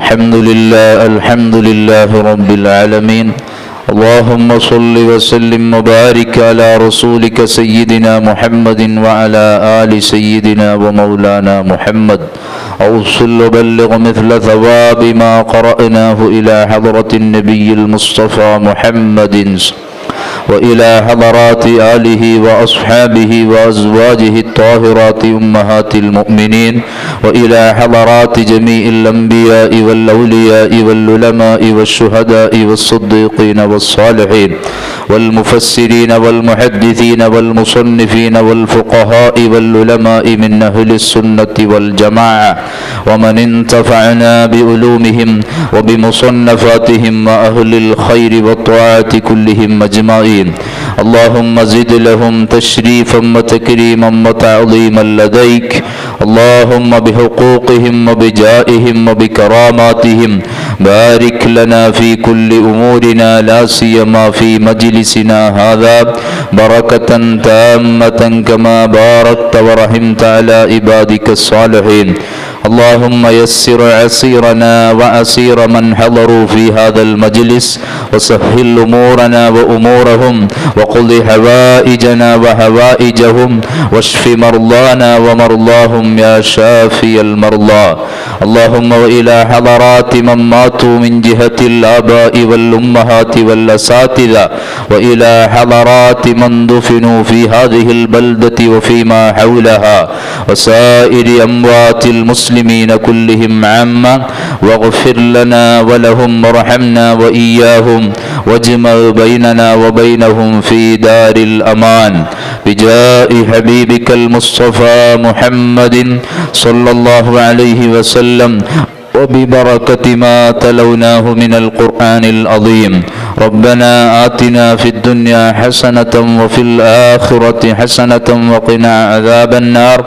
الحمد لله رب العالمين. اللهم صل وسلم وبارك على رسولك سيدنا محمد وعلى آل سيدنا ومولانا محمد. أوصل وبلغ مثل ثواب ما قرأناه إلى حضرة النبي المصطفى محمد وإلى حضرات آله وأصحابه وأزواجه الطاهرات أمهات المؤمنين وإلى حضرات جميع الأنبياء والأولياء والعلماء والشهداء والصديقين والصالحين والمفسرين والمحدثين والمصنفين والفقهاء والعلماء من أهل السنة والجماعة ومن انتفعنا بعلومهم وبمصنفاتهم وأهل الخير والطاعة كلهم أجمعين. اللهم زد لهم تشريفا وتكريما وتعظيما لديك. اللهم بحقوقهم وبجائهم وبكراماتهم بارك لنا في كل أمورنا لا سيما في مجلسنا هذا بركة تامة كما باركت ورحمت على عبادك الصالحين. اللهم يسر عسيرنا وعسير من حضروا في هذا المجلس وسهل أمورنا وأمورهم وقض حوائجنا وحوائجهم واشف مرضانا ومرضاهم يا شافي المرضى. اللهم وإلى حضرات من ماتوا من جهة الآباء والأمهات والأساتذة وإلى حضرات من دفنوا في هذه البلدة وفيما حولها وسائر أموات المسلمين كلهم عامة واغفر لنا ولهم وارحمنا وإياهم واجمع بيننا وبينهم في دار الأمان بجاه حبيبك المصطفى محمد صلى الله عليه وسلم وببركة ما تلوناه من القرآن العظيم. ربنا آتنا في الدنيا حسنة وفي الآخرة حسنة وقنا عذاب النار.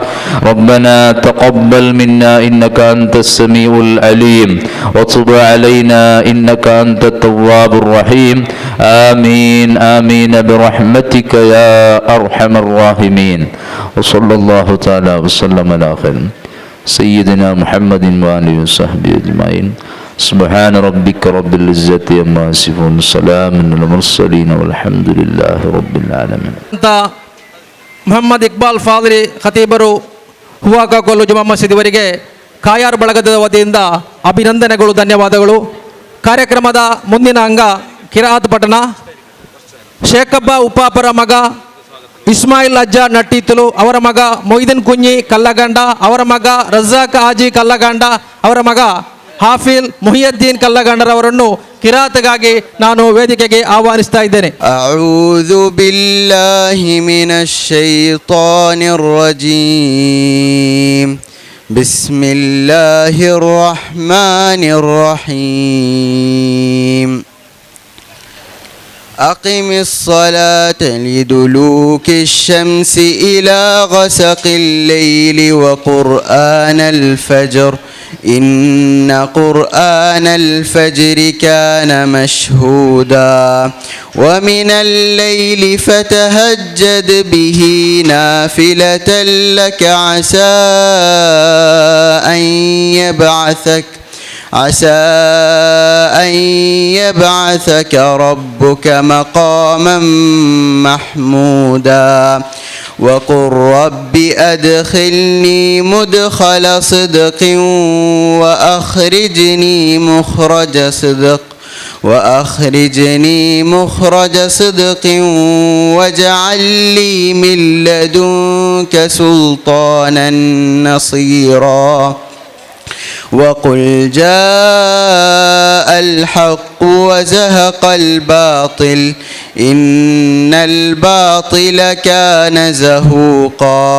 ربنا تقبل منا إنك أنت السميع العليم وتب علينا إنك أنت التواب الرحيم. آمين آمين برحمتك يا أرحم الراحمين. وصلى الله تعالى وسلم على خير سيدنا محمد وآله وصحبه أجمعين. سبحان ربك رب العزة عما يصفون سلام على المرسلين والحمد لله رب العالمين. ಮೊಹಮ್ಮದ್ ಇಕ್ಬಾಲ್ ಫಾದರಿ ಖತೀಬರು ಹೂವಾಕಾಕೊಲ್ಲು ಜುಮಾ ಮಸೀದಿ ವರೆಗೆ ಕಾಯಾರ್ ಬಳಗದ ವತಿಯಿಂದ ಅಭಿನಂದನೆಗಳು, ಧನ್ಯವಾದಗಳು. ಕಾರ್ಯಕ್ರಮದ ಮುಂದಿನ ಅಂಗ ಕಿರಾತ್ ಪಠಣ. ಶೇಖಬ್ಬ ಉಪ್ಪಾಪರ ಮಗ ಇಸ್ಮಾಯಿಲ್ ಅಜ್ಜ ನಟ್ಟಿತ್ತಲು, ಅವರ ಮಗ ಮೊಯ್ದೀನ್ ಕುಂಜಿ ಕಲ್ಲಗಂಡ, ಅವರ ಮಗ ರಜಾಕ್ ಹಾಜಿ ಕಲ್ಲಗಂಡ, ಅವರ ಮಗ ಹಾಫಿಲ್ ಮುಹಿಯುದ್ದೀನ್ ಕಲ್ಲಗಂಡರವರನ್ನು ಕಿರಾತ್ಗಾಗಿ ನಾನು ವೇದಿಕೆಗೆ ಆಹ್ವಾನಿಸ್ತಾ ಇದ್ದೇನೆ. ಅಊದು ಬಿಲ್ಲಾಹಿ ಮಿನಶ್ ಶೈತಾನಿರ್ ರಜೀಮ್. ಬಿಸ್ಮಿಲ್ಲಾಹಿರ್ ರಹ್ಮಾನಿರ್ ರಹೀಮ್. أقم الصلاة لدلوك الشمس إلى غسق الليل وقرآن الفجر إن قرآن الفجر كان مشهودا ومن الليل فتهجد به نافلة لك عسى أن يبعثك ربك مقاما محمودا. وقل رب أدخلني مدخل صدق وأخرجني مخرج صدق واجعل لي من لدنك سلطانا نصيرا. وقل جاء الحق وزهق الباطل إن الباطل كان زهوقا.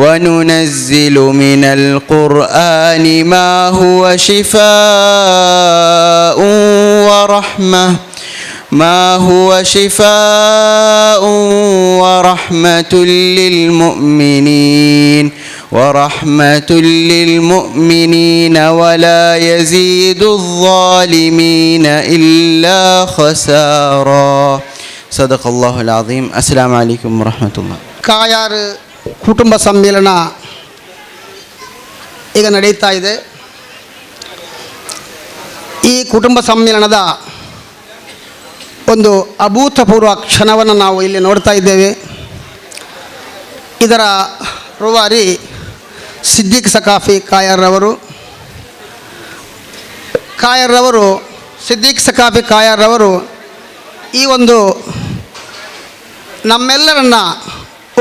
وننزل من القرآن ما هو شفاء ورحمة للمؤمنين ولا يزيد الظالمين إلا خسارا. صدق الله العظيم. السلام عليكم ورحمة الله. ಕಾಯಾರ್ ಕುಟುಂಬ ಸಮ್ಮೇಳನ ಈಗ ನಡೀತಾ ಇದೆ. ಈ ಕುಟುಂಬ ಸಮ್ಮೇಳನದ ಒಂದು ಅಭೂತಪೂರ್ವ ಕ್ಷಣವನ್ನು ನಾವು ಇಲ್ಲಿ ನೋಡ್ತಾ ಇದ್ದೇವೆ. ಇದರ ರೂವಾರಿ ಸಿದ್ದಿಕ್ ಸಕಾಫಿ ಸಿದ್ದಿಕ್ ಸಕಾಫಿ ಕಾಯರ್ರವರು ಈ ಒಂದು ನಮ್ಮೆಲ್ಲರನ್ನು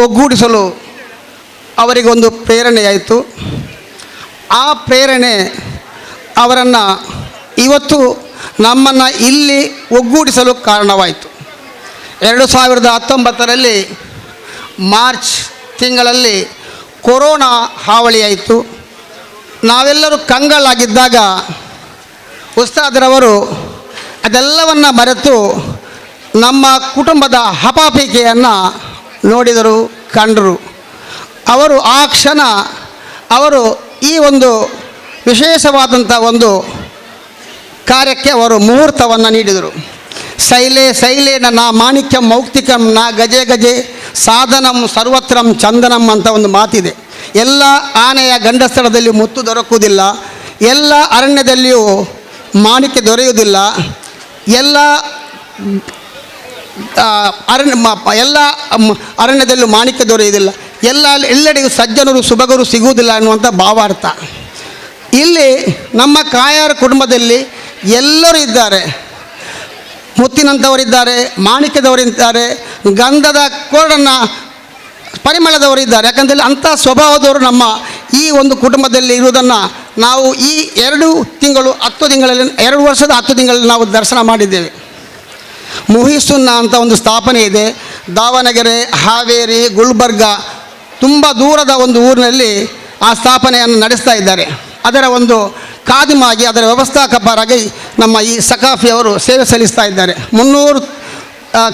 ಒಗ್ಗೂಡಿಸಲು ಅವರಿಗೊಂದು ಪ್ರೇರಣೆಯಾಯಿತು. ಆ ಪ್ರೇರಣೆ ಅವರನ್ನು ಇವತ್ತು ನಮ್ಮನ್ನು ಇಲ್ಲಿ ಒಗ್ಗೂಡಿಸಲು ಕಾರಣವಾಯಿತು. 2019ರಲ್ಲಿ ಮಾರ್ಚ್ ತಿಂಗಳಲ್ಲಿ ಕೊರೋನಾ ಹಾವಳಿಯಾಯಿತು. ನಾವೆಲ್ಲರೂ ಕಂಗಾಲಾಗಿದ್ದಾಗ ಉಸ್ತಾದರವರು ಅದೆಲ್ಲವನ್ನು ಮರೆತು ನಮ್ಮ ಕುಟುಂಬದ ಹಪಾಪಿಕೆಯನ್ನು ನೋಡಿದರು, ಕಂಡರು. ಅವರು ಆ ಕ್ಷಣ ಅವರು ಈ ಒಂದು ವಿಶೇಷವಾದಂಥ ಒಂದು ಕಾರ್ಯಕ್ಕೆ ಅವರು ಮುಹೂರ್ತವನ್ನು ನೀಡಿದರು. ಶೈಲೇ ನನ್ನ ಮಾಣಿಕ್ಯಂ ಮೌಕ್ತಿಕಂ ನ ಗಜೆ ಗಜೆ ಸಾಧನಂ ಸರ್ವತ್ರಂ ಚಂದನಂ ಅಂತ ಒಂದು ಮಾತಿದೆ. ಎಲ್ಲ ಆನೆಯ ಗಂಡಸ್ಥಳದಲ್ಲಿ ಮುತ್ತು ದೊರಕುವುದಿಲ್ಲ, ಎಲ್ಲ ಅರಣ್ಯದಲ್ಲಿಯೂ ಮಾಣಿಕ್ಯ ದೊರೆಯುವುದಿಲ್ಲ, ಎಲ್ಲ ಅರಣ್ಯದಲ್ಲೂ ಮಾಣಿಕ್ಯ ದೊರೆಯುವುದಿಲ್ಲ, ಎಲ್ಲೆಡೆಯೂ ಸಜ್ಜನರು ಸುಭಗರು ಸಿಗುವುದಿಲ್ಲ ಅನ್ನುವಂಥ ಭಾವಾರ್ಥ. ಇಲ್ಲಿ ನಮ್ಮ ಕಾಯಾರ ಕುಟುಂಬದಲ್ಲಿ ಎಲ್ಲರೂ ಇದ್ದಾರೆ. ಮುತ್ತಿನಂಥವರಿದ್ದಾರೆ, ಮಾಣಿಕ್ಯದವರಿದ್ದಾರೆ, ಗಂಧದ ಕೋಡನ್ನು ಪರಿಮಳದವರಿದ್ದಾರೆ. ಯಾಕಂದರೆ ಅಂಥ ಸ್ವಭಾವದವರು ನಮ್ಮ ಈ ಒಂದು ಕುಟುಂಬದಲ್ಲಿ ಇರುವುದನ್ನು ನಾವು ಈ 2 ವರ್ಷದ 10 ತಿಂಗಳಲ್ಲಿ ನಾವು ದರ್ಶನ ಮಾಡಿದ್ದೇವೆ. ಮುಹಿಸುನ್ನ ಅಂತ ಒಂದು ಸ್ಥಾಪನೆ ಇದೆ. ದಾವಣಗೆರೆ, ಹಾವೇರಿ, ಗುಲ್ಬರ್ಗ ತುಂಬ ದೂರದ ಒಂದು ಊರಿನಲ್ಲಿ ಆ ಸ್ಥಾಪನೆಯನ್ನು ನಡೆಸ್ತಾ ಇದ್ದಾರೆ. ಅದರ ಒಂದು ಖಾದಿಮಾಗಿ, ಅದರ ವ್ಯವಸ್ಥಾಪಕರಾಗಿ ನಮ್ಮ ಈ ಸಕಾಫಿಯವರು ಸೇವೆ ಸಲ್ಲಿಸ್ತಾ ಇದ್ದಾರೆ. 300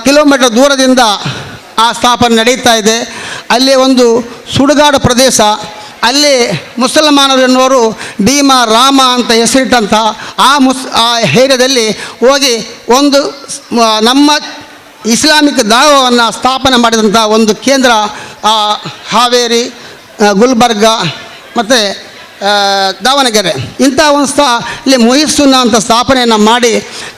ಕಿಲೋಮೀಟರ್ ದೂರದಿಂದ ಆ ಸ್ಥಾಪನೆ ನಡೀತಾ ಇದೆ. ಅಲ್ಲಿ ಒಂದು ಸುಡುಗಾಡು ಪ್ರದೇಶ, ಅಲ್ಲಿ ಮುಸಲ್ಮಾನರು ಎನ್ನುವರು ಭೀಮ ರಾಮ ಅಂತ ಹೆಸರಿಟ್ಟಂಥ ಆ ಏರಿಯಾದಲ್ಲಿ ಹೋಗಿ ಒಂದು ನಮ್ಮ ಇಸ್ಲಾಮಿಕ್ ದಾವವನ್ನು ಸ್ಥಾಪನೆ ಮಾಡಿದಂಥ ಒಂದು ಕೇಂದ್ರ ಹಾವೇರಿ, ಗುಲ್ಬರ್ಗ ಮತ್ತು ದಾವಣಗೆರೆ ಇಂಥ ಒಂದು ಇಲ್ಲಿ ಮುಹಿಸುನ್ನ ಅಂತ ಸ್ಥಾಪನೆಯನ್ನು ಮಾಡಿ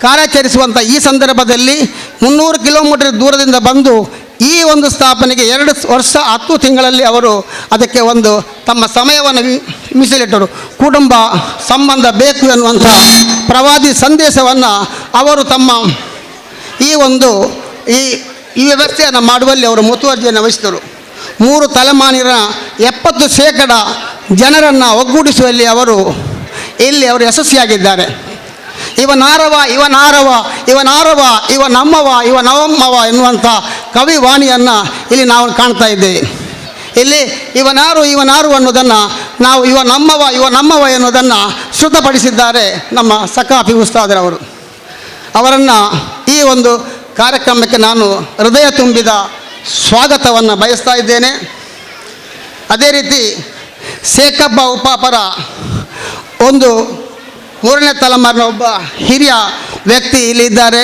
ಕಾರ್ಯಾಚರಿಸುವಂಥ ಈ ಸಂದರ್ಭದಲ್ಲಿ 300 ಕಿಲೋಮೀಟರ್ ದೂರದಿಂದ ಬಂದು ಈ ಒಂದು ಸ್ಥಾಪನೆಗೆ 2 ವರ್ಷ 10 ತಿಂಗಳಲ್ಲಿ ಅವರು ಅದಕ್ಕೆ ಒಂದು ತಮ್ಮ ಸಮಯವನ್ನು ಮೀಸಲಿಟ್ಟರು. ಕುಟುಂಬ ಸಂಬಂಧ ಬೇಕು ಎನ್ನುವಂಥ ಪ್ರವಾದಿ ಸಂದೇಶವನ್ನು ಅವರು ತಮ್ಮ ಈ ವ್ಯವಸ್ಥೆಯನ್ನು ಮಾಡುವಲ್ಲಿ ಅವರು ಮುತುವರ್ಜಿಯನ್ನು ವಹಿಸಿದರು. 3 ತಲೆಮಾರಿನ 70% ಜನರನ್ನು ಒಗ್ಗೂಡಿಸುವಲ್ಲಿ ಅವರು ಯಶಸ್ವಿಯಾಗಿದ್ದಾರೆ. ಇವನಾರವ ನಮ್ಮವ ಎನ್ನುವಂಥ ಕವಿವಾಣಿಯನ್ನು ಇಲ್ಲಿ ನಾವು ಕಾಣ್ತಾ ಇದ್ದೇವೆ. ಇಲ್ಲಿ ಇವನಾರು ಅನ್ನೋದನ್ನು ನಾವು ನಮ್ಮವ ಎನ್ನುವುದನ್ನು ಶ್ರುತಪಡಿಸಿದ್ದಾರೆ ನಮ್ಮ ಸಕಾಫಿ ಉಸ್ತಾದರವರು. ಅವರನ್ನು ಈ ಒಂದು ಕಾರ್ಯಕ್ರಮಕ್ಕೆ ನಾನು ಹೃದಯ ತುಂಬಿದ ಸ್ವಾಗತವನ್ನು ಬಯಸ್ತಾ ಇದ್ದೇನೆ. ಅದೇ ರೀತಿ ಶೇಖಬ್ಬ ಉಪಾಪರ ಒಂದು 3ನೇ ತಲೆಮಾರಿನ ಒಬ್ಬ ಹಿರಿಯ ವ್ಯಕ್ತಿ ಇಲ್ಲಿದ್ದಾರೆ.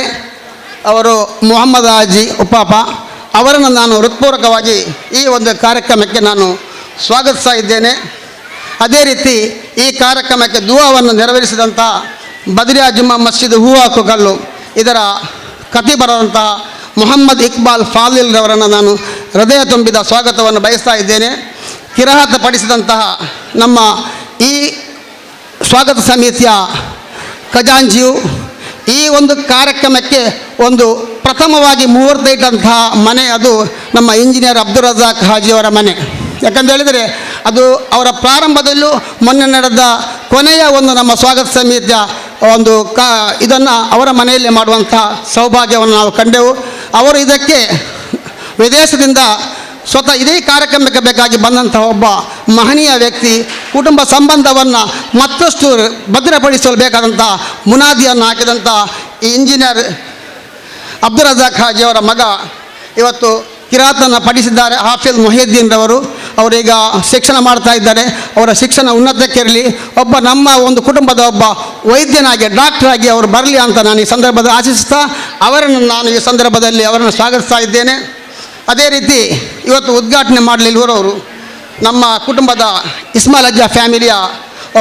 ಅವರು ಮೊಹಮ್ಮದ್ ಹಾಜಿ ಉಪಾಪ. ಅವರನ್ನು ನಾನು ಹೃತ್ಪೂರ್ವಕವಾಗಿ ಈ ಒಂದು ಕಾರ್ಯಕ್ರಮಕ್ಕೆ ನಾನು ಸ್ವಾಗತಿಸ್ತಾ ಇದ್ದೇನೆ. ಅದೇ ರೀತಿ ಈ ಕಾರ್ಯಕ್ರಮಕ್ಕೆ ದುಆವನ್ನು ನೆರವೇರಿಸಿದಂಥ ಬದ್ರಿಯಾ ಜುಮ್ಮಾ ಮಸ್ಜಿದ್ ಹೂವಾಕುಕಲ್ಲು ಇದರ ಖತೀಬರಾದಂಥ ಮೊಹಮ್ಮದ್ ಇಕ್ಬಾಲ್ ಫಾಲಿಲ್ರವರನ್ನು ನಾನು ಹೃದಯ ತುಂಬಿದ ಸ್ವಾಗತವನ್ನು ಬಯಸ್ತಾ ಇದ್ದೇನೆ. ಕಿರಾಹತ ಪಡಿಸಿದಂತಹ ನಮ್ಮ ಈ ಸ್ವಾಗತ ಸಮಿತಿಯ ಖಜಾಂಚಿಯು ಈ ಒಂದು ಕಾರ್ಯಕ್ರಮಕ್ಕೆ ಒಂದು ಪ್ರಥಮವಾಗಿ ಮುಹೂರ್ತ ಇಟ್ಟಂತಹ ಮನೆ ಅದು ನಮ್ಮ ಇಂಜಿನಿಯರ್ ಅಬ್ದುಲ್ ರಜಾಕ್ ಹಾಜಿಯವರ ಮನೆ. ಯಾಕಂತ ಹೇಳಿದರೆ ಅದು ಅವರ ಪ್ರಾರಂಭದಲ್ಲೂ ಮೊನ್ನೆ ನಡೆದ ಕೊನೆಯ ಒಂದು ನಮ್ಮ ಸ್ವಾಗತ ಸಮಿತಿಯ ಒಂದು ಇದನ್ನು ಅವರ ಮನೆಯಲ್ಲೇ ಮಾಡುವಂಥ ಸೌಭಾಗ್ಯವನ್ನು ನಾವು ಕಂಡೆವು. ಅವರು ಇದಕ್ಕೆ ವಿದೇಶದಿಂದ ಸ್ವತಃ ಇದೇ ಕಾರ್ಯಕ್ರಮಕ್ಕೆ ಬೇಕಾಗಿ ಬಂದಂತಹ ಒಬ್ಬ ಮಹನೀಯ ವ್ಯಕ್ತಿ. ಕುಟುಂಬ ಸಂಬಂಧವನ್ನು ಮತ್ತಷ್ಟು ಭದ್ರಪಡಿಸಲು ಬೇಕಾದಂಥ ಮುನಾದಿಯನ್ನು ಹಾಕಿದಂಥ ಈ ಇಂಜಿನಿಯರ್ ಅಬ್ದುಲ್ ರಜಾಕ್ ಹಾಜಿಯವರ ಮಗ ಇವತ್ತು ಕಿರಾತನ್ನು ಪಡಿಸಿದ್ದಾರೆ. ಹಾಫಿಜ್ ಮೊಹಿದ್ದೀನ್ ರವರು ಅವರೀಗ ಶಿಕ್ಷಣ ಮಾಡ್ತಾ ಇದ್ದಾರೆ. ಅವರ ಶಿಕ್ಷಣ ಉನ್ನತಕ್ಕಿರಲಿ. ನಮ್ಮ ಒಂದು ಕುಟುಂಬದ ಒಬ್ಬ ವೈದ್ಯನಾಗಿ, ಡಾಕ್ಟರಾಗಿ ಅವರು ಬರಲಿ ಅಂತ ನಾನು ಈ ಸಂದರ್ಭದಲ್ಲಿ ಆಶಿಸ್ತಾ ನಾನು ಈ ಸಂದರ್ಭದಲ್ಲಿ ಅವರನ್ನು ಸ್ವಾಗತಿಸ್ತಾ ಇದ್ದೇನೆ. ಅದೇ ರೀತಿ ಇವತ್ತು ಉದ್ಘಾಟನೆ ಮಾಡಲಿರುವವರು ನಮ್ಮ ಕುಟುಂಬದ ಇಸ್ಮಾಲ್ ಅಜ್ಜ ಫ್ಯಾಮಿಲಿಯ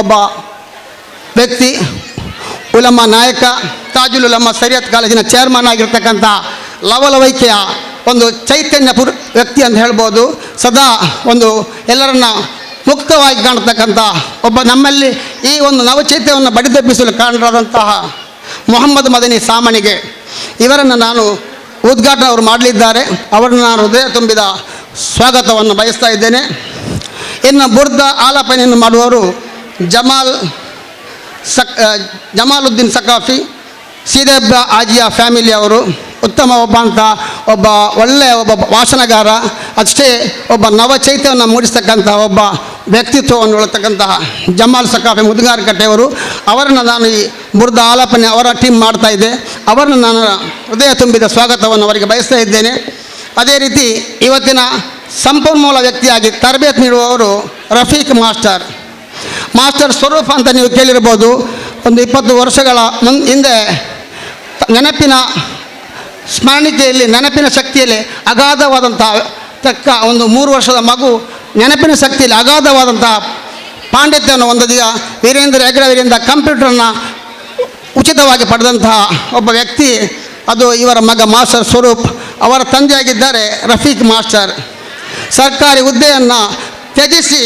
ಒಬ್ಬ ವ್ಯಕ್ತಿ, ಉಲಮಾ ನಾಯಕ, ತಾಜುಲ್ ಉಲಮಾ ಶರಿಯತ್ ಕಾಲೇಜಿನ ಚೇರ್ಮನ್ ಆಗಿರ್ತಕ್ಕಂಥ ಲವಲವೈಕೆಯ ಒಂದು ಚೈತನ್ಯ ವ್ಯಕ್ತಿ ಅಂತ ಹೇಳ್ಬೋದು. ಸದಾ ಒಂದು ಎಲ್ಲರನ್ನ ಮುಕ್ತವಾಗಿ ಕಾಣ್ತಕ್ಕಂಥ ಒಬ್ಬ ನಮ್ಮಲ್ಲಿ ಈ ಒಂದು ನವಚೈತ್ಯವನ್ನು ಬಡಿದೆಬ್ಬಿಸಲು ಕಾರಣರಾದಂತಹ ಮೊಹಮ್ಮದ್ ಮದನಿ ಸಾಮಣಿಗೆ ಇವರನ್ನು ನಾನು ಉದ್ಘಾಟನೆ ಅವರು ಮಾಡಲಿದ್ದಾರೆ. ಅವರನ್ನು ನಾನು ಹೃದಯ ತುಂಬಿದ ಸ್ವಾಗತವನ್ನು ಬಯಸ್ತಾ ಇದ್ದೇನೆ. ಇನ್ನು ಬುರ್ದ ಆಲಾಪನೆಯನ್ನು ಮಾಡುವವರು ಜಮಾಲುದ್ದೀನ್ ಸಕಾಫಿ, ಸೀದೆಬ್ಬ ಆಜಿಯಾ ಫ್ಯಾಮಿಲಿ ಅವರು. ಉತ್ತಮ ಒಬ್ಬ ಒಳ್ಳೆಯ ಭಾಷಣಗಾರ, ಅಷ್ಟೇ ಒಬ್ಬ ನವಚೈತ್ಯವನ್ನು ಮೂಡಿಸ್ತಕ್ಕಂತಹ ಒಬ್ಬ ವ್ಯಕ್ತಿತ್ವವನ್ನು ಉಳ್ತಕ್ಕಂತಹ ಜಮಾಲ್ ಸಕಾಫಿ ಮುದುಗಾರಕಟ್ಟೆಯವರು. ಅವರನ್ನು ನಾನು ಈ ಬುರ್ದ ಆಲಾಪನೆ ಅವರ ಟೀಮ್ ಮಾಡ್ತಾ ಇದ್ದೆ. ಅವರನ್ನು ನಾನು ಹೃದಯ ತುಂಬಿದ ಸ್ವಾಗತವನ್ನು ಅವರಿಗೆ ಬಯಸ್ತಾ ಇದ್ದೇನೆ. ಅದೇ ರೀತಿ ಇವತ್ತಿನ ಸಂಪನ್ಮೂಲ ವ್ಯಕ್ತಿಯಾಗಿ ತರಬೇತಿ ನೀಡುವವರು ರಫೀಕ್ ಮಾಸ್ಟರ್ ಸ್ವರೂಪ ಅಂತ ನೀವು ಕೇಳಿರ್ಬೋದು. ಒಂದು 20 ವರ್ಷಗಳ ಹಿಂದೆ ನೆನಪಿನ ಸ್ಮರಣಿಕೆಯಲ್ಲಿ, ನೆನಪಿನ ಶಕ್ತಿಯಲ್ಲಿ ಅಗಾಧವಾದಂಥ ಒಂದು 3 ವರ್ಷದ ಮಗು ನೆನಪಿನ ಶಕ್ತಿಯಲ್ಲಿ ಅಗಾಧವಾದಂಥ ಪಾಂಡಿತ್ಯವನ್ನು ಹೊಂದಿದ ವೀರೇಂದ್ರ ಹೆಗ್ಗಡೆಯವರಿಂದ ಕಂಪ್ಯೂಟರನ್ನು ಉಚಿತವಾಗಿ ಪಡೆದಂತಹ ಒಬ್ಬ ವ್ಯಕ್ತಿ, ಅದು ಇವರ ಮಗ ಮಾಸ್ಟರ್ ಸ್ವರೂಪ್. ಅವರ ತಂದೆಯಾಗಿದ್ದಾರೆ ರಫೀಕ್ ಮಾಸ್ಟರ್. ಸರ್ಕಾರಿ ಹುದ್ದೆಯನ್ನು ತ್ಯಜಿಸಿ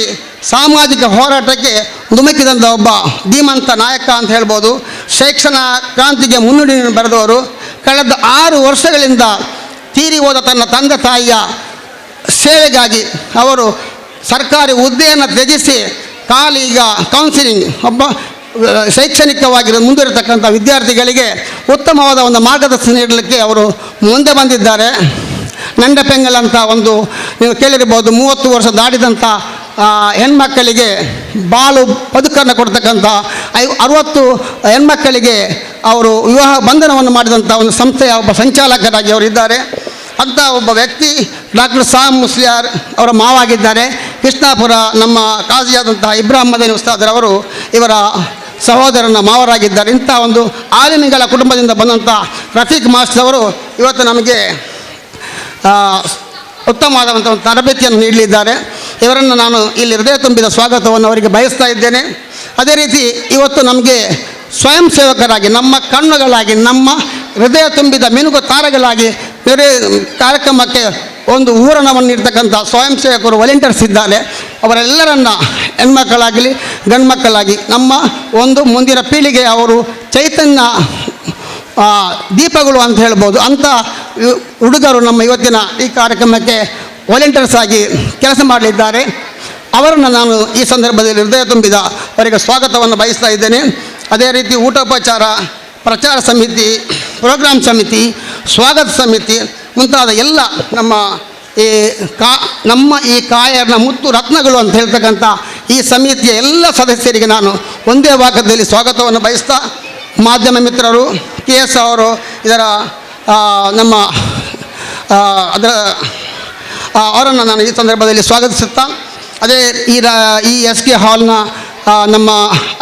ಸಾಮಾಜಿಕ ಹೋರಾಟಕ್ಕೆ ಧುಮುಕಿದಂಥ ಒಬ್ಬ ಧೀಮಂತ ನಾಯಕ ಅಂತ ಹೇಳ್ಬೋದು. ಶೈಕ್ಷಣ ಕ್ರಾಂತಿಗೆ ಮುನ್ನುಡಿಯನ್ನು ಬರೆದವರು. ಕಳೆದ 6 ವರ್ಷಗಳಿಂದ ತೀರಿ ಹೋದ ತನ್ನ ತಂದೆ ತಾಯಿಯ ಸೇವೆಗಾಗಿ ಅವರು ಸರ್ಕಾರಿ ಹುದ್ದೆಯನ್ನು ತ್ಯಜಿಸಿ ಈಗ ಕೌನ್ಸಿಲಿಂಗ್ ಒಬ್ಬ ಶೈಕ್ಷಣಿಕವಾಗಿ ಮುಂದುವರಿತಕ್ಕಂಥ ವಿದ್ಯಾರ್ಥಿಗಳಿಗೆ ಉತ್ತಮವಾದ ಒಂದು ಮಾರ್ಗದರ್ಶನ ನೀಡಲಿಕ್ಕೆ ಅವರು ಮುಂದೆ ಬಂದಿದ್ದಾರೆ. ನಂಡಪೆಂಗಲ್ ಅಂತ ಒಂದು ನೀವು ಕೇಳಿರ್ಬೋದು, 30 ವರ್ಷ ದಾಟಿದಂಥ ಹೆಣ್ಮಕ್ಕಳಿಗೆ ಬಾಳು ಬದುಕನ್ನು ಕೊಡ್ತಕ್ಕಂಥ 60 ಹೆಣ್ಮಕ್ಕಳಿಗೆ ಅವರು ವಿವಾಹ ಬಂಧನವನ್ನು ಮಾಡಿದಂಥ ಒಂದು ಸಂಸ್ಥೆಯ ಒಬ್ಬ ಸಂಚಾಲಕರಾಗಿ ಅವರು ಇದ್ದಾರೆ. ಅಂಥ ಒಬ್ಬ ವ್ಯಕ್ತಿ ಡಾಕ್ಟರ್ ಸಾಮ್ ಮುಸ್ಲಿಯಾರ್ ಅವರ ಮಾವಾಗಿದ್ದಾರೆ. ಕೃಷ್ಣಾಪುರ ನಮ್ಮ ಕಾಜಿಯಾದಂತಹ ಇಬ್ರಾಹಿಂ ಮದನಿ ಉಸ್ತಾದರವರು ಇವರ ಸಹೋದರನ ಮಾವರಾಗಿದ್ದಾರೆ. ಇಂಥ ಒಂದು ಆಲಿಮಿಗಳ ಕುಟುಂಬದಿಂದ ಬಂದಂಥ ರಫೀಕ್ ಮಾಸ್ಟರ್ ಅವರು ಇವತ್ತು ನಮಗೆ ಉತ್ತಮವಾದಂಥ ಒಂದು ತರಬೇತಿಯನ್ನು ನೀಡಲಿದ್ದಾರೆ. ಇವರನ್ನು ನಾನು ಇಲ್ಲಿ ಹೃದಯ ತುಂಬಿದ ಸ್ವಾಗತವನ್ನು ಅವರಿಗೆ ಬಯಸ್ತಾ ಇದ್ದೇನೆ. ಅದೇ ರೀತಿ ಇವತ್ತು ನಮಗೆ ಸ್ವಯಂ ಸೇವಕರಾಗಿ, ನಮ್ಮ ಕಣ್ಣುಗಳಾಗಿ, ನಮ್ಮ ಹೃದಯ ತುಂಬಿದ ಮಿನುಗು ತಾರಗಳಾಗಿ ಬೇರೆ ಕಾರ್ಯಕ್ರಮಕ್ಕೆ ಒಂದು ಊರಣವನ್ನು ನೀಡ್ತಕ್ಕಂಥ ಸ್ವಯಂ ಸೇವಕರು ವಾಲಂಟಿಯರ್ಸ್ ಇದ್ದಾರೆ. ಅವರೆಲ್ಲರನ್ನ ಹೆಣ್ಮಕ್ಕಳಾಗಲಿ ಗಂಡು ಮಕ್ಕಳಾಗಿ ನಮ್ಮ ಒಂದು ಮುಂದಿನ ಪೀಳಿಗೆ ಅವರು ಚೈತನ್ಯ ದೀಪಗಳು ಅಂತ ಹೇಳ್ಬೋದು. ಅಂಥ ಹುಡುಗರು ನಮ್ಮ ಇವತ್ತಿನ ಈ ಕಾರ್ಯಕ್ರಮಕ್ಕೆ ವಾಲಂಟಿಯರ್ಸ್ ಆಗಿ ಕೆಲಸ ಮಾಡಲಿದ್ದಾರೆ. ಅವರನ್ನು ನಾನು ಈ ಸಂದರ್ಭದಲ್ಲಿ ಹೃದಯ ತುಂಬಿದ ಅವರಿಗೆ ಸ್ವಾಗತವನ್ನು ಬಯಸ್ತಾ ಇದ್ದೇನೆ. ಅದೇ ರೀತಿ ಊಟೋಪಚಾರ, ಪ್ರಚಾರ ಸಮಿತಿ, ಪ್ರೋಗ್ರಾಮ್ ಸಮಿತಿ, ಸ್ವಾಗತ ಸಮಿತಿ ಮುಂತಾದ ಎಲ್ಲ ನಮ್ಮ ಈ ಕಾಯರ್ನ ಮುತ್ತು ರತ್ನಗಳು ಅಂತ ಹೇಳ್ತಕ್ಕಂಥ ಈ ಸಮಿತಿಯ ಎಲ್ಲ ಸದಸ್ಯರಿಗೆ ನಾನು ಒಂದೇ ವಾಕ್ಯದಲ್ಲಿ ಸ್ವಾಗತವನ್ನು ಬಯಸ್ತಾ, ಮಾಧ್ಯಮ ಮಿತ್ರರು, KS ಅವರು ಇದರ ಅವರನ್ನು ನಾನು ಈ ಸಂದರ್ಭದಲ್ಲಿ ಸ್ವಾಗತಿಸುತ್ತಾ, ಅದೇ ಈ SK ಹಾಲ್ನ ನಮ್ಮ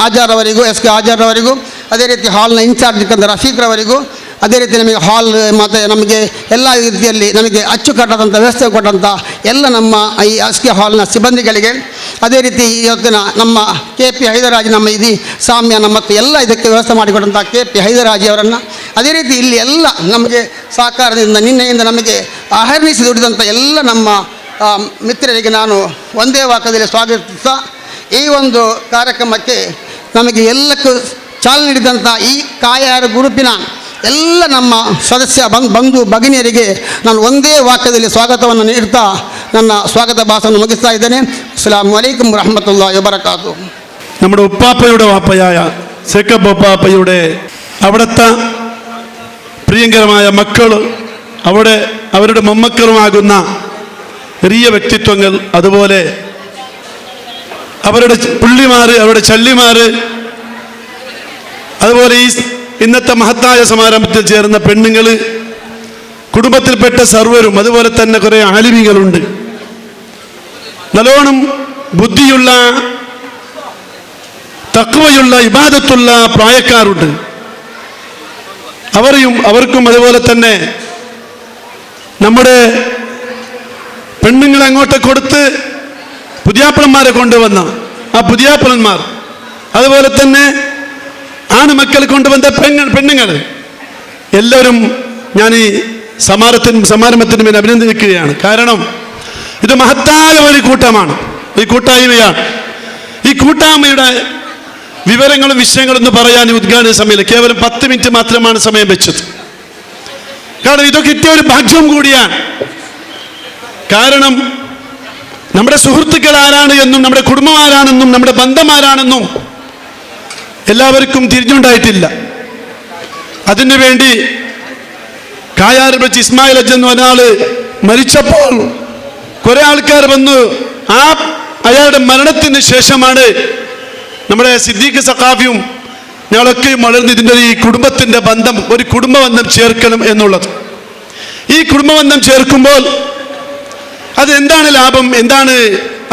ಆಜಾರವರಿಗೂ, SK ಆಜಾರವರಿಗೂ, ಅದೇ ರೀತಿ ಹಾಲ್ನ ಇನ್ಚಾರ್ಜ್ ರಫೀಕ್ರವರಿಗೂ, ಅದೇ ರೀತಿ ನಮಗೆ ಹಾಲ್ ಮತ್ತು ನಮಗೆ ಎಲ್ಲ ರೀತಿಯಲ್ಲಿ ನಮಗೆ ಅಚ್ಚುಕಟ್ಟಾದಂಥ ವ್ಯವಸ್ಥೆ ಕೊಟ್ಟಂಥ ಎಲ್ಲ ನಮ್ಮ ಈ SK ಹಾಲ್ನ ಸಿಬ್ಬಂದಿಗಳಿಗೆ, ಅದೇ ರೀತಿ ಇವತ್ತಿನ ನಮ್ಮ KP ಹೈದರಾಜ್, ನಮ್ಮ ಇದು ಸಾಮ್ಯಾನ ಮತ್ತು ಎಲ್ಲ ಇದಕ್ಕೆ ವ್ಯವಸ್ಥೆ ಮಾಡಿಕೊಟ್ಟಂಥ KP ಹೈದರಾಜಿ ಅವರನ್ನು, ಅದೇ ರೀತಿ ಇಲ್ಲಿ ಎಲ್ಲ ನಮಗೆ ಸಹಕಾರದಿಂದ ನಿನ್ನೆಯಿಂದ ನಮಗೆ ಅಹರ್ನಿಸಿ ದುಡಿದಂಥ ಎಲ್ಲ ನಮ್ಮ ಮಿತ್ರರಿಗೆ ನಾನು ಒಂದೇ ವಾಕ್ಯದಲ್ಲಿ ಸ್ವಾಗತಿಸ್ತಾ, ಈ ಒಂದು ಕಾರ್ಯಕ್ರಮಕ್ಕೆ ನಮಗೆ ಎಲ್ಲಕ್ಕೂ ಚಾಲನೆ ನೀಡಿದಂಥ ಈ ಕಾಯಾರ ಗ್ರೂಪಿನ ಎಲ್ಲ ನಮ್ಮ ಸದಸ್ಯ ಬಂಧು ಭಗಿನಿಯರಿಗೆ ನಾನು ಒಂದೇ ವಾಕ್ಯದಲ್ಲಿ സ്വാഗതವನ್ನು നീടുത്താ ನನ್ನ സ്വാഗത ഭാഷണം മുಗಿಸ್ತಾ ഇದ್ದೇನೆ. അസ്സലാമു അലൈക്കും വറഹ്മത്തുള്ളാഹി വബറകാതുഹു. നമ്മുടെ ഉപ്പാപ്പയുടെ വാപ്പയായ സേക്കബ് ഉപ്പാപ്പയുടെ അവിടുത്തെ പ്രിയങ്കരമായ മക്കൾ, അവരുടെ മമ്മക്കളുമാകുന്ന ചെറിയ വ്യക്തിത്വങ്ങൾ, അതുപോലെ അവരുടെ പുള്ളിമാർ, അവരുടെ ചല്ലിമാർ, അതുപോലെ ഈ ഇന്നത്തെ മഹത്തായ സമാരംഭത്തിൽ ചേർന്ന പെണ്ണുങ്ങൾ, കുടുംബത്തിൽപ്പെട്ട സർവരും, അതുപോലെ തന്നെ കുറേ ആലിമികളുണ്ട്. നല്ലോണം ബുദ്ധിയുള്ള, തഖ്വയുള്ള, ഇബാദത്തുള്ള പ്രായക്കാരുണ്ട്. അവർക്കും അതുപോലെ തന്നെ നമ്മുടെ പെണ്ണുങ്ങളെ അങ്ങോട്ട് കൊടുത്ത് പുതിയാപ്പളന്മാരെ കൊണ്ടുവന്ന ആ പുതിയാപ്പളന്മാർ, അതുപോലെ തന്നെ ആണുമക്കൾ കൊണ്ടുവന്ന പെണ്ണുങ്ങൾ എല്ലാവരും ഞാൻ ഈ സമാരംഭത്തിന് മേൽ അഭിനന്ദിക്കുകയാണ്. കാരണം ഇത് മഹത്തായ ഒരു കൂട്ടമാണ്, ഒരു കൂട്ടായ്മയാണ്. ഈ കൂട്ടായ്മയുടെ വിവരങ്ങളും വിഷയങ്ങളും എന്ന് പറയാൻ ഉദ്ഘാടന സമയത്ത് കേവലം 10 മിനിറ്റ് മാത്രമാണ് സമയം വെച്ചത്. കാരണം ഇതൊക്കെ കിട്ടിയ ഒരു ഭാഗ്യം കൂടിയാണ്. കാരണം നമ്മുടെ സുഹൃത്തുക്കൾ ആരാണ് എന്നും നമ്മുടെ കുടുംബം ആരാണെന്നും നമ്മുടെ ബന്ധമാരാണെന്നും എല്ലാവർക്കും തിരിഞ്ഞുണ്ടായിട്ടില്ല. അതിനു വേണ്ടി കായാറിൽ വെച്ച് ഇസ്മായിൽ അജ്ജ് എന്ന ഒരാൾ മരിച്ചപ്പോൾ കുറെ ആൾക്കാർ വന്നു. അയാളുടെ മരണത്തിന് ശേഷമാണ് നമ്മുടെ സിദ്ദീഖ് സഖാഫിയും ഞങ്ങളൊക്കെയും വളർന്ന് ഇതിൻ്റെ ഈ കുടുംബത്തിൻ്റെ ബന്ധം, ഒരു കുടുംബബന്ധം ചേർക്കണം എന്നുള്ളത്. ഈ കുടുംബബന്ധം ചേർക്കുമ്പോൾ അത് എന്താണ് ലാഭം, എന്താണ്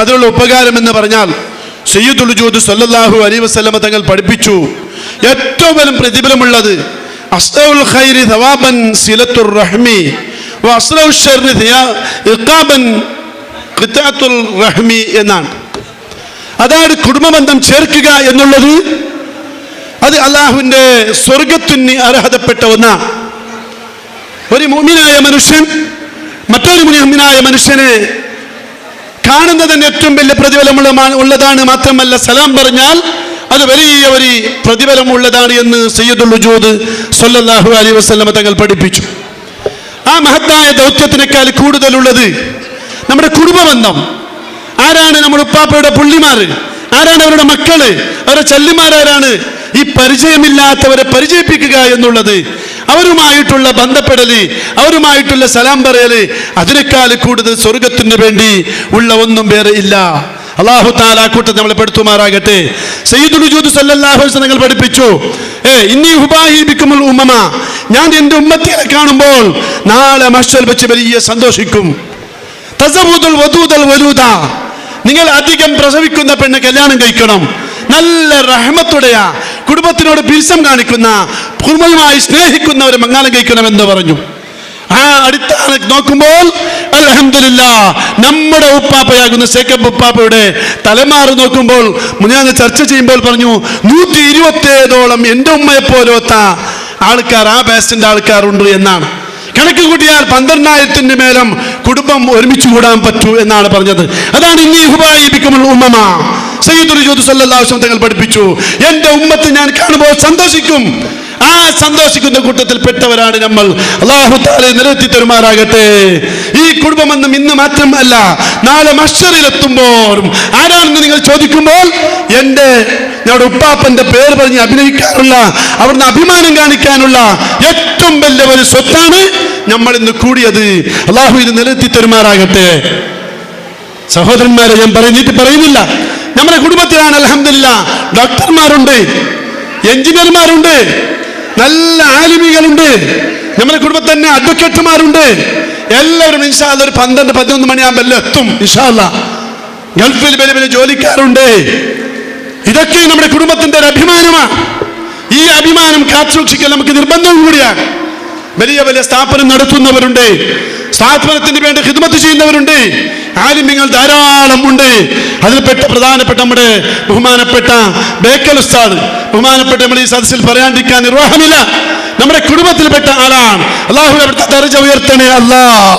അതിനുള്ള ഉപകാരം എന്ന് പറഞ്ഞാൽ സയ്യിദുൽ വജൂദ് സല്ലല്ലാഹു അലൈഹി വസല്ലമ തങ്ങൾ പഠിപ്പിച്ചു, ഏറ്റവും വലിയ പ്രതിഫലമുള്ളത് അസ്റഉൽ ഖൈരി സവാബൻ സിലത്തുർ റഹ്മി വ അസ്റഉൽ ശർരി ഇഖാബൻ ഖിതാത്തുൽ റഹ്മി എന്നാണ്. അതായത് കുടുംബബന്ധം ചേർക്കുക എന്നുള്ളത് അത് അല്ലാഹുവിൻ്റെ സ്വർഗത്തിന് അർഹതപ്പെട്ട ഒന്നാണ്. ഒരു മുഅ്മിനായ മനുഷ്യൻ മറ്റൊരു മുഅ്മിനായ മനുഷ്യനെ കാണുന്നതിന് ഏറ്റവും വലിയ പ്രതിഫലമുള്ളതാണ്. മാത്രമല്ല സലാം പറഞ്ഞാൽ അത് വലിയ ഒരു പ്രതിഫലമുള്ളതാണ് എന്ന് സയ്യിദുൽ വജൂദ് സല്ലല്ലാഹു അലൈഹി വസല്ലമ തങ്ങൾ പഠിപ്പിച്ചു. ആ മഹത്തായ ദൗത്യത്തിനേക്കാൾ കൂടുതലുള്ളത് നമ്മുടെ കുടുംബബന്ധം. ആരാണ് നമ്മുടെ ഉപ്പാപ്പയുടെ പുള്ളിമാർ, ആരാണ് അവരുടെ മക്കള്, അവരുടെ ചല്ലിമാരാരാണ്, ഈ പരിചയമില്ലാത്തവരെ പരിചയിപ്പിക്കുക എന്നുള്ളത്, അവരുമായിട്ടുള്ള ബന്ധപ്പെടല്, അവരുമായിട്ടുള്ള സലാം പറയല്, അതിനേക്കാൾ കൂടുതൽ സ്വർഗത്തിന് വേണ്ടി ഉള്ള ഒന്നും വേറെ ഇല്ല. അല്ലാഹു തആല കൂട്ടത്തിൽ നമ്മളെ പെടുത്തുമാറാകട്ടെ. സയ്യിദുൽ വജൂദ് സല്ലല്ലാഹു അലൈഹി വസല്ലം പഠിപ്പിച്ചു, ഇന്നി ഹുബാഹി ബിക്കുമുൽ ഉമ്മമ, ഞാൻ എൻ്റെ ഉമ്മത്തിനെ കാണുമ്പോൾ നാളെ മഹ്ശറിൽ വെച്ച് വലിയ സന്തോഷിക്കും. തസവുദുൽ വദൂദൽ വലൂദ, നിങ്ങൾ അധികം പ്രസവിക്കുന്ന പെണ്ണ് കല്യാണം കഴിക്കണം. നല്ല റഹ്മത്തുടയ കുടുംബത്തിനോട് പിരിസം കാണിക്കുന്ന, കുടുംബവുമായി സ്നേഹിക്കുന്ന ഒരു മംഗാളം കഴിക്കണമെന്ന് പറഞ്ഞു. ആ അടിസ്ഥാന നോക്കുമ്പോൾ അൽഹംദുലില്ലാഹ് നമ്മുടെ ഉപ്പാപ്പയാകുന്ന സേക്കബ് ഉപ്പാപ്പയുടെ തലമാറ് നോക്കുമ്പോൾ ഞാൻ ചർച്ച ചെയ്യുമ്പോൾ പറഞ്ഞു 127ഓളം എൻ്റെ ഉമ്മയെ പോലത്ത ആൾക്കാർ, ആ ബാസിൻ്റെ ആൾക്കാരുണ്ട് എന്നാണ്. കണക്ക് കൂട്ടിയാൽ 12,000 മേലും കുടുംബം ഒരുമിച്ച് കൂടാൻ പറ്റൂ എന്നാണ് പറഞ്ഞത്. അതാണ് ഇന്നി ഹുബായി ബിക്കുമുൽ ഉമ്മമ. സയ്യിദുൽ വജൂദ് സല്ലല്ലാഹു അലൈഹി വസല്ലം തങ്ങൾ പഠിപ്പിച്ചു, എൻ്റെ ഉമ്മത്ത് ഞാൻ കാണുമ്പോൾ സന്തോഷിക്കും. ആ സന്തോഷിക്കുന്ന കൂട്ടത്തിൽ പെട്ടവരാണ് നമ്മൾ. അല്ലാഹു തആല നിലനിർത്തി തരുമാറാകട്ടെ. ഈ കുടുംബബന്ധം ഇന്ന് മാത്രമല്ല, നാളെ മഹ്ശറിലെത്തുമ്പോൾ ആരാണെന്ന് നിങ്ങൾ ചോദിക്കുമ്പോൾ ഞങ്ങളുടെ ഉപ്പാപ്പന്റെ പേര് പറഞ്ഞ് അഭിനയിക്കാനുള്ള, അവിടുന്ന് അഭിമാനം കാണിക്കാനുള്ള ഏറ്റവും വലിയ ഒരു സ്വത്താണ് നമ്മൾ ഇന്ന് കൂടിയത്. അല്ലാഹു ഇത് നിലനിർത്തി തരുമാറാകട്ടെ. സഹോദരന്മാരെ, ഞാൻ പറയുന്നില്ല, നമ്മുടെ കുടുംബത്തിലാണ് അൽഹംദുലില്ലാഹ് ഡോക്ടർമാരുണ്ട്, എഞ്ചിനീയർമാരുണ്ട്, നല്ല ആലിമികളുണ്ട്. നമ്മുടെ കുടുംബത്തിൽ തന്നെ അഡ്വക്കേറ്റുമാരുണ്ട്. എല്ലാവരും ഇൻഷാ അല്ലാഹ് ഒരു 12-11 മണിയാകുമ്പോൾ എത്തും ഇൻഷാ അല്ലാഹ്. ഗൾഫിൽ വലിയ വലിയ ജോലിക്കാരുണ്ട്. ഇതൊക്കെ നമ്മുടെ കുടുംബത്തിന്റെ ഒരു അഭിമാനമാണ്. ഈ അഭിമാനം കാത്തുസൂക്ഷിക്കൽ നമുക്ക് നിർബന്ധവും കൂടിയാണ്. വലിയ വലിയ സ്ഥാപനം നടത്തുന്നവരുണ്ട്, സ്ഥാപനത്തിന് വേണ്ടി ഖിദ്മത്ത് ചെയ്യുന്നവരുണ്ട്, ആലിമ്യങ്ങൾ ധാരാളം ഉണ്ട്. അതിൽപ്പെട്ട പ്രധാനപ്പെട്ട നമ്മുടെ ബഹുമാനപ്പെട്ട ബേക്കൽ ഉസ്താദ്, ബഹുമാനപ്പെട്ട നമ്മുടെ ഈ സദസ്സിൽ പറയാണ്ടിരിക്കാൻ നിർവാഹമില്ല, നമ്മുടെ കുടുംബത്തിൽപ്പെട്ട ആളാണ്. അല്ലാഹു അവിടുത്തെ ദർജ ഉയർത്തണേ അല്ലാഹ്.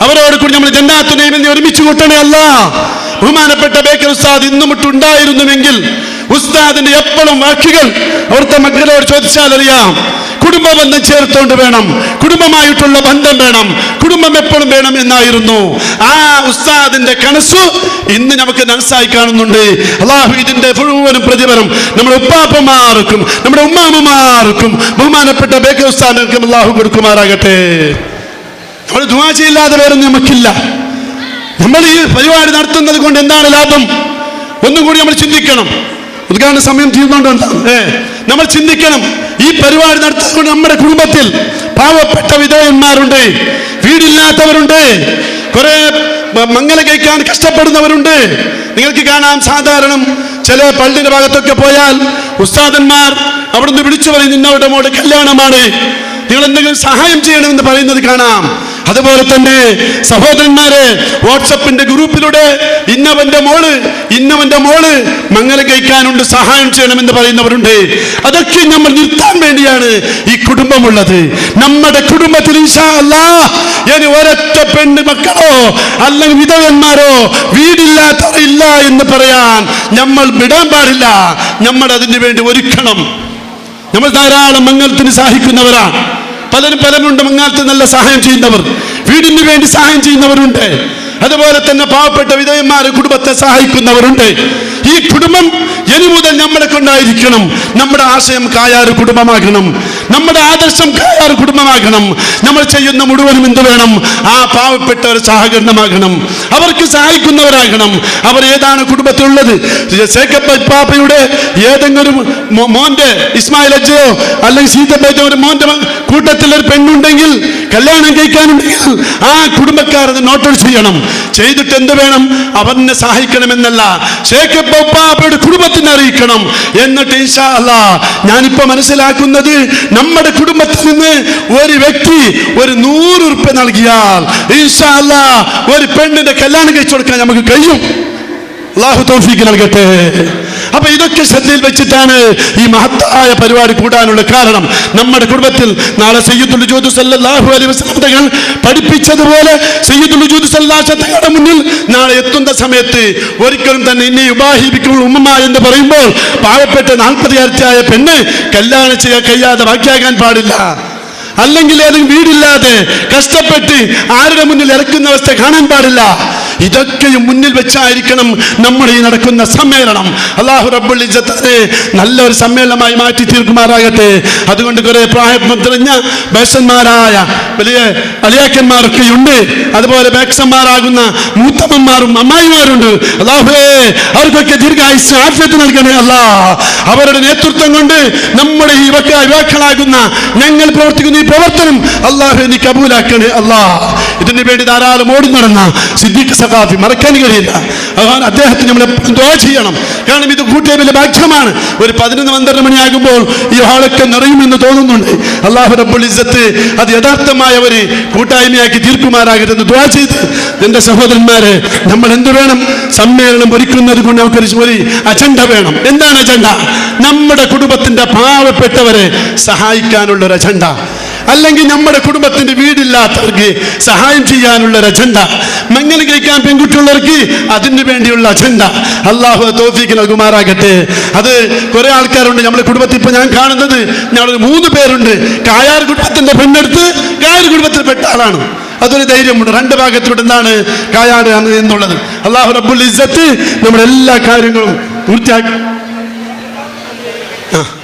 അവരോട് കൂടി നമ്മൾ ജന്നാത്തുൽ നഈമിൽ ഒരുമിച്ച് കൂട്ടണേ അല്ലാഹ്. ബഹുമാനപ്പെട്ട ബേക്കൽ ഉസ്താദ് ഇന്നും ഇട്ടുണ്ടായിരുന്നുവെങ്കിൽ ഉസ്താദിന്റെ എപ്പോഴും വാക്കുകൾ അവിടുത്തെ മക്കളോട് ചോദിച്ചാൽ അറിയാം. കുടുംബബന്ധം ചേർത്തോണ്ട് വേണം, കുടുംബമായിട്ടുള്ള ബന്ധം വേണം, കുടുംബം എപ്പോഴും വേണം എന്നായിരുന്നു. ആ ഉസ്താദിന്റെ കണസ് ഇന്ന് നമുക്ക് നൻസായി കാണുന്നുണ്ട്. അല്ലാഹു ഇതിന്റെ മുഴുവനും പ്രതിഫലം നമ്മുടെ ഉപ്പാപ്പമാർക്കും നമ്മുടെ ഉമ്മാമ്മമാർക്കും ബഹുമാനപ്പെട്ട ബേക്കൽ ഉസ്താദിനും അല്ലാഹു കൊടുക്കുമാറാകട്ടെ. നമ്മൾ ദുആ ചെയ്യില്ലാതെ വേറെ നമുക്കില്ല. നമ്മൾ ഈ പരിപാടി നടത്തുന്നത് കൊണ്ട് എന്താണ് ലാഭം? ഒന്നും കൂടി നമ്മൾ ചിന്തിക്കണം. ഉദ്ഘാടന സമയം തീർന്നുകൊണ്ട് നമ്മൾ ചിന്തിക്കണം. ഈ പരിപാടി നടത്തുന്നത് നമ്മുടെ കുടുംബത്തിൽ പാവപ്പെട്ട വിധവന്മാരുണ്ട്, വീടില്ലാത്തവരുണ്ട്, കുറെ മംഗലം കഴിക്കാൻ കഷ്ടപ്പെടുന്നവരുണ്ട്. നിങ്ങൾക്ക് കാണാം, സാധാരണ ചില പള്ളിയുടെ ഭാഗത്തൊക്കെ പോയാൽ ഉസ്താദന്മാർ അവിടുന്ന് വിളിച്ചു പറയും, നിന്നവരുടെ മോടെ കല്യാണമാണ്, നിങ്ങൾ എന്തെങ്കിലും സഹായം ചെയ്യണമെന്ന് പറയുന്നത് കാണാം. അതുപോലെ തന്നെ സഹോദരന്മാരെ, വാട്സപ്പിന്റെ ഗ്രൂപ്പിലൂടെ ഇന്നവന്റെ മോള് മംഗലം കഴിക്കാനുണ്ട്, സഹായം ചെയ്യണമെന്ന് പറയുന്നവരുണ്ട്. അതൊക്കെ നമ്മൾ നിർത്താൻ വേണ്ടിയാണ് ഈ കുടുംബമുള്ളത്. നമ്മുടെ കുടുംബത്തിൽ ഇൻഷാ അല്ലാഹ് ഇനി ഒരൊറ്റ പെണ്ണ് മക്കളോ അല്ലെങ്കിൽ വിധവന്മാരോ വീടില്ലാത്തവർ ഇല്ല എന്ന് പറയാൻ നമ്മൾ വിടാൻ പാടില്ല. നമ്മൾ അതിന് വേണ്ടി ഒരുക്കണം. നമ്മൾ ധാരാളം മംഗലത്തിന് സഹായിക്കുന്നവരാണ്. പലരുണ്ട് മംഗലത്തിന് നല്ല സഹായം ചെയ്യുന്നവർ, വീടിന് വേണ്ടി സഹായം ചെയ്യുന്നവരുണ്ട്. അതുപോലെ തന്നെ പാവപ്പെട്ട വിധവന്മാരെ കുടുംബത്തെ സഹായിക്കുന്നവരുണ്ട്. ഈ കുടുംബം ഇനി മുതൽ നമ്മളെ കൊണ്ടായിരിക്കണം. നമ്മുടെ ആശയം കായാറ് കുടുംബമാകണം, നമ്മുടെ ആദർശം കായാറ് കുടുംബമാകണം. നമ്മൾ ചെയ്യുന്ന മുഴുവനും എന്ത് വേണം? ആ പാവപ്പെട്ടവർ സഹകരണമാകണം, അവർക്ക് സഹായിക്കുന്നവരാകണം. അവർ ഏതാണ് കുടുംബത്തിലുള്ളത്? പാപ്പയുടെ ഏതെങ്കിലും മോന്റെ ഇസ്മായിൽ അജ്ജയോ അല്ലെങ്കിൽ സീതപ്പേറ്റ ഒരു മോന്റെ കൂട്ടത്തിൽ ഒരു പെണ്ണുണ്ടെങ്കിൽ, കല്യാണം കഴിക്കാനുണ്ടെങ്കിൽ ആ കുടുംബക്കാർ അത് നോട്ട് ചെയ്യണം. ചെയ്തിട്ട് എന്ത് വേണം? അവനെ സഹായിക്കണമെന്നല്ല, ഷേഖപ്പാപ്പയുടെ കുടുംബത്തിനെ അറിയിക്കണം. എന്നിട്ട് ഇൻഷാ അല്ലാഹ് ഞാനിപ്പോ മനസ്സിലാക്കുന്നത്, നമ്മുടെ കുടുംബത്തിൽ നിന്ന് ഒരു വ്യക്തി ഒരു 100 ഉറുപ്പ്യ നൽകിയാൽ ഇൻഷാ അല്ലാഹ് ഒരു പെണ്ണിന്റെ കല്യാണം കഴിച്ചു കൊടുക്കാൻ നമുക്ക് കഴിയും. അല്ലാഹു തൗഫീഖ് നൽകട്ടെ. അപ്പൊ ഇതൊക്കെ ശ്രദ്ധയിൽ വെച്ചിട്ടാണ് ഈ മഹത്തായ പരിപാടി കൂടാനുള്ള കാരണം. നമ്മുടെ കുടുംബത്തിൽ നാളെ സയ്യിദുൽ വജൂദ് സല്ലല്ലാഹു അലൈഹി വസല്ലം തങ്ങൾ പഠിപ്പിച്ചതുപോലെ സയ്യിദുൽ വജൂദ് സല്ലല്ലാഹു അലൈഹി വസല്ലം തങ്ങളുടെ മുന്നിൽ നാളെ എത്തുന്ന സമയത്ത് ഒരിക്കലും തന്നെ ഇനി ഉബാഹിബിക്കുൽ ഉമ്മ എന്ന് പറയുമ്പോൾ പാവപ്പെട്ട 40-കാരിയായ പെണ്ണ് കല്യാണം ചെയ്യാൻ കഴിയാതെ ബാക്കിയാകാൻ പാടില്ല. അല്ലെങ്കിൽ ഏതെങ്കിലും വീടില്ലാതെ കഷ്ടപ്പെട്ട് ആരുടെ മുന്നിൽ ഇറക്കുന്ന അവസ്ഥ കാണാൻ പാടില്ല. ഇതൊക്കെയും മുന്നിൽ വെച്ചായിരിക്കണം നമ്മുടെ ഈ നടക്കുന്ന സമ്മേളനം. അല്ലാഹു റബ്ബുൽ ഇസ്സത്തിനെ നല്ലൊരു സമ്മേളനമായി മാറ്റി തീർക്കുമാറാകട്ടെ. അതുകൊണ്ട് കുറെ പ്രായപത്രഞ്ഞ ബേഷന്മാരായ വലിയ അലിയാക്കന്മാരൊക്കെയുണ്ട്, അതുപോലെ ബേക്ഷന്മാരാകുന്ന മൂത്തമ്മമാരും അമ്മായിമാരുണ്ട്. അല്ലാഹുവേ, അവർക്കൊക്കെ ദീർഘായുസ്സ് ആഫിയത്ത് നൽകണേ അല്ലാഹ്. അവരുടെ നേതൃത്വം കൊണ്ട് നമ്മുടെ ഈ യുവാക്കളാകുന്ന ഞങ്ങൾ പ്രവർത്തിക്കുന്ന ഈ പ്രവർത്തനം അല്ലാഹു നീ കബൂലാക്കണേ അല്ലാഹ്. ഇതിനു വേണ്ടി ധാരാളം ഓടി നടന്ന സിദ്ദീഖ് സഖാഫി മറക്കാൻ കഴിയില്ല. അദ്ദേഹത്തിന് നമ്മൾ ദുആ ചെയ്യണം. കാരണം ഇത് കൂട്ടിയ വലിയ ഭാഗ്യമാണ്. ഒരു 11-12 മണിയാകുമ്പോൾ ഈ ഹാളൊക്കെ നിറയുമെന്ന് തോന്നുന്നുണ്ട്. അല്ലാഹു റബ്ബുൽ ഇസ്സത്ത് അത് യഥാർത്ഥമായ ഒരു കൂട്ടായ്മയാക്കി തീർക്കുമാറാകട്ടെ എന്ന് ദുആ ചെയ്ത്, എന്റെ സഹോദരന്മാരെ, നമ്മൾ എന്ത് വേണം? സമ്മേളനം ഒരുക്കുന്നത് കൊണ്ട് നമുക്കൊരു അജണ്ട വേണം. എന്താണ് അജണ്ട? നമ്മുടെ കുടുംബത്തിന്റെ പാവപ്പെട്ടവരെ സഹായിക്കാനുള്ള ഒരു അജണ്ട, അല്ലെങ്കിൽ നമ്മുടെ കുടുംബത്തിന്റെ വീടില്ലാത്തവർക്ക് സഹായം ചെയ്യാനുള്ള ഒരു അജണ്ട, മംഗലം കഴിക്കാൻ പെൺകുട്ടിയുള്ളവർക്ക് അതിന് വേണ്ടിയുള്ള അജണ്ട. അല്ലാഹു തൗഫീഖ് നൽകുമാറാകട്ടെ. അത് കുറെ ആൾക്കാരുണ്ട് നമ്മുടെ കുടുംബത്തിൽ. ഇപ്പൊ ഞാൻ കാണുന്നത് ഞങ്ങൾ 3 പേരുണ്ട്. കായാർ കുടുംബത്തിന്റെ പെണ്ണെടുത്ത് കായാർ കുടുംബത്തിൽപ്പെട്ട ആളാണ്. അതൊരു ധൈര്യമുണ്ട്. 2 ഭാഗത്തിലൂടെ എന്താണ് കായാട് എന്നുള്ളത്. അല്ലാഹു റബ്ബുൽ ഇസ്സത്ത് നമ്മുടെ എല്ലാ കാര്യങ്ങളും പൂർത്തിയാക്കി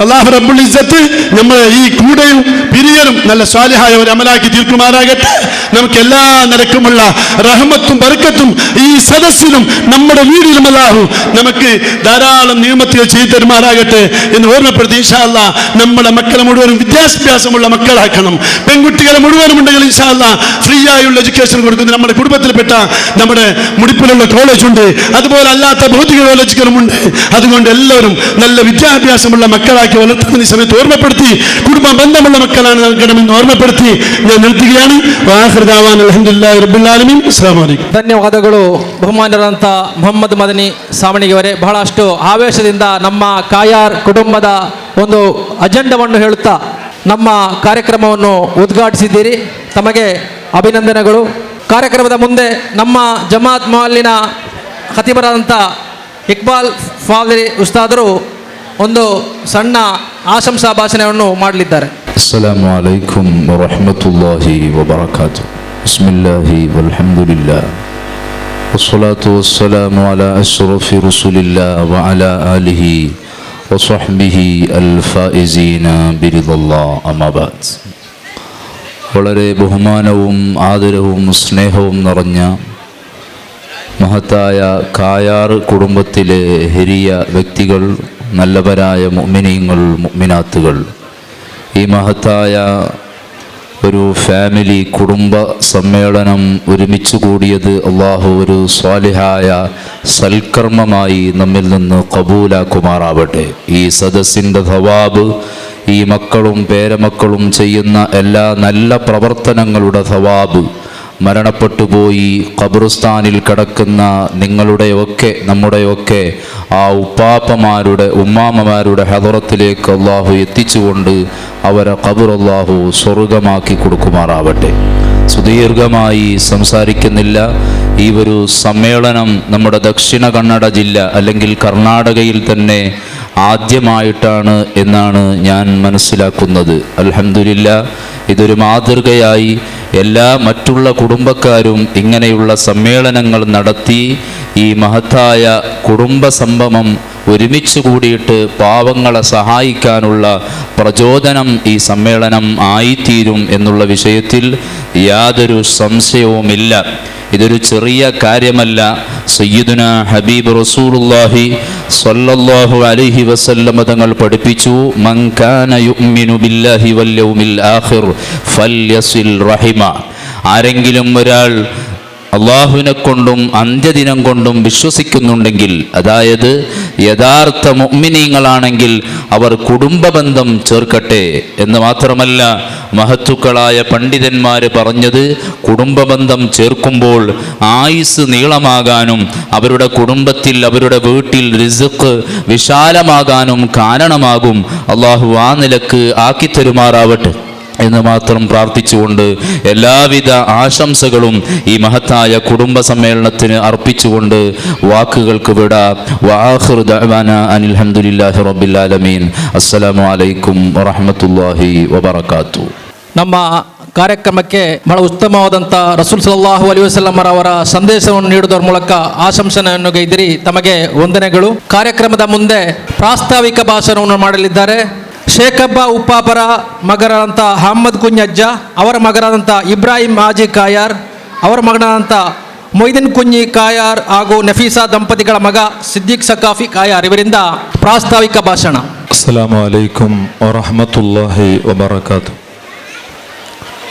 അല്ലാഹു റബ്ബുൽ ഇസ്സത്ത് നമ്മളെ ഈ കൂടെയും പിരിയലും നല്ല സ്വാലിഹായ ഒരു അമലാക്കി തീർക്കുമാറാകട്ടെ. നമുക്ക് എല്ലാ നിലക്കുമുള്ള റഹ്മത്തും ബർക്കത്തും ഈ സദസ്സിലും നമ്മുടെ വീടിലും അല്ലാഹു നമുക്ക് ധാരാളം നിയമത്തുകൾ ചെയ്തു തരുമാറാകട്ടെ എന്ന് ഓർമ്മപ്പെടുത്തി ഇൻഷാ അല്ലാഹ് നമ്മുടെ മക്കളെ മുഴുവനും വിദ്യാഭ്യാസമുള്ള മക്കളാക്കണം. പെൺകുട്ടികളെ മുഴുവനും ഉണ്ടെങ്കിൽ ഇൻഷാ അല്ലാഹ് ഫ്രീ ആയുള്ള എഡ്യൂക്കേഷൻ കൊടുക്കുന്നത് നമ്മുടെ കുടുംബത്തിൽപ്പെട്ട നമ്മുടെ മുടിപ്പിലുള്ള കോളേജുണ്ട്, അതുപോലെ അല്ലാത്ത ഭൗതിക കോളേജുകളുമുണ്ട്. അതുകൊണ്ട് എല്ലാവരും നല്ല വിദ്യാഭ്യാസമുള്ള മക്കളാക്കി വളർത്തുന്ന സമയത്ത് ഓർമ്മപ്പെടുത്തി, കുടുംബ ബന്ധമുള്ള മക്കളാണ് നൽകണമെന്ന് ഓർമ്മപ്പെടുത്തി ഞാൻ നിർത്തുകയാണ്. ಧನ್ಯವಾದಗಳು ಬಹುಮಾನರಂತ ಮೊಹಮ್ಮದ್ ಮದನಿ ಸಾವಣಿಗೆಯವರೇ. ಬಹಳಷ್ಟು ಆವೇಶದಿಂದ ನಮ್ಮ ಕಾಯಾರ್ ಕುಟುಂಬದ ಒಂದು ಅಜೆಂಡವನ್ನು ಹೇಳುತ್ತಾ ನಮ್ಮ ಕಾರ್ಯಕ್ರಮವನ್ನು ಉದ್ಘಾಟಿಸಿದ್ದೀರಿ. ತಮಗೆ ಅಭಿನಂದನೆಗಳು. ಕಾರ್ಯಕ್ರಮದ ಮುಂದೆ ನಮ್ಮ ಜಮಾತ್ ಮೊಹಲ್ಲಿನ ಖತೀಬರಾದಂಥ ಇಕ್ಬಾಲ್ ಫಾದರಿ ಉಸ್ತಾದರು ಒಂದು ಸಣ್ಣ ಆಶಂಸಾ ಭಾಷಣವನ್ನು ಮಾಡಲಿದ್ದಾರೆ. ಅಸ್ಸಲಾಮು ಅಲೈಕುಂ ವರಹಮತುಲ್ಲಾಹಿ ವಬರಕಾತು. ಬಿಸ್ಮಿಲ್ಲಾಹಿ ವಲ್ಹಮ್ದುಲಿಲ್ಲಾಹ್ ವಸ್ಸಲಾತು ವಸ್ಸಲಾಮು ಅಲಾ ಅಶ್ರಫಿ ರಸೂಲಿಲ್ಲಾಹ್ ವ ಅಲಾ ಆಲಿಹಿ ವ ಸ್ವಹ್ಬಿಹಿ ಅಲ್ ಫಾಯಿಸೀನ ബിരിദല്ലാഹ്. അമ്മാ ബഅദ്. വളരെ ബഹുമാനവും ആദരവും സ്നേഹവും നിറഞ്ഞ മഹത്തായ കായാർ കുടുംബത്തിലെ ഹിരിയ വ്യക്തികൾ, നല്ലവരായ മുഅ്മിനീങ്ങൾ, മുഅ്മിനാത്തുകൾ, ഈ മഹത്തായ ഒരു ഫാമിലി കുടുംബ സമ്മേളനം ഒരുമിച്ച് കൂടിയത് അള്ളാഹു ഒരു സ്വാലിഹായ സൽക്കർമ്മമായി നമ്മിൽ നിന്ന് കബൂലാക്കുമാറാവട്ടെ. ഈ സദസ്സിൻ്റെ സവാബ്, ഈ മക്കളും പേരമക്കളും ചെയ്യുന്ന എല്ലാ നല്ല പ്രവർത്തനങ്ങളുടെ സവാബ് മരണപ്പെട്ടുപോയി ഖബർസ്ഥാനിൽ കിടക്കുന്ന നിങ്ങളുടെയൊക്കെ നമ്മുടെയൊക്കെ ആ ഉപ്പാപ്പമാരുടെ ഉമ്മാമ്മമാരുടെ ഹദറത്തിലേക്ക് അള്ളാഹു എത്തിച്ചുകൊണ്ട് അവരെ ഖബർ അള്ളാഹു സ്വർഗമാക്കി കൊടുക്കുമാറാവട്ടെ. സുദീർഘമായി സംസാരിക്കുന്നില്ല. ഈ ഒരു സമ്മേളനം നമ്മുടെ ദക്ഷിണ കന്നഡ ജില്ല അല്ലെങ്കിൽ കർണാടകയിൽ തന്നെ ആദ്യമായിട്ടാണ് എന്നാണ് ഞാൻ മനസ്സിലാക്കുന്നത്. അൽഹംദുലില്ലാ, ഇതൊരു മാതൃകയായി എല്ലാ മറ്റുള്ള കുടുംബക്കാരും ഇങ്ങനെയുള്ള സമ്മേളനങ്ങൾ നടത്തി ഈ മഹത്തായ കുടുംബ സംഗമം ഒരുമിച്ച് കൂടിയിട്ട് പാവങ്ങളെ സഹായിക്കാനുള്ള പ്രചോദനം ഈ സമ്മേളനം ആയിത്തീരും എന്നുള്ള വിഷയത്തിൽ യാതൊരു സംശയവുമില്ല. ഇതൊരു ചെറിയ കാര്യമല്ല. സയ്യിദുന ഹബീബ് റസൂലുള്ളാഹി സ്വല്ലല്ലാഹു അലൈഹി വസല്ലം തങ്ങൾ പഠിപ്പിച്ചു, മൻ കാന യുഅ്മിനു ബില്ലാഹി വൽ യൗമിൽ ആഖിർ ഫൽയസിൽ റഹിമ. ആരെങ്കിലും ഒരാൾ അള്ളാഹുവിനെ കൊണ്ടും അന്ത്യദിനം കൊണ്ടും വിശ്വസിക്കുന്നുണ്ടെങ്കിൽ, അതായത് യഥാർത്ഥ മുഅ്മിനീങ്ങളാണെങ്കിൽ അവർ കുടുംബബന്ധം ചേർക്കട്ടെ എന്ന് മാത്രമല്ല, മഹത്തുക്കളായ പണ്ഡിതന്മാർ പറഞ്ഞത് കുടുംബബന്ധം ചേർക്കുമ്പോൾ ആയുസ് നീളമാകാനും അവരുടെ കുടുംബത്തിൽ അവരുടെ വീട്ടിൽ റിസ്ഖ് വിശാലമാകാനും കാരണമാകും. അള്ളാഹു ആ നിലക്ക് ആക്കിത്തരുമാറാവട്ടെ എന്ന് മാത്രം പ്രാർത്ഥിച്ചുകൊണ്ട് എല്ലാവിധ ആശംസകളും ഈ മഹത്തായ കുടുംബ സമ്മേളനത്തിന് അർപ്പിച്ചുകൊണ്ട് വാക്കുകൾക്ക് വിട. വആഖിറു ദഅവാനാ അനിൽ ഹംദുലില്ലാഹി റബ്ബിൽ ആലമീൻ. ಅಸ್ಸಲಾಮು ಅಲೈಕುಂ ವರಹಮತುಲ್ಲಾಹಿ ವಬರಕಾತು. ನಮ್ಮ ಕಾರ್ಯಕ್ರಮಕ್ಕೆ ಬಹಳ ಉತ್ತಮವಾದಂಥ ರಸೂಲ್ ಸಲ್ಲಲ್ಲಾಹು ಅಲೈಹಿ ವಸಲ್ಲಂ ಅವರ ಸಂದೇಶವನ್ನು ನೀಡುವುದರ ಮೂಲಕ ಆಶಂಸನೆಯನ್ನು ಗೈದಿರಿ. ತಮಗೆ ವಂದನೆಗಳು. ಕಾರ್ಯಕ್ರಮದ ಮುಂದೆ ಪ್ರಾಸ್ತಾವಿಕ ಭಾಷಣವನ್ನು ಮಾಡಲಿದ್ದಾರೆ ಶೇಖಬ್ಬ ಉಪ್ಪಾಪರ ಮಗರಾದಂಥ ಅಹಮ್ಮದ್ ಕುഞ്ഞಜ್ಜ, ಅವರ ಮಗರಾದಂಥ ಇಬ್ರಾಹಿಂ ಹಾಜಿ ಕಾಯಾರ್, ಅವರ ಮಗನಾದಂಥ ಮೊಯ್ದಿನ್ ಕುഞ്ഞಿ ಕಾಯಾರ್ ಹಾಗೂ ನಫೀಸಾ ದಂಪತಿಗಳ ಮಗ ಸಿದ್ದಿಕ್ ಸಕಾಫಿ ಕಾಯಾರ್ ಇವರಿಂದ ಪ್ರಾಸ್ತಾವಿಕ ಭಾಷಣ. ಅಸ್ಸಲಾಮು ಅಲೈಕುಂ ವರಹಮತುಲ್ಲಾಹಿ ವಬರಕಾತು.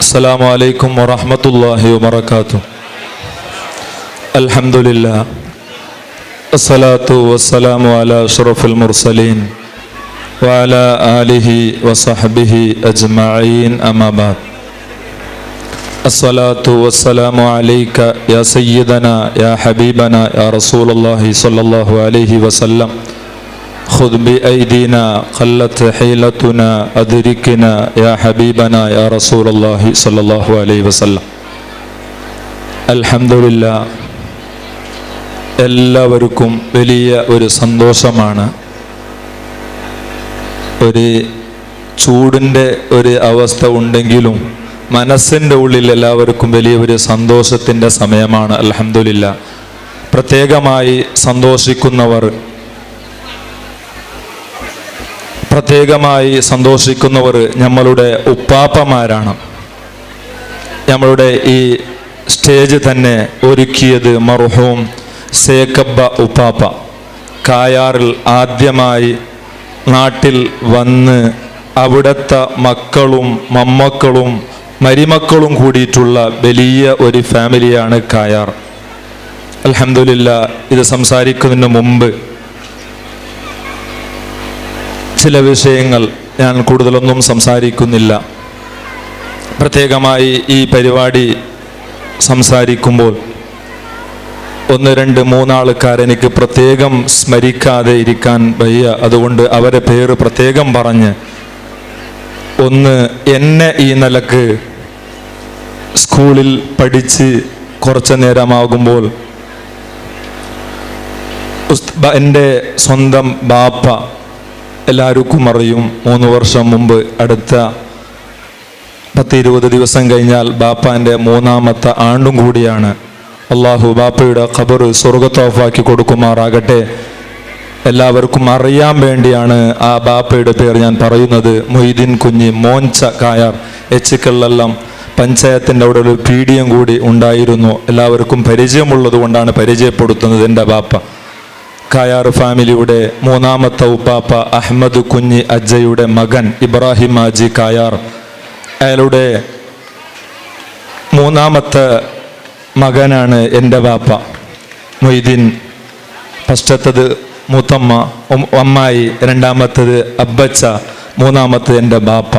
ಅಸ್ಸಲಾಮು ಅಲೈಕುಂ ವರಹಮತುಲ್ಲಾಹಿ ವಬರಕಾತು. ಅಲ್ಹಮ್ದುಲಿಲ್ಲಾ ಅಸ್ಸಲಾತು ವಸ್ಸಲಾಮು ಅಲಾ ಅಶ್ರಫಿಲ್ ಮುರ್ಸಲೀನ್ وعلى آله وصحبه أجمعين أما بعد. الصلاة والسلام عليك يا سيدنا يا حبيبنا يا رسول الله صلى الله عليه وسلم. خذ بأيدينا قلت حيلتنا أدركنا يا حبيبنا يا رسول الله صلى الله عليه وسلم. الحمد لله. എല്ലാവർക്കും വലിയ ഒരു സന്തോഷമാണ്. ഒരു ചൂടിൻ്റെ ഒരു അവസ്ഥ ഉണ്ടെങ്കിലും മനസ്സിൻ്റെ ഉള്ളിൽ എല്ലാവർക്കും വലിയ ഒരു സന്തോഷത്തിൻ്റെ സമയമാണ്. അൽഹംദുലില്ലാ. പ്രത്യേകമായി സന്തോഷിക്കുന്നവർ നമ്മളുടെ ഉപ്പാപ്പമാരാണ്. നമ്മളുടെ ഈ സ്റ്റേജ് തന്നെ ഒരുക്കിയത് മർഹൂം സേക്കബ്ബ ഉപ്പാപ്പ കായാറിൽ ആദ്യമായി നാട്ടിൽ വന്ന് അവിടുത്തെ മക്കളും മമ്മക്കളും മരിമക്കളും കൂടിയിട്ടുള്ള വലിയ ഒരു ഫാമിലിയാണ് കായാർ. അൽഹംദുലില്ലാ. ഇത് സംസാരിക്കുന്നതിന് മുമ്പ് ചില വിഷയങ്ങൾ ഞാൻ കൂടുതലൊന്നും സംസാരിക്കുന്നില്ല. പ്രത്യേകമായി ഈ പരിപാടി സംസാരിക്കുമ്പോൾ 1, 2, 3 ആൾക്കാർ എനിക്ക് പ്രത്യേകം സ്മരിക്കാതെ ഇരിക്കാൻ വയ്യ. അതുകൊണ്ട് അവരെ പേര് പ്രത്യേകം പറഞ്ഞ്, ഒന്ന്, എന്നെ ഈ നിലക്ക് സ്കൂളിൽ പഠിച്ച് കുറച്ച് നേരമാകുമ്പോൾ എൻ്റെ സ്വന്തം ബാപ്പ എല്ലാവർക്കും അറിയും. 3 വർഷം മുമ്പ്, അടുത്ത 10-20 ദിവസം കഴിഞ്ഞാൽ ബാപ്പാൻ്റെ 3ാമത്തെ ആണ്ടും കൂടിയാണ്. അള്ളാഹു ബാപ്പയുടെ ഖബർ സ്വർഗത്തോഫാക്കി കൊടുക്കുമാറാകട്ടെ. എല്ലാവർക്കും അറിയാൻ വേണ്ടിയാണ് ആ ബാപ്പയുടെ പേര് ഞാൻ പറയുന്നത്. മൊയ്തീൻ കുഞ്ഞി മോൻച്ച കായാർ. എച്ചിക്കല്ലെല്ലാം പഞ്ചായത്തിൻ്റെ അവിടെ ഒരു പീഡിയം കൂടി ഉണ്ടായിരുന്നു. എല്ലാവർക്കും പരിചയമുള്ളത് കൊണ്ടാണ് പരിചയപ്പെടുത്തുന്നത്. എൻ്റെ ബാപ്പ കായാർ ഫാമിലിയുടെ 3ാമത്തെ ഉപ്പാപ്പ അഹമ്മദ് കുഞ്ഞി അജ്ജയുടെ മകൻ ഇബ്രാഹിം ഹാജി കായാർ. അയാളുടെ 3ാമത്തെ മകനാണ് എൻ്റെ ബാപ്പ മൊയ്തീൻ. ഫസ്റ്റത്തത് മൂത്തമ്മ അമ്മായി, 2ാമത്തത് അബ്ബച്ച, 3ാമത്തത് എൻ്റെ ബാപ്പ.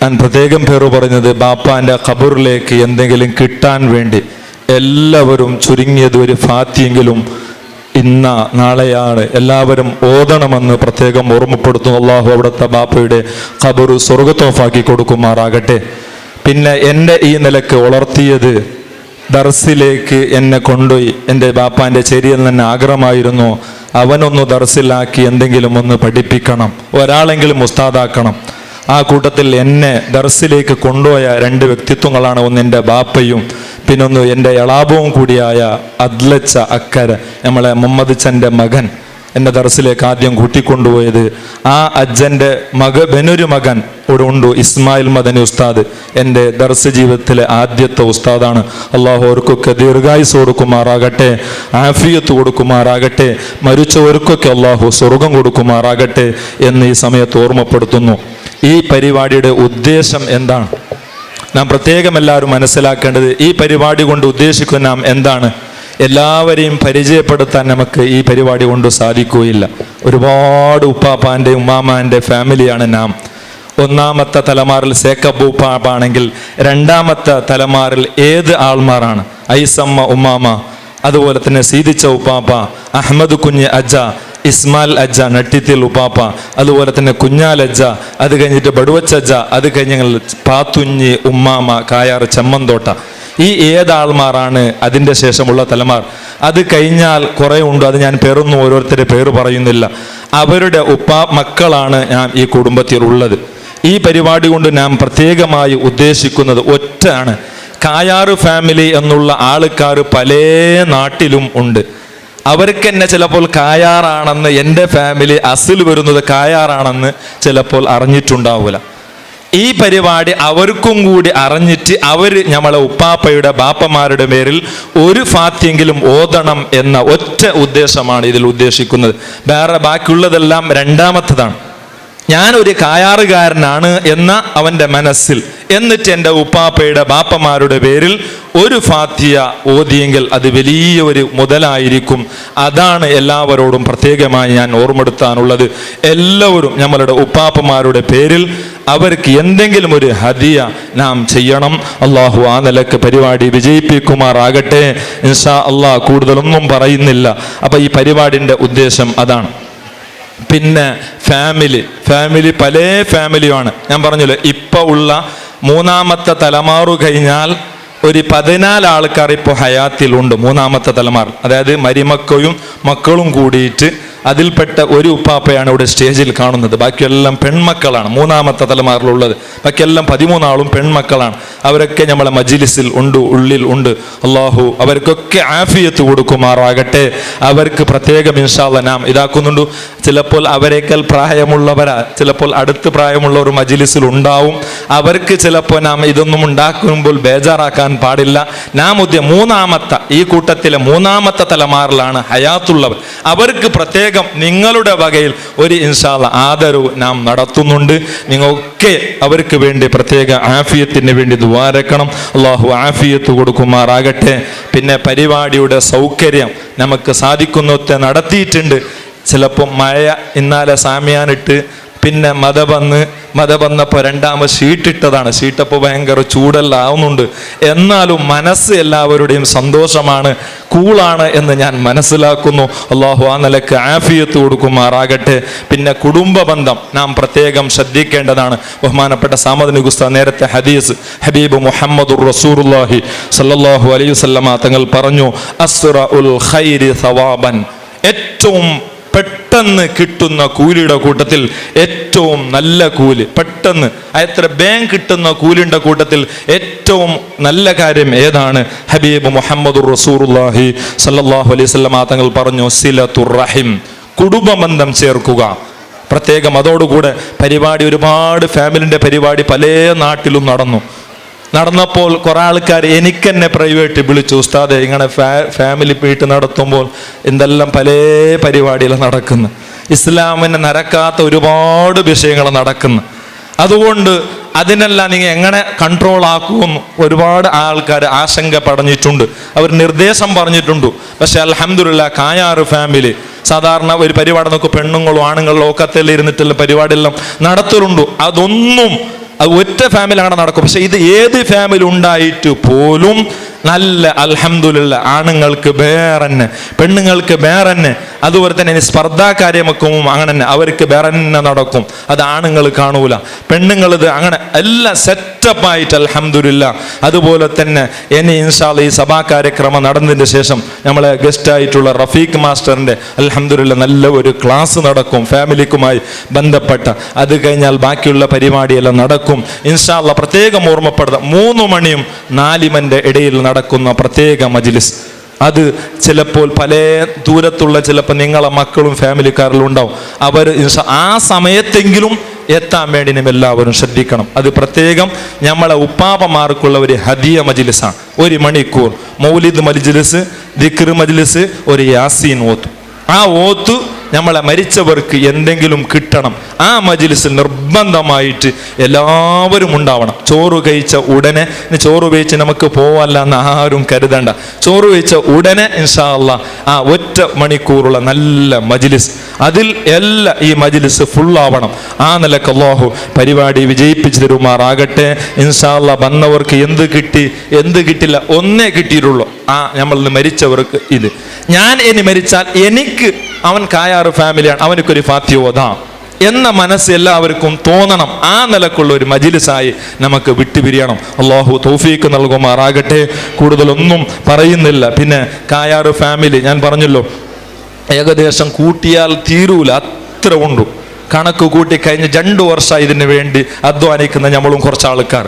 ഞാൻ പ്രത്യേകം പേര് പറഞ്ഞത് ബാപ്പാൻ്റെ ഖബറിലേക്ക് എന്തെങ്കിലും കിട്ടാൻ വേണ്ടി എല്ലാവരും ചുരുങ്ങിയത് ഒരു ഫാത്തിയെങ്കിലും ഇന്ന നാളെയാണ് എല്ലാവരും ഓതണമെന്ന് പ്രത്യേകം ഓർമ്മപ്പെടുത്തുന്നു. അള്ളാഹു അവിടുത്തെ ബാപ്പയുടെ ഖബർ സ്വർഗത്തോഫാക്കി കൊടുക്കുമാറാകട്ടെ. പിന്നെ എൻ്റെ ഈ നിലക്ക് വളർത്തിയത് ദർസിലേക്ക് എന്നെ കൊണ്ടുപോയി എൻ്റെ ബാപ്പാൻ്റെ ചെരിയിൽ തന്നെ ആഗ്രഹമായിരുന്നു അവനൊന്ന് ദർസിലാക്കി എന്തെങ്കിലും ഒന്ന് പഠിപ്പിക്കണം, ഒരാളെങ്കിലും ഉസ്താദാക്കണം. ആ കൂട്ടത്തിൽ എന്നെ ദർസിലേക്ക് കൊണ്ടുപോയ രണ്ട് വ്യക്തിത്വങ്ങളാണ്, ഒന്ന് എൻ്റെ ബാപ്പയും പിന്നൊന്ന് എൻ്റെ എളാബവും കൂടിയായ അദ്ലച്ച അക്കര നമ്മളെ മുഹമ്മദ് ചൻ്റെ മകൻ എന്നെ ദർസിലേക്ക് ആദ്യം കൂട്ടിക്കൊണ്ടുപോയത്. ആ അജ്ജൻ്റെ ബനൊരു മകൻ ഇവിടെ ഉണ്ട്, ഇസ്മായിൽ മദനി ഉസ്താദ്. എൻ്റെ ദർസ് ജീവിതത്തിലെ ആദ്യത്തെ ഉസ്താദാണ്. അള്ളാഹു അവർക്കൊക്കെ ദീർഘായുസ് കൊടുക്കുമാറാകട്ടെ, ആഫിയത്ത് കൊടുക്കുമാറാകട്ടെ, മരിച്ചവർക്കൊക്കെ അള്ളാഹു സ്വർഗം കൊടുക്കുമാറാകട്ടെ എന്ന് ഈ സമയത്ത് ഓർമ്മപ്പെടുത്തുന്നു. ഈ പരിപാടിയുടെ ഉദ്ദേശം എന്താണ്? നാം പ്രത്യേകം എല്ലാവരും മനസ്സിലാക്കേണ്ടത്, ഈ പരിപാടി കൊണ്ട് ഉദ്ദേശിക്കുന്ന നാം എന്താണ്? എല്ലാവരെയും പരിചയപ്പെടുത്താൻ നമുക്ക് ഈ പരിപാടി കൊണ്ട് സാധിക്കുകയില്ല. ഒരുപാട് ഉപ്പാപ്പാൻ്റെ ഉമ്മാമാൻ്റെ ഫാമിലിയാണ് നാം. ഒന്നാമത്തെ തലമാറിൽ സേക്കബ് ഉപ്പാപ്പാണെങ്കിൽ രണ്ടാമത്തെ തലമാറിൽ ഏത് ആൾമാരാണ്? ഐസമ്മ ഉമ്മാമ, അതുപോലെ തന്നെ സീതിച്ച ഉപ്പാപ്പ, അഹമ്മദ് കുഞ്ഞ് അജ്ജ, ഇസ്മാൽ അജ്ജ നട്ടിത്തിൽ ഉപ്പാപ്പ, അതുപോലെ തന്നെ കുഞ്ഞാലജ്ജ, അത് കഴിഞ്ഞിട്ട് ബടുവച്ചജ്ജ, അത് കഴിഞ്ഞ് പാത്തുഞ്ഞി ഉമ്മാമ കായാർ ചെമ്മന്തോട്ട. ഈ ഏതാൾമാരാണ് അതിൻ്റെ ശേഷമുള്ള തലമാർ. അത് കഴിഞ്ഞാൽ കുറേ ഉണ്ട്, അത് ഞാൻ പേരൊന്നും ഓരോരുത്തരുടെ പേര് പറയുന്നില്ല. അവരുടെ മക്കളാണ് ഞാൻ ഈ കുടുംബത്തിൽ ഉള്ളത്. ഈ പരിപാടി കൊണ്ട് നാം പ്രത്യേകമായി ഉദ്ദേശിക്കുന്നത് ഒറ്റാണ്. കായാറ് ഫാമിലി എന്നുള്ള ആൾക്കാർ പല നാട്ടിലും ഉണ്ട്. അവർക്ക് തന്നെ ചിലപ്പോൾ കായാറാണെന്ന്, എൻ്റെ ഫാമിലി അസിൽ വരുന്നത് കായാറാണെന്ന് ചിലപ്പോൾ അറിഞ്ഞിട്ടുണ്ടാവില്ല. ഈ പരിപാടി അവർക്കും കൂടി അറിഞ്ഞിട്ട് അവർ നമ്മളെ ഉപ്പാപ്പയുടെ ബാപ്പമാരുടെ പേരിൽ ഒരു ഫാത്തിയെങ്കിലും ഓതണം എന്ന ഒറ്റ ഉദ്ദേശമാണ് ഇതിൽ ഉദ്ദേശിക്കുന്നത്. വേറെ ബാക്കിയുള്ളതെല്ലാം രണ്ടാമത്തതാണ്. ഞാനൊരു കായാറുകാരനാണ് എന്ന അവൻ്റെ മനസ്സിൽ, എന്നിട്ട് എൻ്റെ ഉപ്പാപ്പയുടെ ബാപ്പമാരുടെ പേരിൽ ഒരു ഫാത്തിയ ഓതിയെങ്കിൽ അത് വലിയൊരു മുതലായിരിക്കും. അതാണ് എല്ലാവരോടും പ്രത്യേകമായി ഞാൻ ഓർമ്മപ്പെടുത്താനുള്ളത്. എല്ലാവരും നമ്മളുടെ ഉപ്പാപ്പമാരുടെ പേരിൽ അവർക്ക് എന്തെങ്കിലും ഒരു ഹദിയ നാം ചെയ്യണം. അള്ളാഹു ആ നിലക്ക് പരിപാടി വിജയിപ്പിക്കുമാറാകട്ടെ. ഇൻഷാ അള്ളാഹ് കൂടുതലൊന്നും പറയുന്നില്ല. അപ്പം ഈ പരിപാടിൻ്റെ ഉദ്ദേശം അതാണ്. പിന്നെ ഫാമിലി പല ഫാമിലിയുമാണ്. ഞാൻ പറഞ്ഞല്ലോ, ഇപ്പോൾ ഉള്ള മൂന്നാമത്തെ തലമാറു കഴിഞ്ഞാൽ ഒരു 14 ആൾക്കാർ ഇപ്പോൾ ഹയാത്തിലുണ്ട്. മൂന്നാമത്തെ തലമാർ, അതായത് മരിമക്കയും മക്കളും കൂടിയിട്ട് അതിൽപ്പെട്ട ഒരു ഉപ്പാപ്പയാണ് ഇവിടെ സ്റ്റേജിൽ കാണുന്നത്. ബാക്കിയെല്ലാം പെൺമക്കളാണ് മൂന്നാമത്തെ തലമാറിലുള്ളത്. ബാക്കിയെല്ലാം 13 ആളും പെൺമക്കളാണ്. അവരൊക്കെ നമ്മളെ മജ്ലിസിൽ ഉണ്ട്, ഉള്ളിൽ ഉണ്ട്. അള്ളാഹു അവർക്കൊക്കെ ആഫിയത്ത് കൊടുക്കുമാറാകട്ടെ. അവർക്ക് പ്രത്യേകം ഇൻഷാ അല്ലാഹ് നാം ഇതാക്കുന്നുണ്ട്. ചിലപ്പോൾ അവരെക്കാൾ പ്രായമുള്ളവരാ, ചിലപ്പോൾ അടുത്ത് പ്രായമുള്ളവർ മജ്ലിസിൽ ഉണ്ടാവും. അവർക്ക് ചിലപ്പോൾ നാം ഇതൊന്നും ഉണ്ടാക്കുമ്പോൾ ബേജാറാക്കാൻ പാടില്ല. നാം മൂന്നാമത്തെ ഈ കൂട്ടത്തിലെ മൂന്നാമത്തെ തലമാറിലാണ് ഹയാത്തുള്ളവർ. അവർക്ക് പ്രത്യേകം നിങ്ങളുടെ വകയിൽ ഒരു ഇൻഷാ അല്ലാഹ് ആദരവ് നാം നടത്തുന്നുണ്ട്. നിങ്ങളൊക്കെ അവർക്ക് വേണ്ടി പ്രത്യേക ആഫിയത്തിന് വേണ്ടി ദുആരക്കണം. അള്ളാഹു ആഫിയത്ത് കൊടുക്കുമാറാകട്ടെ. പിന്നെ പരിപാടിയുടെ സൗകര്യം നമുക്ക് സാധിക്കുന്നൊക്കെ നടത്തിയിട്ടുണ്ട്. ചിലപ്പോൾ മഴ ഇന്നാലെ സാമ്യാനിട്ട് പിന്നെ മത വന്നപ്പോൾ രണ്ടാമത് ഷീട്ടിട്ടതാണ്. ഷീട്ടപ്പോൾ ഭയങ്കര ചൂടെല്ലാം ആവുന്നുണ്ട്. എന്നാലും മനസ്സ് എല്ലാവരുടെയും സന്തോഷമാണ്, കൂളാണ് എന്ന് ഞാൻ മനസ്സിലാക്കുന്നു. അള്ളാഹു ആ നിലക്ക് ആഫിയത്ത് കൊടുക്കുമാറാകട്ടെ. പിന്നെ കുടുംബ ബന്ധം നാം പ്രത്യേകം ശ്രദ്ധിക്കേണ്ടതാണ്. ബഹുമാനപ്പെട്ട സാമദ് ഉസ്താദ് നേരത്തെ ഹദീസ് ഹബീബ് മുഹമ്മദുർ റസൂലുള്ളാഹി സ്വല്ലല്ലാഹു അലൈഹി വസല്ലമ തങ്ങൾ പറഞ്ഞു, അസ്റഉൽ ഖൈരി സവാബൻ, ഏറ്റവും പെട്ടെന്ന് കിട്ടുന്ന കൂലിയുടെ കൂട്ടത്തിൽ ഏറ്റവും നല്ല കൂലി, പെട്ടെന്ന് എത്ര ബാങ്ക് കിട്ടുന്ന കൂലിയുടെ കൂട്ടത്തിൽ ഏറ്റവും നല്ല കാര്യം ഏതാണ്? ഹബീബ് മുഹമ്മദുർ റസൂലുള്ളാഹി സ്വല്ലല്ലാഹു അലൈഹി വസല്ലമ തങ്ങൾ പറഞ്ഞു, സിലത്തുർ റഹിം, കുടുംബബന്ധം ചേർക്കുക. പ്രത്യേകം അതോടുകൂടെ പരിപാടി, ഒരുപാട് ഫാമിലിൻ്റെ പരിപാടി പല നാട്ടിലും നടന്നപ്പോൾ കുറേ ആൾക്കാർ എനിക്കെന്നെ പ്രൈവേറ്റ് വിളിച്ചു, ഉസ്താദെ ഇങ്ങനെ ഫാമിലി വീട്ട് നടത്തുമ്പോൾ എന്തെല്ലാം പല പരിപാടികൾ നടക്കുന്നു, ഇസ്ലാമിനെ നിരക്കാത്ത ഒരുപാട് വിഷയങ്ങൾ നടക്കുന്നു. അതുകൊണ്ട് അതിനെല്ലാം നിങ്ങൾ എങ്ങനെ കൺട്രോൾ ആക്കുമെന്ന് ഒരുപാട് ആൾക്കാർ ആശങ്ക പറഞ്ഞിട്ടുണ്ട്, അവർ നിർദ്ദേശം പറഞ്ഞിട്ടുണ്ട്. പക്ഷെ അൽഹംദുലില്ലാ കായാറ് ഫാമിലി സാധാരണ ഒരു പരിപാടി നോക്കും, പെണ്ണുങ്ങളും ആണുങ്ങളും ഒക്കെ ഇരുന്നിട്ടുള്ള പരിപാടിയെല്ലാം നടത്തലുണ്ട്. അതൊന്നും അത് ഒറ്റ ഫാമിലി അങ്ങനെ നടക്കും. പക്ഷെ ഇത് ഏത് ഫാമിലി ഉണ്ടായിട്ട് പോലും നല്ല അൽഹംദുലില്ലാ ആണുങ്ങൾക്ക് വേറെന്നെ പെണ്ണുങ്ങൾക്ക് വേറെന്നെ. അതുപോലെ തന്നെ ഇനി സ്പർദ്ധാ കാര്യമൊക്കെ അങ്ങനെ തന്നെ അവർക്ക് വേറെന്നെ നടക്കും. അത് ആണുങ്ങൾ കാണൂല, പെണ്ണുങ്ങളിത് അങ്ങനെ എല്ലാം സെറ്റപ്പായിട്ട് അൽഹംദുലില്ലാ. അതുപോലെ തന്നെ ഇനി ഇൻഷാ അല്ലാഹ് ഈ സഭാ കാര്യക്രമം നടന്നതിന് ശേഷം നമ്മളെ ഗസ്റ്റായിട്ടുള്ള റഫീഖ് മാസ്റ്ററിൻ്റെ അൽഹംദുലില്ലാ നല്ല ഒരു ക്ലാസ് നടക്കും ഫാമിലിക്കുമായി ബന്ധപ്പെട്ട. അത് കഴിഞ്ഞാൽ ബാക്കിയുള്ള പരിപാടിയെല്ലാം നടക്കും ഇൻഷാ അല്ലാഹ്. പ്രത്യേകം ഓർമ്മപ്പെടുത്ത 3 മണിയും 4 മണിൻ്റെ ഇടയിൽ നടക്കുന്ന പ്രത്യേക മജ്ലിസ്. അത് ചിലപ്പോൾ പല ദൂരത്തുള്ള ചിലപ്പോൾ നിങ്ങളെ മക്കളും ഫാമിലിക്കാരിലും ഉണ്ടാവും. അവർ ആ സമയത്തെങ്കിലും എത്താൻ വേണ്ടി നിങ്ങൾ എല്ലാവരും ശ്രദ്ധിക്കണം. അത് പ്രത്യേകം നമ്മളെ ഉപ്പാപ്പമാർക്കുള്ള ഒരു ഹദിയ മജ്ലിസാണ്. 1 മണിക്കൂർ മൗലിദ് മജ്ലിസ്, ദിക്ർ മജ്ലിസ്, ഒരു യാസീൻ ഓത്ത്. ആ ഓത്ത് നമ്മളെ മരിച്ചവർക്ക് എന്തെങ്കിലും കിട്ടണം. ആ മജ്ലിസിൽ നിർബന്ധമായിട്ട് എല്ലാവരും ഉണ്ടാവണം. ചോറ് കഴിച്ച ഉടനെ, ചോറ് കഴിച്ച് നമുക്ക് പോവല്ല എന്ന് ആരും കരുതണ്ട. ചോറ് കഴിച്ച ഉടനെ ഇൻഷാ അല്ലാഹ് ആ 1 മണിക്കൂറുള്ള നല്ല മജ്ലിസ്, അതിൽ എല്ലാ ഈ മജ്ലിസ് ഫുള്ളാവണം. ആ നിലക്ക് അല്ലാഹു പരിപാടി വിജയിപ്പിച്ചു തരുമാറാകട്ടെ. ഇൻഷാ അല്ലാഹ് വന്നവർക്ക് എന്ത് കിട്ടി എന്ത് കിട്ടില്ല ഒന്നേ കിട്ടിയിട്ടുള്ളൂ. നമ്മൾ മരിച്ചവർക്ക് ഇത്. ഞാൻ ഇനി മരിച്ചാൽ എനിക്ക് അവൻ കായാറ് ഫാമിലിയാണ്, അവനക്കൊരു ഫാത്തിഹ എന്ന മനസ്സ് എല്ലാവർക്കും തോന്നണം. ആ നിലക്കുള്ള ഒരു മജ്ലിസായി നമുക്ക് വിട്ടുപിരിയണം. അല്ലാഹു തൗഫീഖ് നൽകുമാറാകട്ടെ. കൂടുതലൊന്നും പറയുന്നില്ല. പിന്നെ കായാറ് ഫാമിലി ഞാൻ പറഞ്ഞല്ലോ, ഏകദേശം കൂട്ടിയാൽ തീരൂല, അത്ര ഉണ്ടു. കണക്ക് കൂട്ടി കഴിഞ്ഞ് 2 വർഷമായി ഇതിന് വേണ്ടി അധ്വാനിക്കുന്ന നമ്മളും കുറച്ച് ആൾക്കാർ.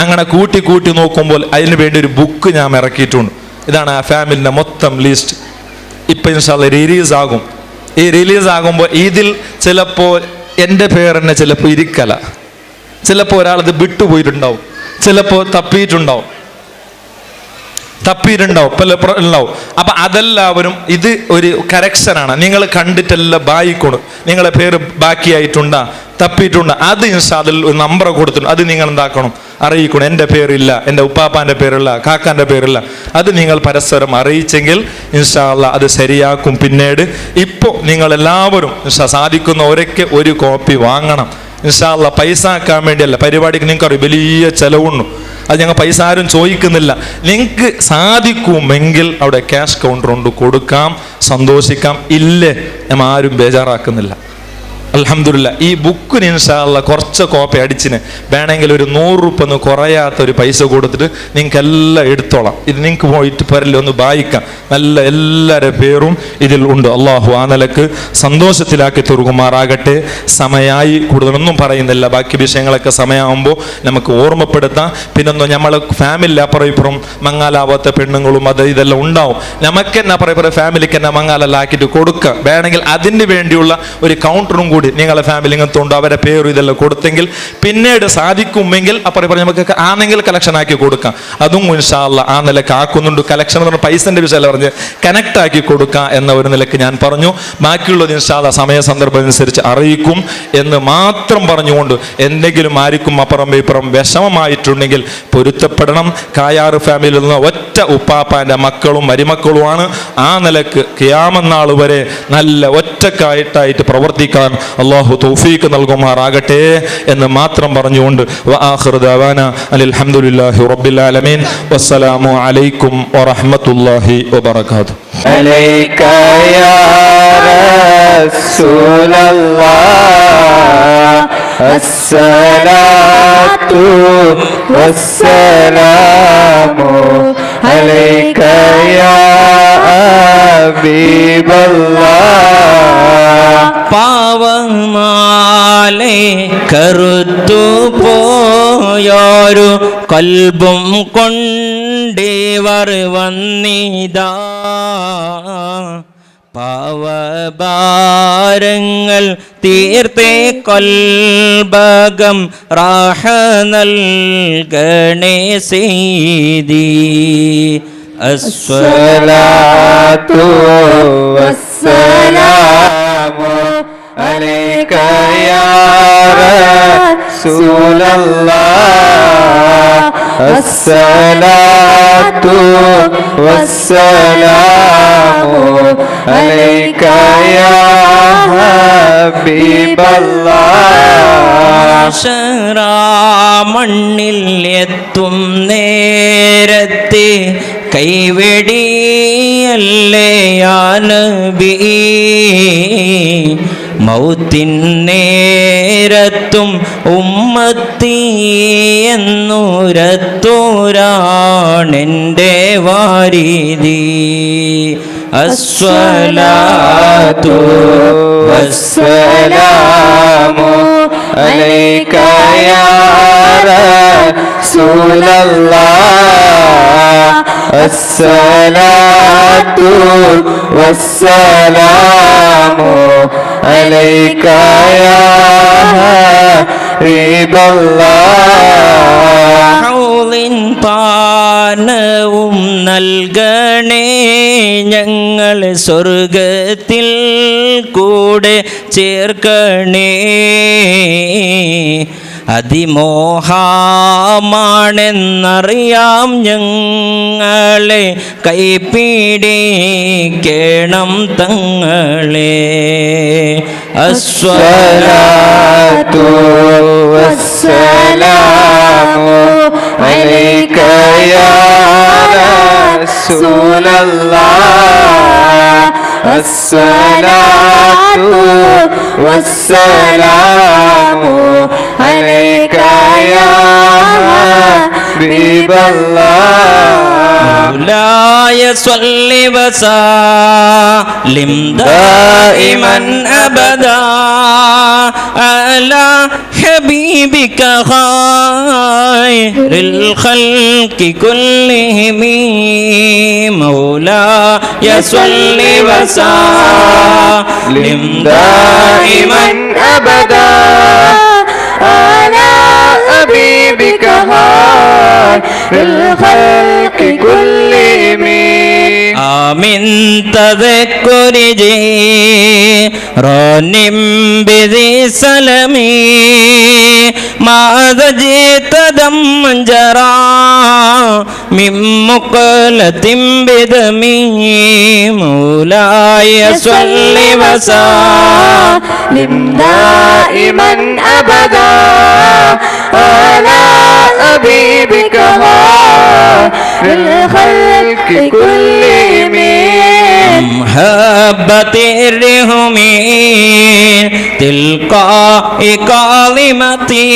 അങ്ങനെ കൂട്ടി കൂട്ടി നോക്കുമ്പോൾ അതിന് വേണ്ടി ഒരു ബുക്ക് ഞാൻ ഇറക്കിയിട്ടുണ്ട്. ഇതാണ് ആ ഫാമിലിൻ്റെ മൊത്തം ലിസ്റ്റ്. ഇപ്പം ഇൻഷാ അല്ലാഹ് റിലീസ് ആകും. ഈ റിലീസ് ആകുമ്പോൾ ഇതിൽ ചിലപ്പോൾ എൻ്റെ പേരെന്നെ ചിലപ്പോൾ ഇരിക്കല, ചിലപ്പോൾ ഒരാളത് വിട്ടുപോയിട്ടുണ്ടാവും, ചിലപ്പോൾ തപ്പിയിട്ടുണ്ടാവും ഉണ്ടാവും. അപ്പം അതെല്ലാവരും ഇത് ഒരു കറക്ഷനാണ്. നിങ്ങൾ കണ്ടിട്ടെല്ലാം ബായിക്കൊണ്ടു നിങ്ങളെ പേര് ബാക്കിയായിട്ടുണ്ടാ തപ്പിയിട്ടുണ്ടാ അത് ഇൻഷാ അതിൽ ഒരു നമ്പർ കൊടുത്തിട്ടുണ്ട്. അത് നിങ്ങൾ എന്താക്കണം അറിയിക്കണം. എൻ്റെ പേരില്ല, എൻ്റെ ഉപ്പാപ്പാൻ്റെ പേരില്ല, കാക്കാൻ്റെ പേരില്ല. അത് നിങ്ങൾ പരസ്പരം അറിയിച്ചെങ്കിൽ ഇൻഷാ അല്ലാഹ് അത് ശരിയാക്കും. പിന്നീട് ഇപ്പോൾ നിങ്ങളെല്ലാവരും സാധിക്കുന്നവരൊക്കെ ഒരു കോപ്പി വാങ്ങണം ഇൻഷാ അല്ലാഹ്. പൈസ ആക്കാൻ വേണ്ടിയല്ല, പരിപാടിക്ക് നിങ്ങൾക്കറിയാം വലിയ ചിലവുണ്ട്. അത് ഞങ്ങൾ പൈസ ആരും ചോദിക്കുന്നില്ല. നിങ്ങൾക്ക് സാധിക്കുമെങ്കിൽ അവിടെ ക്യാഷ് കൗണ്ടർ കൊണ്ട് കൊടുക്കാം, സന്തോഷിക്കാം. ഇല്ലേ നമ്മൾ ആരും ബേജാറാക്കുന്നില്ല. അൽഹംദുലില്ലാ. ഈ ബുക്കിന് ഇൻഷാ അല്ലാഹ് കുറച്ച് കോപ്പി അടിച്ചിന് വേണമെങ്കിൽ ഒരു 100 രൂപ കുറയാത്ത ഒരു പൈസ കൊടുത്തിട്ട് നിങ്ങൾക്ക് എല്ലാം എടുത്തോളാം. ഇത് നിങ്ങൾക്ക് പോയിട്ട് പേരിൽ ഒന്ന് വായിക്കാം. നല്ല എല്ലാവരുടെ പേരും ഇതിൽ ഉണ്ട്. അള്ളാഹു ആ നിലക്ക് സന്തോഷത്തിലാക്കി തീർക്കുമാറാകട്ടെ. സമയമായി കൂടുതലൊന്നും പറയുന്നില്ല. ബാക്കി വിഷയങ്ങളൊക്കെ സമയമാകുമ്പോൾ നമുക്ക് ഓർമ്മപ്പെടുത്താം. പിന്നൊന്നും നമ്മളെ ഫാമിലി അപ്പുറം ഇപ്പുറം മങ്ങാലാവാത്ത പെണ്ണുങ്ങളും അത് ഇതെല്ലാം ഉണ്ടാവും. നമുക്ക് തന്നെ അപ്പുറം ഫാമിലിക്ക് തന്നെ മങ്ങാലെല്ലാം ആക്കിയിട്ട് കൊടുക്കുക. വേണമെങ്കിൽ അതിന് വേണ്ടിയുള്ള ഒരു കൗണ്ടറും കൂടി നിങ്ങളെ ഫാമിലി ഇങ്ങനത്തുണ്ട്, അവരെ പേരും ഇതെല്ലാം കൊടുത്തെങ്കിൽ പിന്നീട് സാധിക്കുമെങ്കിൽ അപ്പുറം നമുക്ക് ആണെങ്കിൽ കളക്ഷൻ ആക്കി കൊടുക്കാം. അതും ഇൻഷാ അല്ലാഹ് ആ നിലക്ക് ആക്കുന്നുണ്ട്. കളക്ഷൻ എന്ന് പറഞ്ഞാൽ പൈസൻ്റെ വിഷയം പറഞ്ഞ് കണക്ട് ആക്കി കൊടുക്കാം എന്ന ഒരു നിലക്ക് ഞാൻ പറഞ്ഞു. ബാക്കിയുള്ളത് ഇൻഷാ അല്ലാഹ് സമയ സന്ദർഭം അനുസരിച്ച് അറിയിക്കും എന്ന് മാത്രം പറഞ്ഞുകൊണ്ട് എന്തെങ്കിലും ആർക്കും അപ്പുറം ഇപ്പുറം വിഷമമായിട്ടുണ്ടെങ്കിൽ പൊരുത്തപ്പെടണം. കായാറ് ഫാമിലിയിൽ നിന്ന് ഒറ്റ ഉപ്പാപ്പാൻ്റെ മക്കളും മരുമക്കളുമാണ്. ആ നിലക്ക് ഖിയാമത്ത് നാൾ വരെ നല്ല ഒറ്റക്കായിട്ടായിട്ട് പ്രവർത്തിക്കാൻ അല്ലാഹു തൗഫീഖ് നൽകുമാറാകട്ടെ എന്ന് മാത്രം പറഞ്ഞുകൊണ്ട് വആഖിറു ദഅവാന അൽഹംദുലില്ലാഹി റബ്ബിൽ ആലമീൻ. വസ്സലാമു അലൈക്കും വറഹ്മത്തുള്ളാഹി വബറകാതുഹു. അലൈക യാ റസൂലല്ലാഹ് അസ്സലാത്തു വസ്സലാമു അലൈക യാ ഹബീബല്ലാഹ്. പാവമാലെ കറുത്തു പോയൊരു കൽബും കൊണ്ടേവർ വന്നിതാ. പാവഭാരങ്ങൾ തീർത്തേ കൊൽബകം റാഹ നൽകണേ സീദി. അസ്സലാത്തു വസ്സലാമു അലൈക യാ റസൂലല്ലാഹ് അസ്സലാത്തു വസ്സലാമു അലൈക യാ ഹബീബല്ലാഹ്. മണ്ണിൽ എത്തും നേരത്തെ കൈവെടിയല്ലേ യാ നബി മൗത്തിൻ നേരത്തും ഉമ്മത്തി എന്നുരത്തോരാണെൻ്റെ വാരിധി അസ്സലാത്തു വസ്സലാമു അലൈക യാ റസൂലല്ലാഹ് അസ്സലാത്തു വസ്സലാമു അലൈക യാ ഹബീബല്ലാഹ് ഹൗലിൻ പാനവും നൽകണേ ഞങ്ങൾ സ്വർഗത്തിൽ കൂടെ ചേർക്കണേ അതിമോഹമാണെന്നറിയാം ഞങ്ങളെ കൈപ്പിടിക്കണം തങ്ങളെ അസ്സലാത്തു വസ്സലാമു അലൈക യാ റസൂലല്ലാഹ് അസ്സലാത്തു വസ്സലാമു അലൈക യാ ഹബീബല്ലാഹ് മൗലായ സ്വല്ലി വസല്ലിം ദായിമൻ അബദാ അലാ ഹബീബിക ഖൈറിൽ ഖൽഖി കുല്ലിഹിം മൗലായ സ്വല്ലി വസല്ലിം ദായിമൻ അബദാ على حبيبك خير الخلق كلهم آمن تذكر جيران بذي سلمي ماذا جئت دم جرى من مقلة بدمي مولاي صل وسلم دائما أبدا على حبيبك خير الخلق كلهم هبت الريح تلقاء كاظمتي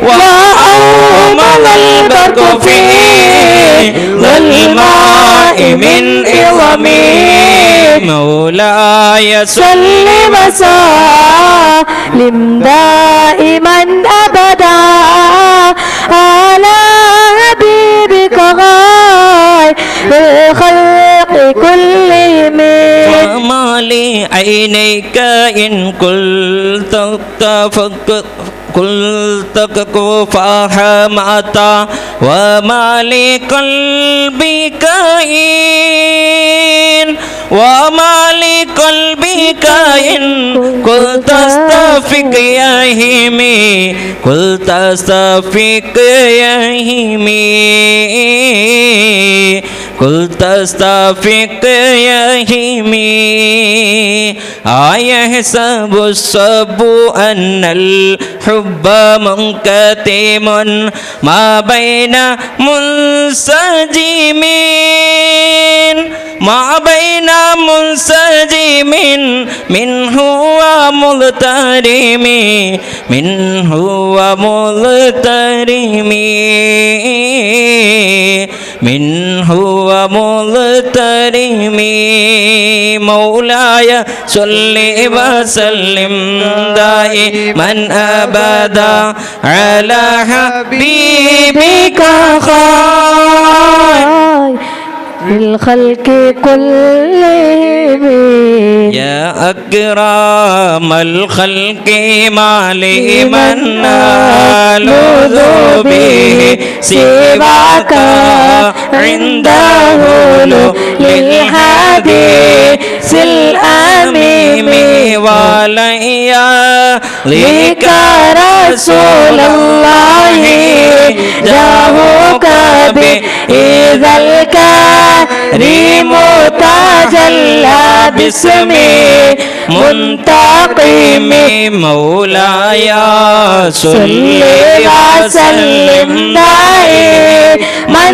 وأومض البرق في ظلماء من عظمي مولاي صل وسلم دائما أبدا على حبيبك غاية الخلق كلهم وما لعينيك إن قلت فهمت وما لقلبك إن قلت استفق يا همي قلت استفق يا همي قلت استفق يا همي أيحسب الصب أن الحب منكتم ما بين منسجمين ما بين منسجم منه وملترم منه وملترم منه وملترم مولاي صل وسلم دائما أبدا على حبيبك خير الخلق كلهم يا أكرم الخلق ما لمن نالذ به سواك عنده للحديث الأميم وليا لك رسول الله جاهك بإذا الكريم تجلى باسم منتقم مولاي صل وسلم دائما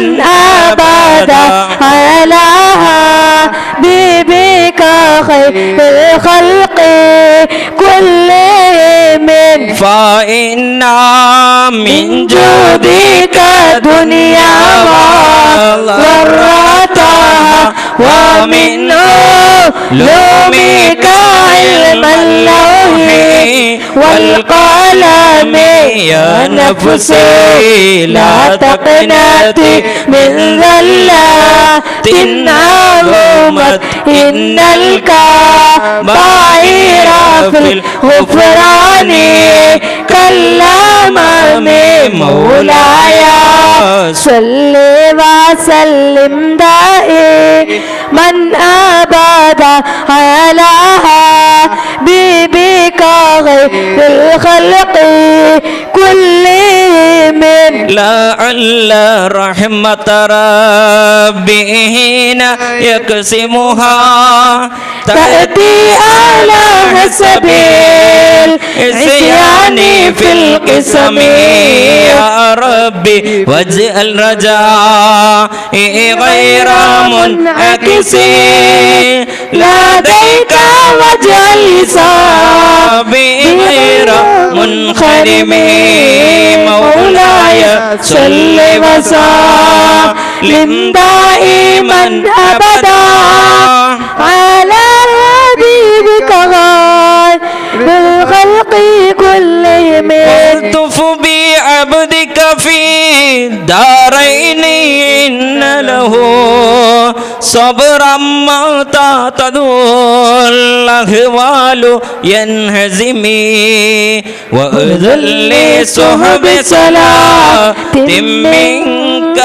أبدا على حبيبك خير الخلق كلهم فإن من جودك دنيا وضرتها ومن علومك علم اللوح والقلم يا نفسي لا تقنطي من ذلات عظمت إن الكبائر في الغفران كالأمام مولاي صل وسلم دائما أبدا على حبيبك غير الخلق كلهم لعل رحمة ربي هنا يقسمها تأتي على حسب العصيان في القسم يا ربي واجعل رجائي غير منعكس لديك واجعل حسابي غير منخرم مولاي صل وسلم دائما أبدا على حبيبك غير الخلق كلهم الطف بعبدك في الدارين إن له صبرا ما تعتدل الأهوال ينهزمي وأذل صحب صلاة منك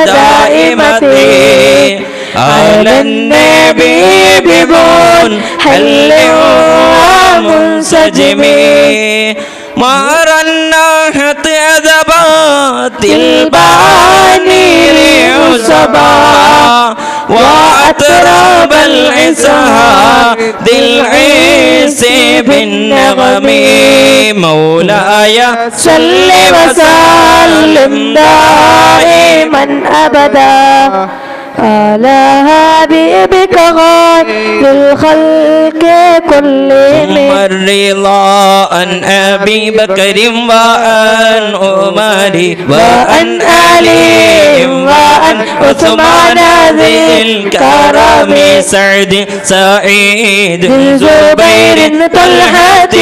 دائمتي على النبي ببون حل ومنسجمي مارناحت عذبات البانير عصبا وأتراب العسى ذي العيس بالنغم مولاي صل وسلم دائما أبدا على حبيبك غير الخلق كلهم الرضا عن أبي بكر وعن عمر وعن علي وعن عثمان ذي الكرم سعد سعيد زبير طلحة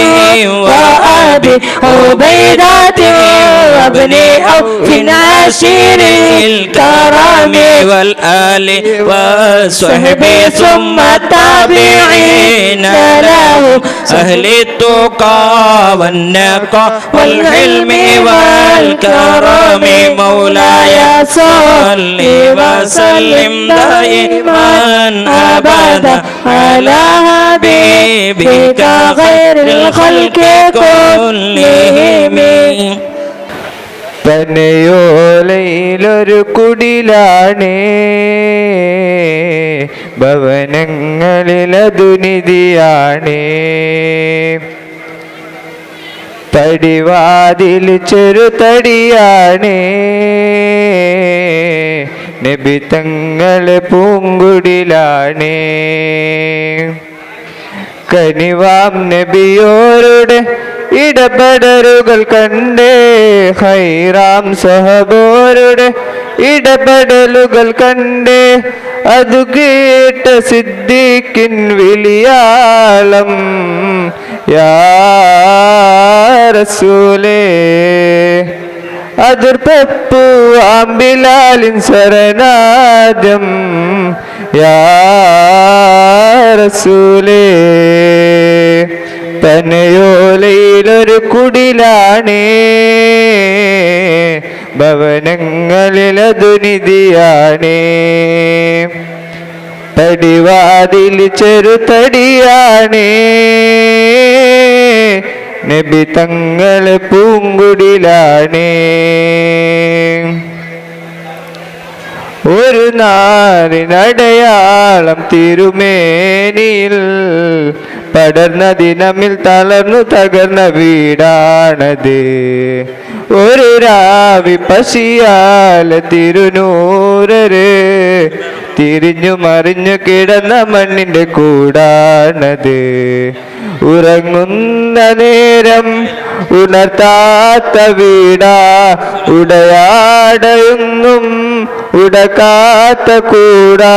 وأبي عبيدة وابن عوف عشير الكرم والآل والصحب ثم التابعين لهم أهل التقى والنقى والعلم والكرم مولاي صل وسلم دائما أبدا على حبيبك غير الخلق كلهم പനയോലയിലൊരു കുടിലാണ് ഭവനങ്ങളിലതു നിധിയാണ് പടിവാതിൽ ചെറുതടിയാണ് നബി തങ്ങളെ പൂങ്കുടിലാണ് കനിവാം നബിയോരുടെ ഇടപെടലുകൾ കണ്ടേ ഹൈറാം സഹബോരുടെ ഇടപെടലുകൾ കണ്ടേ അതു കേട്ട സിദ്ദീഖിൻ വിളിയാളം യാ റസൂലേ അതിർപ്പു ആംബിലാലിൻ ശരണാദം യാ റസൂലേ പനയോലയിലൊരു കുടിലാണ് ഭവനങ്ങളിലതു നിധിയാണ് പടിവാതിൽ ചെറുതടിയാണ് നബി തങ്ങളെ പൂങ്കുടിലാണ് ഒരു നാടിനടയാളം തിരുമേനിയിൽ പടർന്ന ദിനമിൽ തളർന്നു തകർന്ന വീടാണത്. ഒരു രാവി പശിയാല തിരുനൂരര് തിരിഞ്ഞു മറിഞ്ഞു കിടന്ന മണ്ണിന്റെ കൂടാണത്. ഉറങ്ങുന്ന നേരം ഉണർത്താത്ത വീടാ, ഉടയാടയൊന്നും ഉടക്കാത്ത കൂടാ.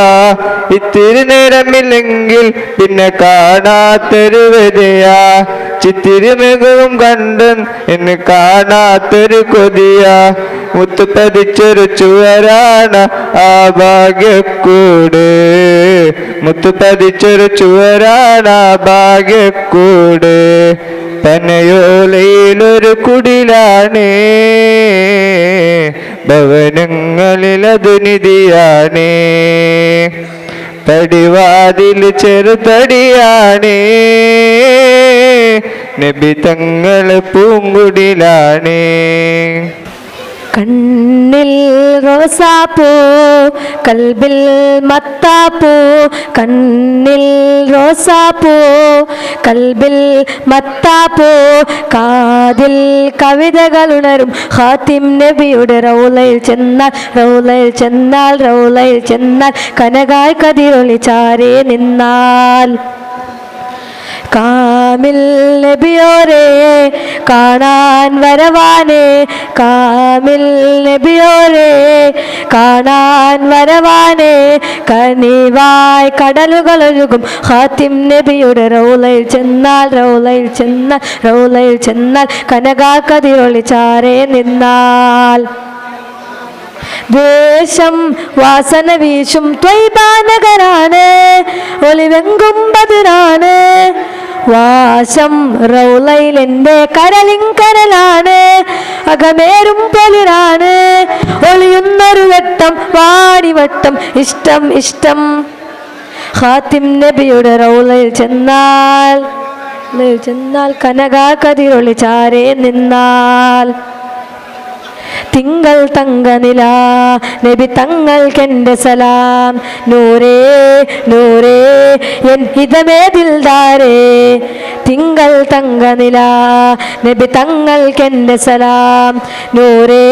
ഇത്തിരി നേരമില്ലെങ്കിൽ പിന്നെ കാണാത്തൊരു വിജയാ, ചിത്തിരി മികവും കണ്ട് എന്ന് കാണാത്തൊരു കൊതിയാ. മുത്തുപതിച്ചൊരു ചുവരാണ് ആ ഭാഗ്യക്കൂട്, മുത്തുപതിച്ചൊരു ചുവരാണ് ആ ഭാഗ്യക്കൂട്. പനയോലയിലൊരു കുടിലാണ്, ഭവനങ്ങളിലതു നിധിയാണ്. പടിവാതിൽ ചെറുതടിയാണ്, നബി തങ്ങള് പൂങ്കുടിലാണ്. കണ്ണിൽ റോസാപ്പൂ കൽബിൽ മത്താപ്പൂ, കണ്ണിൽ റോസാപ്പൂ കൽബിൽ മത്താപ്പൂ. കാതിൽ കവിതകൾ ഉണരും ഖാത്തിം നബിയുടെ റൗളയിൽ ചെന്നാൽ, റൗളയിൽ ചെന്നാൽ, റൗളയിൽ ചെന്നാൽ കനകായ് കതിരൊളി ചാരേ നിന്നാൽ. കാമിൽ നബിയോരെ കാണാൻ വരവാനെ, കാമിൽ നബിയോരെ കാണാൻ വരവാനെ. കനിവായ് കടലുകളൊഴുകും ഖാത്തിം നബിയുടെ റൗളയിൽ ചെന്നാൽ, റൗളയിൽ ചെന്നാൽ, റൗളയിൽ ചെന്നാൽ കനകാകതിരൊളി ചാരേ നിന്നാൽ. ദേശം വാസന വീശും ത്വയ്ബാ നഗരാണ്, ഒളിവെങ്കും ബദറാണ്. വാശം റൗളയിൽ എൻ്റെ കരളിങ്കരലാണ്, അകമേറും പൊലിറാണ്. ഒളിയുന്നൊരു വെട്ടം വാടിവട്ടം ഇഷ്ടം ഇഷ്ടം. ഖാത്തിം നബിയുടെ റൗളയിൽ ചെന്നാൽ, ചെന്നാൽ കനകാകതിരൊളി ചാരേ നിന്നാൽ. തിങ്കൾ തങ്കനില നബി തങ്ങൾക്കെൻ്റെ സലാം. നൂറേ നൂറേ എൻ ഹിതമേ ദിൽദാരേ, തിങ്കൾ തങ്കനില നബി തങ്ങൾക്കെൻ്റെ സലാം. നൂറേ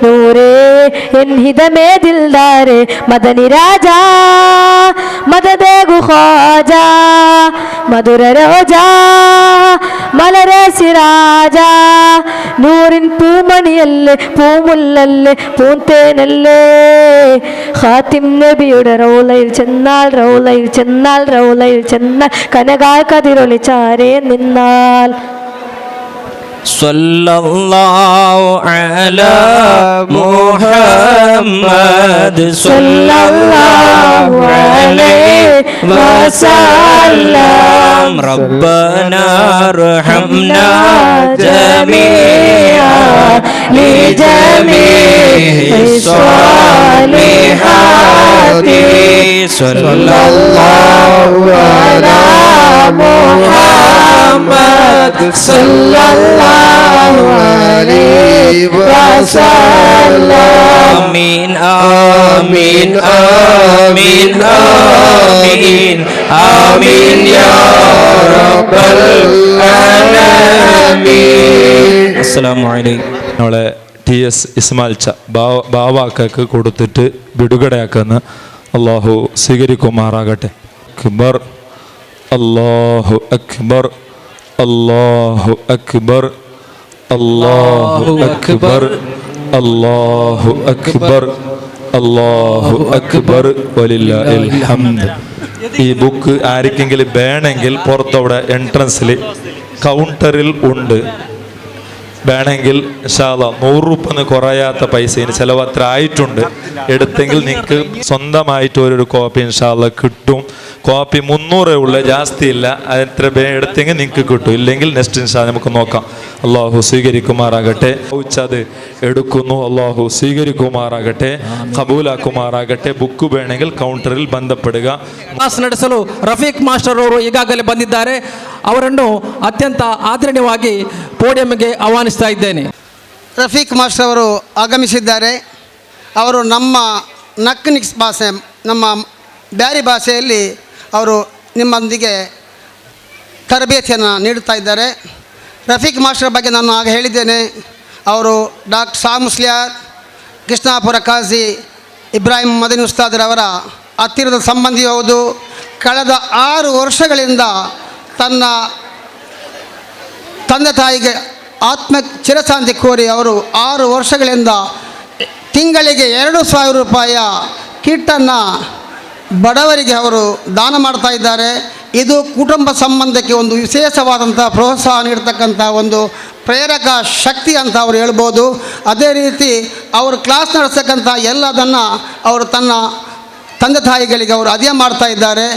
നൂറേ എൻ ഹിതമേ ദിൽദാരേ. മദനി രാജാ മദദേഗു ഖാജാ, മധുര രോജാ മലരെ സിരാജ. നൂറിൻ പൂമണിയല്ലേ പൂമുല്ലല്ലേ പൂന്തേനല്ലേ. ഖാത്തിം നബിയുടെ റൗളയിൽ ചെന്നാൽ, റൗളയിൽ ചെന്നാൽ, റൗളയിൽ ചെന്നാൽ കനകായ് കതിരൊളി ചാരേ നിന്നാൽ. സല്ലല്ലാഹു അലാ മുഹമ്മദ് സല്ലല്ലാഹു അലൈഹി വസല്ലം. റബ്ബനാ അർഹംനാ ജമീഅ ലിജമീഇ സ്വാലിഹാതി. സല്ലല്ലാഹു അലാ മുഹമ്മദ് സല്ലല്ലാഹു عليه وسلم. آمين آمين آمين آمين آمين يا رب العالمين. السلام عليكم. നമ്മളെ TS ഇസ്മായിൽ ബാവാക്കക്ക് കൊടുത്തിട്ട് വിടുകടയാക്കുന്ന അള്ളാഹു സ്വീകരിക്കുമാറാകട്ടെ. അക്ബർ അല്ലാഹു അക്ബർ അല്ലാഹു അക്ബർ അല്ലാഹു അക്ബർ അല്ലാഹു അക്ബർ അല്ലാഹു അക്ബർ വലില്ലാഹിൽ ഹംദ്. ഈ ബുക്ക് ആർക്കെങ്കിലും വേണമെങ്കിൽ പുറത്തവിടെ എൻട്രൻസിൽ കൗണ്ടറിൽ ഉണ്ട്. വേണമെങ്കിൽ ഇൻഷാ അല്ലാഹ് 100 രൂപ കുറയാത്ത പൈസയിൽ ചിലവ് അത്ര ആയിട്ടുണ്ട്. എടുത്തെങ്കിൽ നിങ്ങൾക്ക് സ്വന്തമായിട്ട് ഒരു കോപ്പി ഇൻഷാ അല്ലാഹ് കിട്ടും. കോപ്പി 300 ഉള്ള ജാസ്തി ഇല്ല. അത്ര എടുത്തെങ്കിൽ നിങ്ങൾക്ക് കിട്ടും. ഇല്ലെങ്കിൽ നെക്സ്റ്റ് ഇൻഷാ നമുക്ക് നോക്കാം. അള്ളാഹു സ്വീകരിക്കുമാറാകട്ടെ. അത് എടുക്കുന്നു. അള്ളാഹു ಸ್ವೀಕರಿಸುಮಾರಾಗಟ್ಟೆ, ಕಬೂಲಾಕುಮಾರಾಗಟ್ಟೆ. ಬುಕ್ಕು ಬೇണമെങ്കിൽ ಕೌಂಟರಿಲ್ ಬಂಧಪಡುಗ. ಕ್ಲಾಸ್ ನಡೆಸಲು ರಫೀಕ್ ಮಾಸ್ಟರ್ ಅವರು ಈಗಾಗಲೇ ಬಂದಿದ್ದಾರೆ. ಅವರನ್ನು ಅತ್ಯಂತ ಆದರಣೀಯವಾಗಿ ಪೋಡಿಯಂಗೆ ಆಹ್ವಾನಿಸ್ತಾ ಇದ್ದೇನೆ. ರಫೀಕ್ ಮಾಸ್ಟರ್ ಅವರು ಆಗಮಿಸಿದ್ದಾರೆ. ಅವರು ನಕ್ನಿಕ್ಸ್ ಭಾಷೆ, ನಮ್ಮ ಬ್ಯಾರಿ ಭಾಷೆಯಲ್ಲಿ ಅವರು ನಿಮ್ಮೊಂದಿಗೆ ತರಬೇತಿಯನ್ನು ನೀಡುತ್ತಾ ಇದ್ದಾರೆ. ರಫೀಕ್ ಮಾಸ್ಟರ್ ಬಗ್ಗೆ ನಾನು ಆಗ ಹೇಳಿದ್ದೇನೆ. ಅವರು ಡಾಕ್ಟರ್ ಶಾ ಮುಸ್ಲಿಯಾರ್, ಕೃಷ್ಣಾಪುರ ಕಾಜಿ, ಇಬ್ರಾಹಿಂ ಮದನಿ ಉಸ್ತಾದರವರ ಹತ್ತಿರದ ಸಂಬಂಧಿ ಹೌದು. ಕಳೆದ 6 ವರ್ಷಗಳಿಂದ ತನ್ನ ತಂದೆ ತಾಯಿಗೆ ಆತ್ಮ ಚಿರಶಾಂತಿ ಕೋರಿ ಅವರು 6 ವರ್ಷಗಳಿಂದ ತಿಂಗಳಿಗೆ 2,000 ರೂಪಾಯಿಯ ಕಿಟ್ಟನ್ನು ಬಡವರಿಗೆ ಅವರು ದಾನ ಮಾಡ್ತಾ ಇದ್ದಾರೆ. ಇದು ಕುಟುಂಬ ಸಂಬಂಧಕ್ಕೆ ಒಂದು ವಿಶೇಷವಾದಂಥ ಪ್ರೋತ್ಸಾಹ ನೀಡ್ತಕ್ಕಂಥ ಒಂದು ಪ್ರೇರಕ ಶಕ್ತಿ ಅಂತ ಅವರು ಹೇಳ್ಬೋದು. ಅದೇ ರೀತಿ ಅವರು ಕ್ಲಾಸ್ ನಡೆಸ್ತಕ್ಕಂಥ ಎಲ್ಲದನ್ನು ಅವರು ತನ್ನ ತಂದೆ ತಾಯಿಗಳಿಗೆ ಅವರು ಅದೇ ಮಾಡ್ತಾ ಇದ್ದಾರೆ.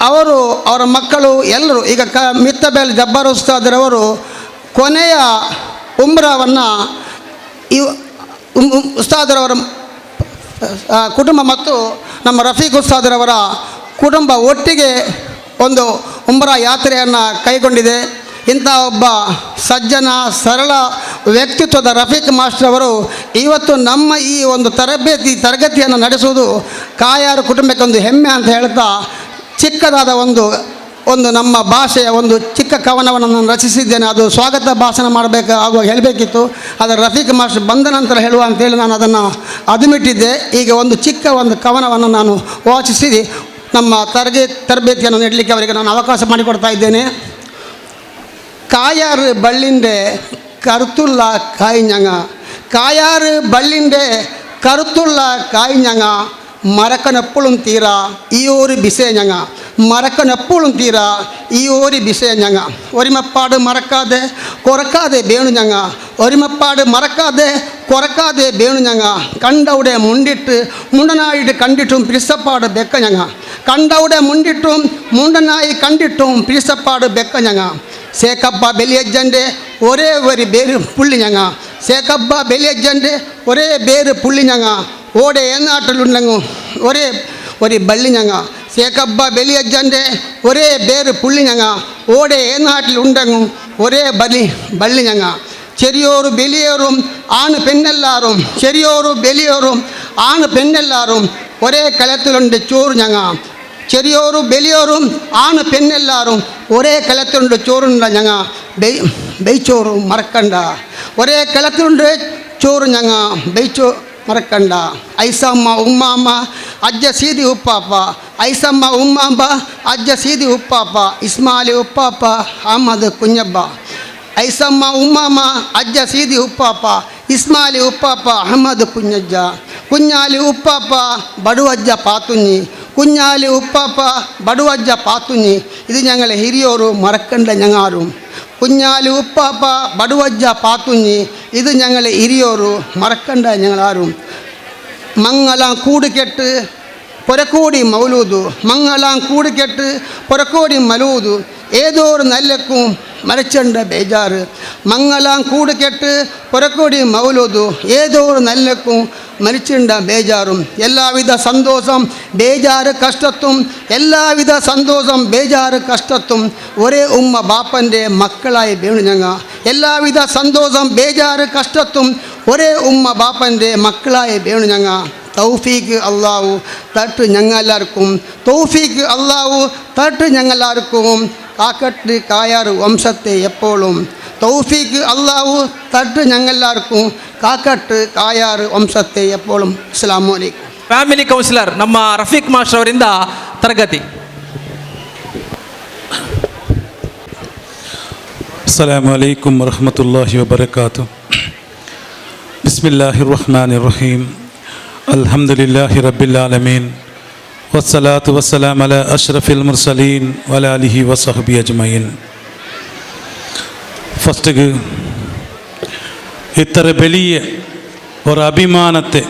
ಅವರು ಅವರ ಮಕ್ಕಳು ಎಲ್ಲರೂ ಈಗ ಮಿತ್ತಬೇಲ್ ಜಬ್ಬಾರ್ ಉಸ್ತಾದರವರು ಕೊನೆಯ ಉಮ್ರಾವನ್ನು ಉಸ್ತಾದರವರ ಕುಟುಂಬ ಮತ್ತು ನಮ್ಮ ರಫೀಕ್ ಉಸ್ತಾದರವರ ಕುಟುಂಬ ಒಟ್ಟಿಗೆ ಒಂದು ಉಮ್ರಾ ಯಾತ್ರೆಯನ್ನು ಕೈಗೊಂಡಿದೆ. ಇಂಥ ಒಬ್ಬ ಸಜ್ಜನ ಸರಳ ವ್ಯಕ್ತಿತ್ವದ ರಫೀಕ್ ಮಾಸ್ಟರ್ ಅವರು ಇವತ್ತು ನಮ್ಮ ಈ ಒಂದು ತರಗತಿಯನ್ನು ನಡೆಸುವುದು ಕಾಯಾರು ಕುಟುಂಬಕ್ಕೆ ಒಂದು ಹೆಮ್ಮೆ ಅಂತ ಹೇಳ್ತಾ, ಚಿಕ್ಕದಾದ ಒಂದು ನಮ್ಮ ಭಾಷೆಯ ಒಂದು ಚಿಕ್ಕ ಕವನವನ್ನು ನಾನು ರಚಿಸಿದ್ದೇನೆ. ಅದು ಸ್ವಾಗತ ಭಾಷಣ ಮಾಡಬೇಕು ಆಗುವಾಗ ಹೇಳಬೇಕಿತ್ತು, ಆದರೆ ರಫೀಕ್ ಮಾಸ್ಟರ್ ಬಂದ ನಂತರ ಹೇಳುವ ಅಂತೇಳಿ ನಾನು ಅದನ್ನು ಅದುಮಿಟ್ಟಿದ್ದೆ. ಈಗ ಒಂದು ಚಿಕ್ಕ ಕವನವನ್ನು ನಾನು ವಾಚಿಸಿ ನಮ್ಮ ತರಬೇತಿಯನ್ನು ನೀಡಲಿಕ್ಕೆ ಅವರಿಗೆ ನಾನು ಅವಕಾಶ ಮಾಡಿಕೊಡ್ತಾ ಇದ್ದೇನೆ. ಕಾಯಾರು ಬಳ್ಳಿಂಡೆ ಕರುತುಲ್ಲ ಕಾಯಿഞ്ഞങ്ങ, ಕಾಯಾರು ಬಳ್ಳಿಂಡೆ ಕರುತುಲ್ಲ ಕಾಯಿഞ്ഞങ്ങ, മറക്കനെപ്പോഴും തീരാ ഈ ഒരു ബിസേഞ്ഞങ്ങ, മറക്കനെപ്പോഴും തീരാ ഈ ഒരു ബിസേഞ്ഞങ്ങ, ഒരുമപ്പാട് മറക്കാതെ കുറക്കാതെ വേണുഞ്ഞങ്ങ, ഒരുമപ്പാട് മറക്കാതെ കുറക്കാതെ വേണുഞ്ഞങ്ങ, കണ്ടവിടെ മുണ്ടിട്ട് മുണ്ടനായിട്ട് കണ്ടിട്ടും പിരിസപ്പാട് ബെക്കഞ്ഞങ്ങ, കണ്ടവിടെ മുണ്ടിട്ടും മുണ്ടനായി കണ്ടിട്ടും പിരിസപ്പാട് ബെക്കഞ്ഞങ്ങ, സേക്കപ്പ ബലിയജ്ജൻ്റെ ഒരേ ഒരു പേര് പുള്ളിഞ്ഞങ്ങ, സേക്കപ്പ ബലിയജ്ജൻ്റെ ഒരേ പേര് പുള്ളിഞ്ഞങ്ങ, ഓടെ ഏനാട്ടിലുണ്ടെങ്കിൽ ഒരേ ഒരു ബള്ളിഞ്ഞങ്ങ, സേക്കബ്ബ ബലിയജ്ജൻ്റെ ഒരേ പേര് പുള്ളിഞ്ഞങ്ങ, ഓടെ ഏനാട്ടിലുണ്ടെങ്കിൽ ഒരേ ബള്ളിഞ്ഞങ്ങ, ചെറിയോരു ബലിയോറും ആണ് പെണ്ണെല്ലാറും, ചെറിയോരു ബലിയോറും ആണ് പെണ്ണെല്ലാറും ഒരേ കലത്തിലുണ്ട് ചോറ് ഞങ്ങ, ചെറിയോരു ബലിയോറും ആണ് പെണ്ണെല്ലാറും ഒരേ കലത്തിലുണ്ട് ചോറുണ്ട ഞങ്ങ, ബെയ്ച്ചോറും മറക്കണ്ട, ഒരേ കലത്തിലുണ്ട് ചോറ് ഞങ്ങ, ബെയ്ച്ചോ മറക്കണ്ട. ഐസമ്മ ഉമ്മാമ്മ അജ്ജ സീതി ഉപ്പാപ്പ, ഐസമ്മ ഉമ്മാമ്മ അജ്ജ സീതി ഉപ്പാപ്പ, ഇസ്മാലി ഉപ്പാപ്പ അഹമ്മദ് കുഞ്ഞബ്ബ, ഐസമ്മ ഉമ്മാമ്മ അജ്ജ സീതി ഉപ്പാപ്പ, ഇസ്മാലി ഉപ്പാപ്പ അഹമ്മദ് കുഞ്ഞജ്ജ, കുഞ്ഞാലി ഉപ്പാപ്പ ബടുവജ്ജ പാത്തുഞ്ഞി, കുഞ്ഞാലി ഉപ്പാപ്പ ബടുവജ്ജ പാത്തുഞ്ഞി, ഇത് ഞങ്ങളെ ಹಿರಿಯೋರು മറക്കണ്ട ഞങ്ങാരും, കുഞ്ഞാലി ഉപ്പാപ്പ ബടുവജ്ജ പാത്തുഞ്ഞി, ഇത് ഞങ്ങളെ ಹಿರಿಯೋರು മറക്കണ്ട ഞങ്ങളാരും. മംഗളം കൂടുകെട്ട് പുരക്കോടി മൗലൂദു, മംഗളം കൂടുകെട്ട് പുരക്കോടി മലൂദു, ഏതോ ഒരു നല്ലക്കും മരച്ചണ്ട ബേജാറ്, മംഗളം കൂടുകെട്ട് പുരക്കോടി മൗലൂദു, ഏതോ ഒരു നല്ലക്കും മരിച്ചുണ്ട ബേജാറും, എല്ലാവിധ സന്തോഷം ബേജാറ് കഷ്ടത്തും, എല്ലാവിധ സന്തോഷം ബേജാറ് കഷ്ടത്തും ഒരേ ഉമ്മ ബാപ്പൻ്റെ മക്കളായി വേണു ഞങ്ങ, എല്ലാവിധ സന്തോഷം ബേജാറ് കഷ്ടത്തും ഒരേ ഉമ്മ ബാപ്പൻ്റെ മക്കളായി വേണു ഞങ്ങ. തൗഫീക്ക് അള്ളാഹു തട്ട് ഞങ്ങളെല്ലാവർക്കും, തൗഫീക്ക് അള്ളാഹു തട്ട് ഞങ്ങളെല്ലാവർക്കും കാക്കട്ട് കായാറ് വംശത്തെ എപ്പോഴും, തൗഫീക്ക് അള്ളാഹു തട്ട് ഞങ്ങളെല്ലാവർക്കും ಕಾಕಟ್ಟು ಕಾಯಾರು ವಂಶತೆ ಎಪ್ಪೋಳು. ಅಸ್ಸಲಾಮು ಅಲೈಕುಂ. ಫ್ಯಾಮಿಲಿ ಕೌನ್ಸಿಲರ್ ನಮ್ಮ ರಫೀಕ್ ಮಾಸ್ಟರ್ ಅವರಿಂದ ತರಗತಿ. ಅಸ್ಸಲಾಮು ಅಲೈಕುಂ ವರಹಮತುಲ್ಲಾಹಿ ವಬರಕಾತು. ಬಿಸ್ಮಿಲ್ಲಾಹಿರ್ ರಹ್ಮಾನಿರ್ ರಹೀಮ್. ಅಲ್ಹಮ್ದುಲಿಲ್ಲಾಹಿ ರಬ್ಬಿಲ್ ಆಲಮೀನ್. ವಸ್ಸಲಾತು ವಸ್ಸಲಾಮ್ ಅಲಾ ಅಶ್ರಫಿಲ್ ಮುರ್ಸಲೀನ್ ವಅಲಾ ಆಲಿಹಿ ವಸಹ್ಬಿಹಿ ಅಜ್ಮഈನ್. ഫസ്റ്റ് ഇത്ര വലിയ ഒരു അഭിമാനത്തെ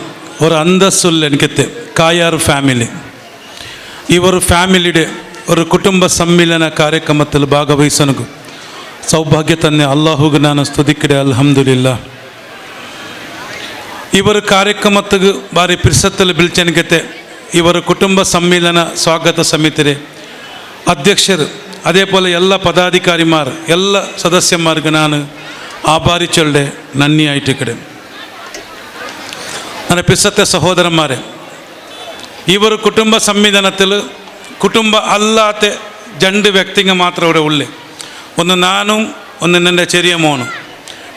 ഒരു അന്തസ്സുള്ള എനിക്കത്തെ കായാർ ഫാമിലി ഈ ഒരു ഫാമിലിയുടെ ഒരു കുടുംബ സമ്മേളന ಕಾರ್ಯಕ್ರಮದಲ್ಲಿ ಭಾಗವಹಿಸನಕು ಸೌಭಾಗ್ಯ ತನ್ನೆ ಅಲ್ಲಾಹುಗೆ ನಾನು ಸ್ತುತಿಕಿದೆ. ಅಲ್ಹಮ್ದುಲಿಲ್ಲಾ. ಇವರ ಕಾರ್ಯಕ್ರಮಕ್ಕೆ ಬಾರಿ ಪಿರ್ಸತ್ತಲ್ಲಿ ಬಿಲ್ಚನಿಕತೆ ಇವರ ಕುಟುಂಬ ಸಮ್ಮೇಳನ ಸ್ವಾಗತ ಸಮಿತಿರೆ ಅಧ್ಯಕ್ಷರು അതേപോലെ എല്ലാ പദാധികാരിമാർ എല്ലാ സദസ്യന്മാർക്ക് ഞാൻ ആഭാരിച്ചവരുടെ നന്ദിയായിട്ട് കിടം. അങ്ങനെ പിസത്തെ സഹോദരന്മാരെ, ഇവർ കുടുംബ സംവിധാനത്തിൽ കുടുംബ അല്ലാത്ത 2 വ്യക്തികൾ മാത്രം ഇവിടെ ഉള്ളേ. ഒന്ന് നാനും ഒന്ന് എൻ്റെ ചെറിയ മോനും.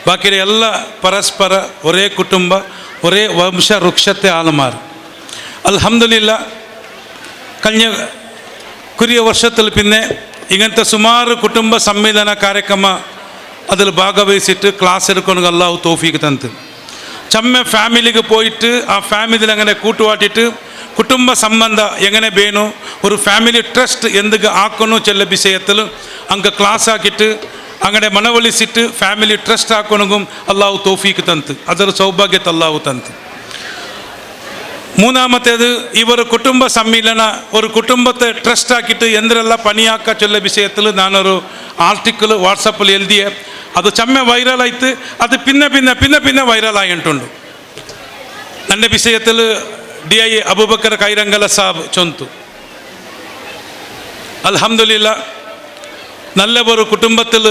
ബാക്കിയുടെ എല്ലാ പരസ്പര ഒരേ കുടുംബ ഒരേ വംശവൃക്ഷത്തെ ആളുമാർ. അൽഹംദുലില്ലാ കഴിഞ്ഞ കുറിയ വർഷത്തിൽ പിന്നെ ഇങ്ങനത്തെ സുമാറ് കുടുംബ സംവിധാന ಕಾರ್ಯಕ್ರಮ അതിൽ ഭാഗവഹിച്ചിട്ട് ക്ലാസ് എടുക്കണമെങ്കിൽ അള്ളാഹു തൗഫീഖ് തന്നു. ചമ്മ ഫാമിലിക്ക് പോയിട്ട് ആ ഫാമിലിയിൽ അങ്ങനെ കൂട്ടുവാട്ടിട്ട് കുടുംബ സംബന്ധ എങ്ങനെ വേണു ഒരു ഫാമിലി ട്രസ്റ്റ് എന്തൊക്കെ ആക്കണോ ചെല്ല വിഷയത്തിൽ അങ്ങ് ക്ലാസ് ആക്കിയിട്ട് അങ്ങനെ ಮನವೊಲಿಸಿಟ್ಟು ಫ್ಯಾಮಿಲಿ ಟ್ರಸ್ಟ್ ಹಾಕೋಣಗೂ ಅಲ್ಲಾಹು ತೌಫೀಕ್ ತಂತು. ಅದರ ಸೌಭಾಗ್ಯತೆ ಅಲ್ಲಾಹು ತಂತು. മൂന്നാമത്തേത് ഇവർ കുടുംബ സമ്മേളന ഒരു കുടുംബത്തെ ട്രസ്റ്റ് ആക്കിയിട്ട് എന്തെല്ലാം പണിയാക്ക ചൊല്ല വിഷയത്തിൽ ഞാനൊരു ആർട്ടിക്കിൾ വാട്സപ്പിൽ എഴുതിയ അത് ചമ്മ വൈറലായിട്ട് അത് പിന്നെ പിന്നെ പിന്നെ പിന്നെ വൈറലായിട്ടുണ്ട്. എൻ്റെ വിഷയത്തിൽ DI അബൂബക്കർ കൈരംഗല സാബ് ചൊന്തു. അൽഹംദുലില്ലാ നല്ല ഒരു കുടുംബത്തിൽ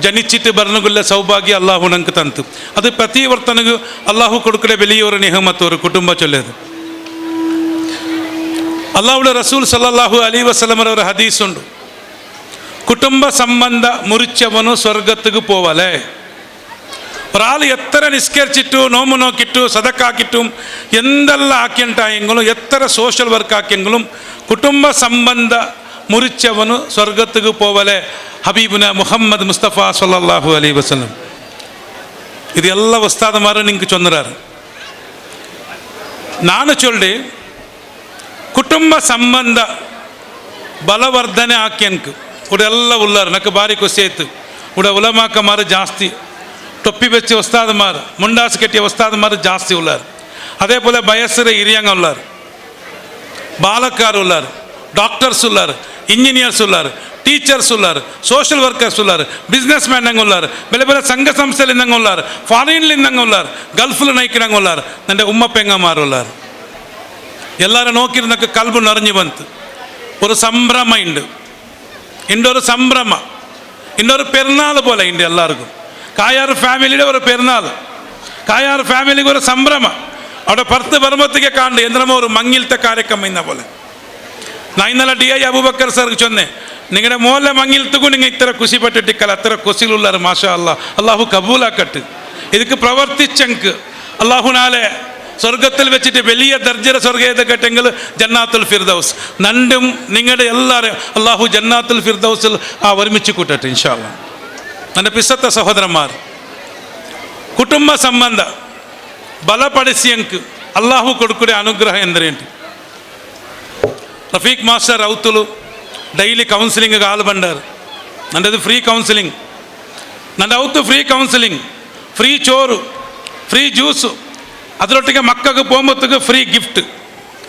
ജനിച്ചിട്ട് ഭരണകുള്ള സൗഭാഗ്യ അള്ളാഹു നമുക്ക് തന്നു. അത് പ്രതിവർത്തനക്ക് അള്ളാഹു കൊടുക്കുന്ന വലിയൊരു നിഹമത്ത് ഒരു കുടുംബം ചൊല്ലത്. അള്ളാഹുടെ റസൂൽ സല്ലല്ലാഹു അലൈഹി വസല്ലമ ഒരു ഹദീസുണ്ട്. കുടുംബ സംബന്ധ മുറിച്ചവനു സ്വർഗത്തേക്ക് പോവല്ലേ. ഒരാൾ എത്ര നിസ്കരിച്ചിട്ടു നോമ്പ് നോക്കിയിട്ടു സദക്കാക്കിയിട്ടും എന്തെല്ലാം ആക്കിയിട്ടായെങ്കിലും എത്ര സോഷ്യൽ വർക്ക് ആക്കിയെങ്കിലും കുടുംബ സംബന്ധ മുറിച്ചവನು സ്വർഗത്തേക്ക് പോവലെ ഹബീബുന മുഹമ്മദ് മുസ്തഫ സല്ലല്ലാഹു അലൈഹി വസല്ലം. ഇത് എല്ലാ ഉസ്താദമാരും നിങ്ങൾക്ക് ചൊന്നറാറ്. ನಾನು ಚೊಲ್ಲೆ ಕುಟುಂಬ ಸಂಬಂಧ ಬಲವರ್ಧನೆ ಆಕ್ಯನ್ಕ್ ಉಡೆಲ್ಲ ಉಲ್ಲಾರು ನಕ್ಕೆ ಭಾರಿ ಖುಷಿ ಆಯ್ತು. ಉಡೆ ಉಲಮಾಕಮಾರು ಜಾಸ್ತಿ ಟೊಪ್ಪಿ ಬೆಚ್ಚಿ ಉಸ್ತಾದಮಾರು ಮುಂಡಾಸು ಕೆಟ್ಟಿಯ ಉಸ್ತಾದಮಾರು ಜಾಸ್ತಿ ಉಲ್ಲಾರು. അതേപോലെ വയസ്സര ഇരിയങ്ങ ഉള്ളാർ, ബാലക്കാർ ഉള്ളാർ, ഡോക്ടർസ് ഉള്ളാർ, ಇಂಜಿನಿಯರ್ಸ್ ಉಳ್ಳಾರು, ಟೀಚರ್ಸ್ ಉಳ್ಳಾರು, ಸೋಷಲ್ ವರ್ಕರ್ಸ್ ಉಳ್ಳಾರು, ಬಿಸ್ನೆಸ್ ಮ್ಯಾನ್ ನಂಗೆ ಉಳ್ಳಾರು, ಬೇರೆ ಬೇರೆ ಸಂಘ ಸಂಸ್ಥೆಯಲ್ಲಿ ನಂಗೆ ಉಳ್ಳಾರು, ಫಾರಿನ್ಲಿಂದ ನಂಗೆ ಉಳ್ಳಾರು, ಗಲ್ಫಿൽ നയിക്കണങ്ങ് ഉള്ളാರು, എൻ്റെ ഉമ്മ പെങ്ങന്മാർ ഉള്ളാರು. എല്ലാവരും നോക്കിയിരുന്നൊക്കെ കൽബ് നിറഞ്ഞു വന്ന് ഒരു സംഭ്രമ ഉണ്ട്. ഒരു സംഭ്രമ ഒരു പെരുന്നാൾ പോലെ ഉണ്ട് എല്ലാവർക്കും. കായാർ ഫാമിലിയുടെ ഒരു പെരുന്നാൾ, കായാർ ഫാമിലിക്ക് ഒരു സംഭ്രമ. അവിടെ 10 വരുമ്പത്തേക്ക് കാണ്ട് എന്തിനമോ ഒരു മങ്ങിലത്തെ കാര്യക്രമം ഇന്ന പോലെ. ನಾನು ಇನ್ನೆಲ್ಲ DI ಅಬೂಬಕರ್ ಸರ್ಗೆ ಚೊನ್ನೆ, ನಿಂಗಡೆ ಮೋಲೆ ಮಂಗಿಲ್ತಗೂ ನಿಂಗೆ ಇತರ ಖುಷಿ ಪಟ್ಟಿಟ್ಟಿಕ್ಕಲ್ಲ ಅತ್ತರ ಖುಷಿಲುಲ್ಲಾರು ಮಾಷಾ ಅಲ್ಲಾ. അള്ളാഹു കബൂലാക്കട്ട്. ಇದಕ್ಕೆ പ്രവർത്തിച്ചെങ്ക് അള്ളാഹു നാളെ സ്വർഗത്തിൽ വെച്ചിട്ട് വലിയ ദർജര സ്വർഗ ഏതൊക്കെട്ടെങ്കിൽ ജന്നാത്തുൽ ഫിർദൗസ് നണ്ടും നിങ്ങളുടെ എല്ലാവരും അള്ളാഹു ജന്നാത്തുൽ ഫിർദൗസിൽ ഒരുമിച്ച് കൂട്ടട്ടെ ഇൻഷാ അല്ലാ. ನನ್ನ ಪಿಸತ್ತ ಸಹೋದರಮಾರ್ ಕುಟುಂಬ ಸಂಬಂಧ ಬಲಪಡಿಸಿಯಂಕ್ ಅಲ್ಲಾಹು ಕೊಡುಕುಡೆ ಅನುಗ್ರಹ ಎಂದರೇಂಟಿ. ರಫೀಕ್ ಮಾಸ್ಟರ್ ಔತುಲು ಡೈಲಿ ಕೌನ್ಸಿಲಿಂಗ್ ಹಾಲು ಬಂಡಾರು. ನನ್ನದು ಫ್ರೀ ಕೌನ್ಸಿಲಿಂಗ್, ನನ್ನ ಔತು ಫ್ರೀ ಕೌನ್ಸಿಲಿಂಗ್, ಫ್ರೀ ಚೋರು, ಫ್ರೀ ಜ್ಯೂಸು, ಅದರೊಟ್ಟಿಗೆ ಮಕ್ಕಳಿಗೆ പോകുമ്പോഴത്തേക്ക് ಫ್ರೀ ಗಿಫ್ಟ್.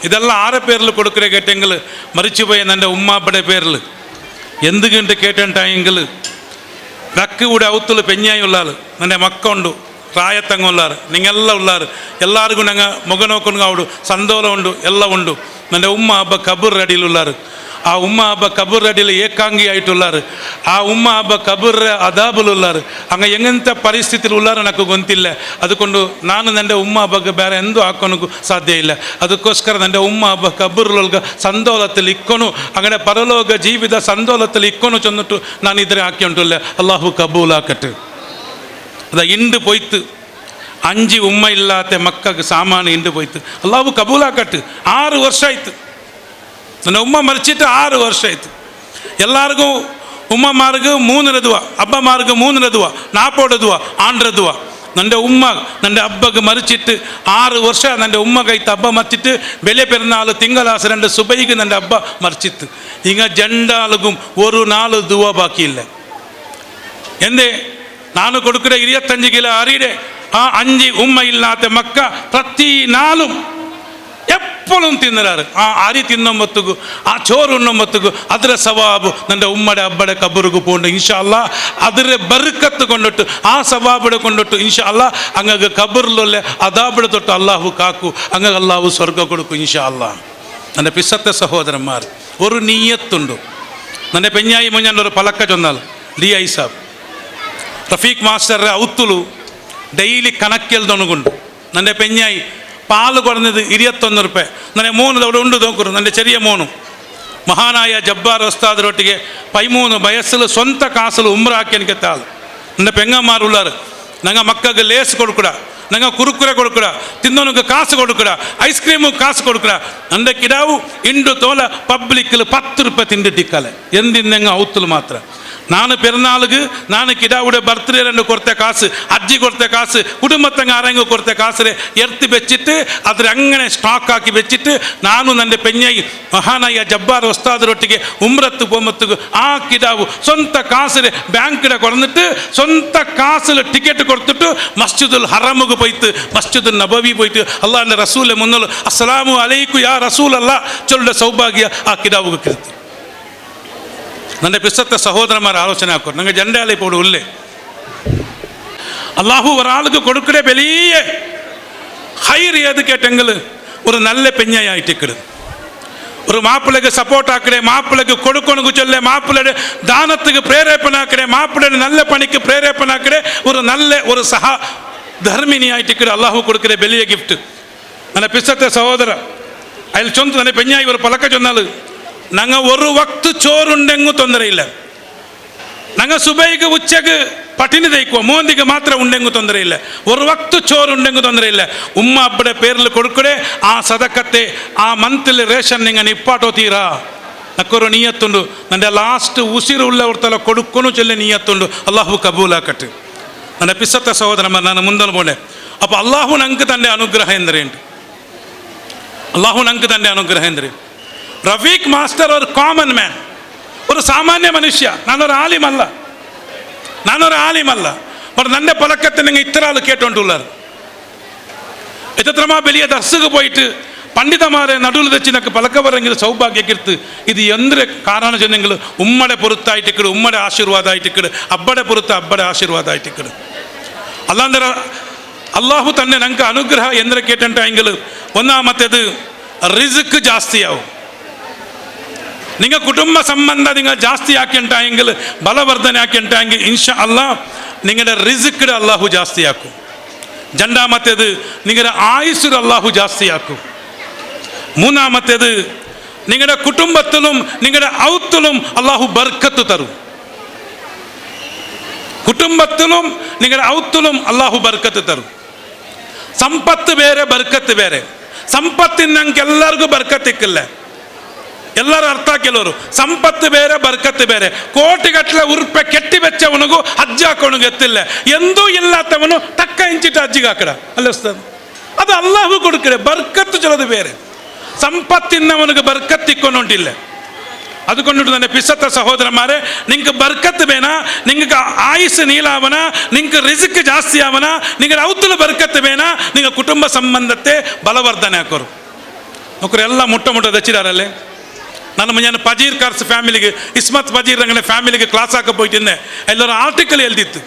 ഇതെല്ലാം ആരെ പേരിൽ കൊടുക്കുക കേട്ടെങ്കിൽ മരിച്ചുപോയ എൻ്റെ ഉമ്മാപ്പടെ പേരിൽ എന്തുകൊണ്ട് കേട്ടിട്ടായെങ്കിൽ നക്ക് കൂടെ ഔത്തുള്ളു പെഞ്ഞായി ഉള്ളാൾ എൻ്റെ മക്ക ഉണ്ട് പ്രായത്തങ്ങ ഉള്ളാറ് നിങ്ങെല്ലാം ഉള്ളാറ് എല്ലാവർക്കും ഞങ്ങൾ മുഖ നോക്കുന്നു അവിടെ സന്തോഷം ഉണ്ട് എല്ലാം ഉണ്ട്. എൻ്റെ ഉമ്മ അബ്ബ കബൂർ അടിയിലുള്ളാറ്. ആ ഉമ്മ അബ്ബ കബൂർ അടിയിൽ ഏകാംഗി ആയിട്ടുള്ളാറ്. ആ ഉമ്മ അബ്ബ കബൂർ അദാബിലുള്ളാറ്. അങ്ങ് എങ്ങനത്തെ ಪರಿಸ್ಥಿತಿയിൽ ഉള്ളാറ് എനിക്ക് ಗೊತ್ತಿಲ್ಲ. അതുകൊണ്ട് ನಾನು എൻ്റെ ಉಮ್ಮ ಹಬ್ಬಕ್ಕೆ ಬೇರೆ ಎಂದೂ ಹಾಕೋನಕ್ಕೂ ಸಾಧ್ಯ ಇಲ್ಲ. ಅದಕ್ಕೋಸ್ಕರ എൻ്റെ ಉಮ್ಮ ಹಬ್ಬ ಕಬೂರ್ಲೊಳಗ ಸಂದೋಲത്തിൽ ಇಕ್ಕೊನು അങ്ങനെ പരലോക ജീവിത ಸಂದೋಲത്തിൽ ഇക്കൊന്നു ചെന്നിട്ട് ഞാൻ ഇതിനെ ആക്കിയിട്ടുള്ള അള്ളാഹു കബൂലാക്കട്ടെ. അതാ ഇണ്ട് പോയിത്ത് 5 ഉമ്മ ഇല്ലാത്ത മക്കൾക്ക് സാമാന് ഇണ്ട് പോയിത്ത് അള്ളാഹു കബൂലാക്കട്ട്. 6 ವರ್ಷಾಯ್ತು ನನ್ನ ಉಮ್ಮ ಮರಿಚಿಟ್ಟು 6 ವರ್ಷಾಯ್ತು. ಎಲ್ಲರಿಗೂ ಉಮ್ಮಮಾರ್ಗೂ 3 ರದುವ, ಅಬ್ಬಮಾರ್ಗೂ 3 ರದುವ, ನಾಪೋಡದುವ, ಆಂಡ್ರದುವ. ನನ್ನ ಉಮ್ಮ ನನ್ನ ಹಬ್ಬಗೆ ಮರಿಚಿಟ್ಟು 6 ವರ್ಷ ನನ್ನ ಉಮ್ಮಗೈತು ಹಬ್ಬ ಮರ್ಚಿಟ್ಟು ಬೆಲೆ ಪೆರುನಾಳು ತಿಂಗಳಾಸ 2 ಸುಬೈಗೆ ನನ್ನ ಹಬ್ಬ ಮರ್ಚಿತ್ತು. ಈಗ ಜಂಡಾಲಗೂ ഒരു നാൾ ദുവ ബാക്കിയില്ല. എന്തേ ನಾನು കൊടുക്കുന്ന 25 കിലോ അരിയുടെ ആ 5 ഉമ്മ ഇല്ലാത്ത മക്ക പ്രതി നാളും എപ്പോഴും തിന്നലാറ്. ആ അരി തിന്നുമ്പത്തുകു ആ ചോറ് ഉണ്ണുമ്പത്തുകു ಅದರ സവാബ് ನನ್ನ ഉമ്മയുടെ അബ്ബയുടെ കബറിക്ക് പോകണ്ട ഇൻഷാ അല്ലാ. അതിരെ ബർക്കത്ത് കൊണ്ടിട്ട് ആ സവാബിടെ കൊണ്ടിട്ട് ഇൻഷാ അല്ലാ അങ്ങക്ക് കബറിലുള്ള അദാബിടെ തൊട്ട് അള്ളാഹു കാക്കു, അങ്ങ് അള്ളാഹു സ്വർഗ്ഗം കൊടുക്കും ഇൻഷാ അല്ലാ. എൻ്റെ പിസത്തെ സഹോദരന്മാർ ഒരു നീയത്തുണ്ട്. എൻ്റെ പെഞ്ഞായി മുഞ്ഞാനൊരു പലക്ക ചൊന്നാൽ DI സാബ് റഫീഖ് മാസ്റ്റർ ഔത്തുಲು ಡೈಲಿ ಕಣಕ್ಕೆಲ್ದೊಣಗುಂಡು. ನನ್ನ ಪೆഞ്ഞಾಯಿ പാല് കുറഞ്ഞത് 21 റുപ്യ. ನನ್ನ 3 അവിടെ ഉണ്ട് നോക്കൂ. എൻ്റെ ചെറിയ മോനും മഹാനായ ജബ്ബാർ ഉസ്താദിനൊട്ടിಗೆ 13 ವಯಸ್ಸಲ್ಲಿ ಸ್ವಂತ ಕಾಸಲು ಉಮ್ರ ಹಾಕಿ ಅನ್ಕೆತ್ತ ಆಳು. ನನ್ನ ಪೆಂಗಮ್ಮಾರುಳ್ಳಾರು ನಂಗೆ ಮಕ್ಕಳಿಗೆ ಲೇಸ್ ಕೊಡ್ಕೊಡ, ನಂಗೆ ಕುರುಕುರೆ ಕೊಡ್ಕೊಡ, ತಿನ್ನೋನಿಗೆ ಕಾಸು ಕೊಡ್ಕೊಡ, ಐಸ್ ಕ್ರೀಮು ಕಾಸು ಕೊಡ್ಕೊಡ. ಅಂದ ಕಿಡಾವು ಇಂಡು ತೋಲ ಪಬ್ಲಿಕ್ಲು 10 ರೂಪಾಯಿ ತಿಂದಿಟ್ಟಿಕ್ಕಲೆ ಎಂದಿನ್ನಂಗೆ ಔತ್ತಲು ಮಾತ್ರ. ನಾನು ಪೆರುನಾಳಿಗೆ ನಾನು ಕಿಡಾವುಡೆ ಬರ್ತ್ಡೇ ரெண்டு ಕೊಡ್ತೆ ಕಾಸು, ಅಜ್ಜಿ ಕೊಡ್ತೆ ಕಾಸು, ಕುಟುಂಬತ್ತಂಗೆ ಆರಂಗ ಕೊಡ್ತೆ ಕಾಸರೆ ಎರ್ತಿ ಬೆಚ್ಚಿಟ್ಟು ಅದ್ರ ಅಂಗನೆ ಸ್ಟಾಕ್ ಹಾಕಿ ಬೆಚ್ಚಿಟ್ಟು ನಾನು ನನ್ನ ಪೆഞ്ഞായി ಮಹಾನಾಯ ಜಬ್ಬಾರ್ ಉಸ್ತಾದರೊಟ್ಟಿಗೆ ಉಮ್ರತ್ತು ಬೊಮ್ಮತ್ತಿಗೆ ಆ ಕಿಡಾವು ಸ್ವಂತ ಕಾಸರೆ ಬ್ಯಾಂಕಿಡ ಕೊಡ್ನಿಟ್ಟು ಸ್ವಂತ ಕಾಸಲ್ಲಿ ಟಿಕೆಟ್ ಕೊಡ್ತಿಟ್ಟು ಮಸ್ಜಿದುಲ್ ಹರಮ್ಗೆ போய்த்து ಮಸ್ಜಿದುಲ್ ನಬವಿ போய்த்து ಅಲ್ಲಾಹನ ರಸೂಲೆ ಮುನ್ನಲು ಅಸ್ಸಲಾಮು ಅಲೈಕು ಯಾ ರಸೂಲ್ ಅಲ್ಲ ಚೊಲ್ಲ ಸೌಭಾಗ್ಯ ಆ ಕಿಡಾವುಗೆ ಕಿರ್ತು. ನನ್ನ പിസ്സത്തെ സഹോദരന്മാർ ആലോചന ആക്കും. നിങ്ങൾ ജണ്ടാലി ഇപ്പോൾ ഉള്ളേ അള്ളാഹു ഒരാൾക്ക് കൊടുക്കടേ വലിയ ഹൈർ ഏത് കേട്ടെങ്കിൽ ഒരു നല്ല പെഞ്ഞയായിട്ടിക്കട് ഒരു മാപ്പിളക്ക് സപ്പോർട്ട് ആക്കടേ, മാപ്പിളക്ക് കൊടുക്കണമെങ്കിൽ ചൊല്ലേ, മാപ്പിളയുടെ ദാനത്തിന് പ്രേരേപനാക്കടേ, മാപ്പിളയുടെ നല്ല പണിക്ക് പ്രേരേപനാക്കടേ, ഒരു നല്ല ഒരു ധർമ്മിണിയായിട്ടിക്കട് അള്ളാഹു കൊടുക്കടേ വലിയ ഗിഫ്റ്റ്. ನನ್ನ പിസ്സത്തെ സഹോദര അതിൽ ചൊന്ന് ನನ್ನ പെഞ്ഞായി ഒരു പലക്ക ചൊന്നാൽ ഞങ്ങൾ ഒരു വക്ത് ചോറുണ്ടെങ്കിൽ ತೊಂದರೆಯಿಲ್ಲ. ഞങ്ങൾ സുബൈക്ക് ഉച്ചക്ക് പട്ടിണി തയ്ക്കുമോ, മോന്തിക്ക് മാത്രം ഉണ്ടെങ്കിൽ ತೊಂದರೆಯಿಲ್ಲ. ഒരു വക്ത് ചോറുണ്ടെങ്കിൽ ತೊಂದರೆಯಿಲ್ಲ. ഉമ്മ അബ്ബടെ പേരിൽ കൊടുക്കടേ ആ സദക്കത്തെ ആ മന്തിൽ റേഷൻ നിങ്ങൾ ഇപ്പാട്ടോ തീരാ നക്കൊരു നീയത്തുണ്ട്. എൻ്റെ ലാസ്റ്റ് ഉസിറുള്ളവർത്തല കൊടുക്കണു ചൊല്ലി നീയത്തുണ്ട്. അള്ളാഹു കബൂലാക്കട്ടെ. ನನ್ನ പിസ്സത്തെ സഹോദരന്മാർ ನಾನು ಮುಂದಲು പോലെ അപ്പോൾ അള്ളാഹു ഞങ്ങൾക്ക് തൻ്റെ അനുഗ്രഹം എന്തുണ്ട്, അള്ളാഹു ഞങ്ങൾക്ക് തൻ്റെ അനുഗ്രഹം എന്തുണ്ട്. റഫീഖ് മാസ്റ്റർ ഒരു കോമൺ മാൻ, ഒരു സാമാന്യ മനുഷ്യ. ഞാനൊരു ആലിമല്ല, പക്ഷെ ನನ್ನ പലക്കത്തെ നിങ്ങൾ ഇത്ര ആൾ കേട്ടോണ്ടുള്ളാർ. എത്രമാ വലിയ ദർശക പോയിട്ട് പണ്ഡിതമാരെ നടുവിൽ വെച്ച് എനിക്ക് പലക്കവരെങ്കിൽ സൗഭാഗ്യക്കിരുത്ത്. ഇത് എന്തൊരു കാരണം ചെന്നെങ്കിൽ ഉമ്മടെ പുറത്തായിട്ടിക്കട്, ഉമ്മടെ ആശീർവാദമായിട്ടിക്കട്, അബ്ബടെ പുറത്ത് അബ്ബടെ ആശീർവാദമായിട്ടിക്കട്. അല്ലാതെ അള്ളാഹു തന്നെ ഞങ്ങൾക്ക് അനുഗ്രഹം എന്തൊക്കെ കേട്ടിട്ടെങ്കിൽ ഒന്നാമത്തേത് റിസ്ക് ജാസ്തിയാവും. നിങ്ങൾ കുടുംബ സംബന്ധം നിങ്ങൾ ജാസ്തി ആക്കിയിട്ടായെങ്കിൽ, ബലവർദ്ധന ആക്കിയിട്ടായെങ്കിൽ ഇൻഷാ അല്ലാഹ് നിങ്ങളുടെ റിസ്ക്കിടെ അള്ളാഹു ജാസ്തിയാക്കും. രണ്ടാമത്തേത് നിങ്ങളുടെ ആയുസ്സിൽ അള്ളാഹു ജാസ്തിയാക്കും. മൂന്നാമത്തേത് നിങ്ങളുടെ കുടുംബത്തിലും നിങ്ങളുടെ ഔത്തിലും അള്ളാഹു ബർക്കത്ത് തരും. കുടുംബത്തിലും നിങ്ങളുടെ ഔത്തിലും അള്ളാഹു ബർക്കത്ത് തരും. സമ്പത്ത് വേറെ, ബർക്കത്ത് വേറെ. ಸಂಪತ್ತಿನ ನಂಗೆ ಎಲ್ಲರಿಗೂ ಬರ್ಕತ್ತಿಕ್ಕಿಲ್ಲ, ಎಲ್ಲರೂ ಅರ್ಥ ಕೆಲವರು. ಸಂಪತ್ತು ಬೇರೆ, ಬರ್ಕತ್ತು ಬೇರೆ. ಕೋಟಿಗಟ್ಟಲೆ ಉರುಪೆ ಕೆಟ್ಟಿ ಬೆಚ್ಚವನಿಗೂ ಅಜ್ಜಿ ಹಾಕೋನಿಗೆ ಎತ್ತಿಲ್ಲ. ಎಂದೂ ಇಲ್ಲತ್ತವನು ತಕ್ಕ ಇಂಚಿಟ್ಟು ಅಜ್ಜಿಗೆ ಹಾಕಡ ಅಲ್ಲಿಸ್ತದೆ. ಅದು ಅಲ್ಲಾಹು ಕೊಡುಕಡೆ ಬರ್ಕತ್ತು ಚಲೋದು ಬೇರೆ. സമ്പത്തിന്നവനക്ക് ബർക്കത്തിക്കൊണ്ടില്ല. അതുകൊണ്ടിട്ട് തന്നെ പിസ്സത്തെ സഹോദരന്മാരെ, നിങ്ങൾക്ക് ബർക്കത്ത് വേണ, നിങ്ങൾക്ക് ആയുസ് നീലാവന, നിങ്ങൾക്ക് റിസ്ക് ജാസ്തിയാവന, നിങ്ങളുടെ ഔത്തിൽ ബർക്കത്ത് വേണ, നിങ്ങൾ കുടുംബ സംബന്ധത്തെ ಬಲವರ್ಧನೆ ಹಾಕೋರು ನೋಕ್ರು ಎಲ್ಲ ಮುಟ್ಟ ದಚ್ಚಿದಾರಲ್ಲೇ. ನಾನು ಪಜೀರ್ ಕಾರ್ಸ್ ಫ್ಯಾಮಿಲಿಗೆ, ಇಸ್ಮತ್ ಪಜೀರ್ അങ്ങനെ ಫ್ಯಾಮಿಲಿಗೆ ಕ್ಲಾಸ್ ಹಾಕ പോയിട്ടിന്നെ ಎಲ್ಲರೂ ಆರ್ಟಿಕಲ್ ಎಲ್ದಿತ್ತು.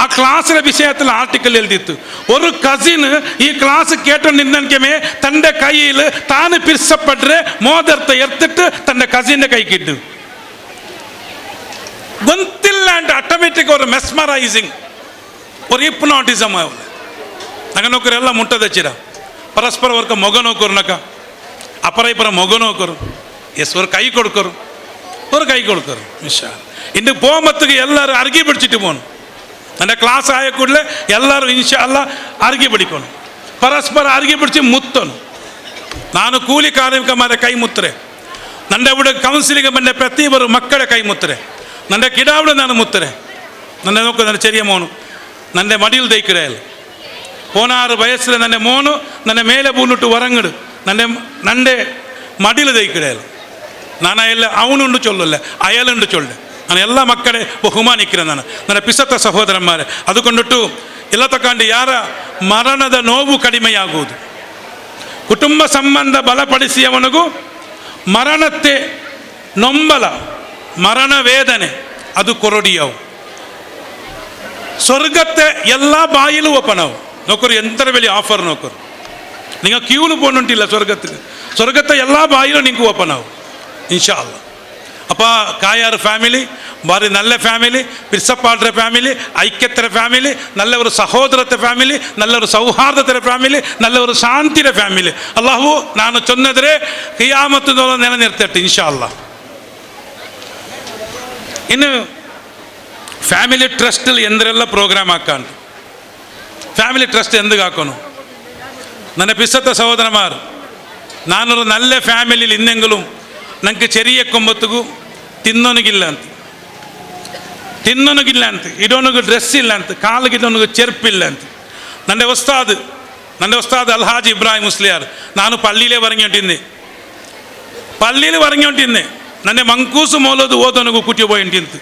ಆ ಕ್ಲಾಸಿನ ವಿಷಯത്തിൽ ಆರ್ಟಿಕಲ್ ಎಲ್ದಿತ್ತು. ഒരു കസിന് ഈ ക്ലാസ് കേട്ടോണ്ടിരുന്നേ തൻ്റെ കയ്യിൽ താന് പിരിച്ചപ്പെട്ടെ മോതിരത്തെ എടുത്തിട്ട് തൻ്റെ കസിൻ്റെ കൈക്കിട്ടു. ಗೊತ್ತಿಲ್ಲಾಂಟ ಆಟೋಮೆಟಿಕ್ ഒരു മെസ്മറൈസിങ്, ഒരു ಹಿಪ್ನೋಟಿಸಮ್ ಆಗ ನಂಗೆ ನೋಕರೆಲ್ಲ ಮುಟ್ಟದಚ್ಚಿರ ಪರಸ್ಪರ ವರ್ಗ ಮೊಗ ನೋಕೋರು ನಕ ಅಪರ ಇಪರ ಮೊಗ ನೋಕೋರು ಎಸ್ ஒரு ಕೈ ಕೊಡ್ಕೋರು, ஒரு ಕೈ ಕೊಡ್ಕೋರು. ವಿಷಯ ಇನ್ನು போமத்துக்கு எல்லாரும் ಅರ್ಗಿ ಬಿಡ್ಚಿಟ್ಟು போகணும். ನನ್ನ ಕ್ಲಾಸ್ ಆಯ ಕೂಡಲೇ ಎಲ್ಲರೂ ಇನ್ಶಾ ಅಲ್ಲ ಅರ್ಗಿ ಬಿಡಿಕೊಂಡು ಪರಸ್ಪರ ಅರ್ಗಿ ಬಿಡಿಸಿ ಮುತ್ತನು. ನಾನು ಕೂಲಿ ಕಾರ್ಮಿಕರ ಕೈ ಮುತ್ತರೆ, ನನ್ನ ഇവിടെ കൗൺസിലിംഗ് ಬಂದ ಪ್ರತಿಯೊಬ್ಬರು ಮಕ್ಕಳ ಕೈ ಮುತ್ತರೆ, ನನ್ನ ಕಿಡಾവിടെ ನಾನು ಮುತ್ತರೆ. ನನ್ನ ನೋಕ ನನ್ನ ചെറിയ മോನು ನನ್ನ ಮಡಿಲ್ ದೈಕಿರೆಯಲ್ಲ 16 ವಯಸ್ಸಿನ ನನ್ನ മോನು ನನ್ನ ಮೇಲೆ ಬೂನುಟ್ಟು ಹೊರಂಗಡು ನನ್ನ ಮಡಿಲ್ ದೈಕಿರೆಯಲ್ಲ. ನಾನು ಎಲ್ಲ ಅವನುಂಡು ಚೊಲ್ಲಲ್ಲ, ಅಯಲುಂಡು ಚೊಲ್ಲೆ. ನಾನು ಎಲ್ಲ ಮಕ್ಕಳೇ ಬಹುಮಾನಿಕ್ಕಿರೆ ನನ್ನ ಪಿಸತ್ತ ಸಹೋದರನ್ಮಾರೆ. അതുകൊണ്ടിಟ್ಟು ಎಲ್ಲ ತಕೊಂಡು ಯಾರ ಮರಣದ ನೋವು ಕಡಿಮೆಯಾಗುವುದು, ಕುಟುಂಬ ಸಂಬಂಧ ಬಲಪಡಿಸಿಯವನಿಗೂ ಮರಣത്തെ ನೊಂಬಲ, ಮರಣ ವೇದನೆ ಅದು ಕೊರಡಿಯವು. ಸ್ವರ್ಗത്തെ എല്ലാ ಬಾಯಿലും ಒಪ್ಪನವು. നോക്കൊരു ಎಂತರ വലിയ ಆಫರ್ നോക്കൊരു. നിങ്ങൾ ക്യൂല് പോകണുണ്ടില്ല സ്വർഗത്തിൽ, സ്വർഗത്തെ എല്ലാ ಬಾಯಿലും നിങ്ങൾക്ക് ಒಪ್ಪನವು ಇನ್ಶಾ ಅಲ್ಲ. അപ്പോൾ കായാർ ഫാമിലി ಭಾರಿ നല്ല ಫ್ಯಾಮಿಲಿ, പിരിസപ്പാടുടെ ಫ್ಯಾಮಿಲಿ, ഐക്യത്തിൻ്റെ ಫ್ಯಾಮಿಲಿ, നല്ല ഒരു സഹോദരത്തെ ಫ್ಯಾಮಿಲಿ, നല്ല ഒരു സൗഹാർദ്ദത്തിൻ്റെ ಫ್ಯಾಮಿಲಿ, നല്ല ഒരു ಶಾಂತಿയുടെ ಫ್ಯಾಮಿಲಿ. ಅಲ್ಲಾಹು ನಾನು ಚೊನ್ನದ್ರೆ ಕಿಯಾಮತ್ತುದೋളം ನಿಲನಿರ್ತಟ್ಟೆ ಇನ್ಶಾ ಅಲ್ಲಾಹ್. ಇನ್ನು ಫ್ಯಾಮಿಲಿ ಟ್ರಸ್ಟಿൽ എന്തെല്ലാം പ്രോഗ്രാം ആക്കാണ്ട്, ಫ್ಯಾಮಿಲಿ ಟ್ರಸ್ಟ್ എന്തുക്ക് ആക്കണം? ನನ್ನ പിസത്തെ സഹോദരന്മാർ, ನಾನೊരു നല്ല ಫ್ಯಾಮಿಲಿയിൽ ಇನ್ನೆಂಗലും ನನಗೆ ചെറിയ ಕೊಂಬತ್ತಿಗೂ ತಿನ್ನೋನಿಗಿಲ್ಲ ಅಂತ, ಇಡೋನಿಗೆ ಡ್ರೆಸ್ ಇಲ್ಲ ಅಂತ, ಕಾಲಿಗೆ ಇಡೋನಿಗೆ ಚೆರ್ಪಿಲ್ಲ ಅಂತ. ನನ್ನ ಉಸ್ತಾದ್ ಅಲ್ಹಾಜಿ ಇಬ್ರಾಹಿಂ ಮುಸ್ಲಿಯಾರ್, ನಾನು ಪಳ್ಳಿಲೇ വരങ്ങോണ്ടിന്നെ ನನ್ನ ಮಂಕೂಸು ಮೌಲೋದು ಓದೋನಿಗೂ ಕುಟಿ പോയിട്ടിಂತ.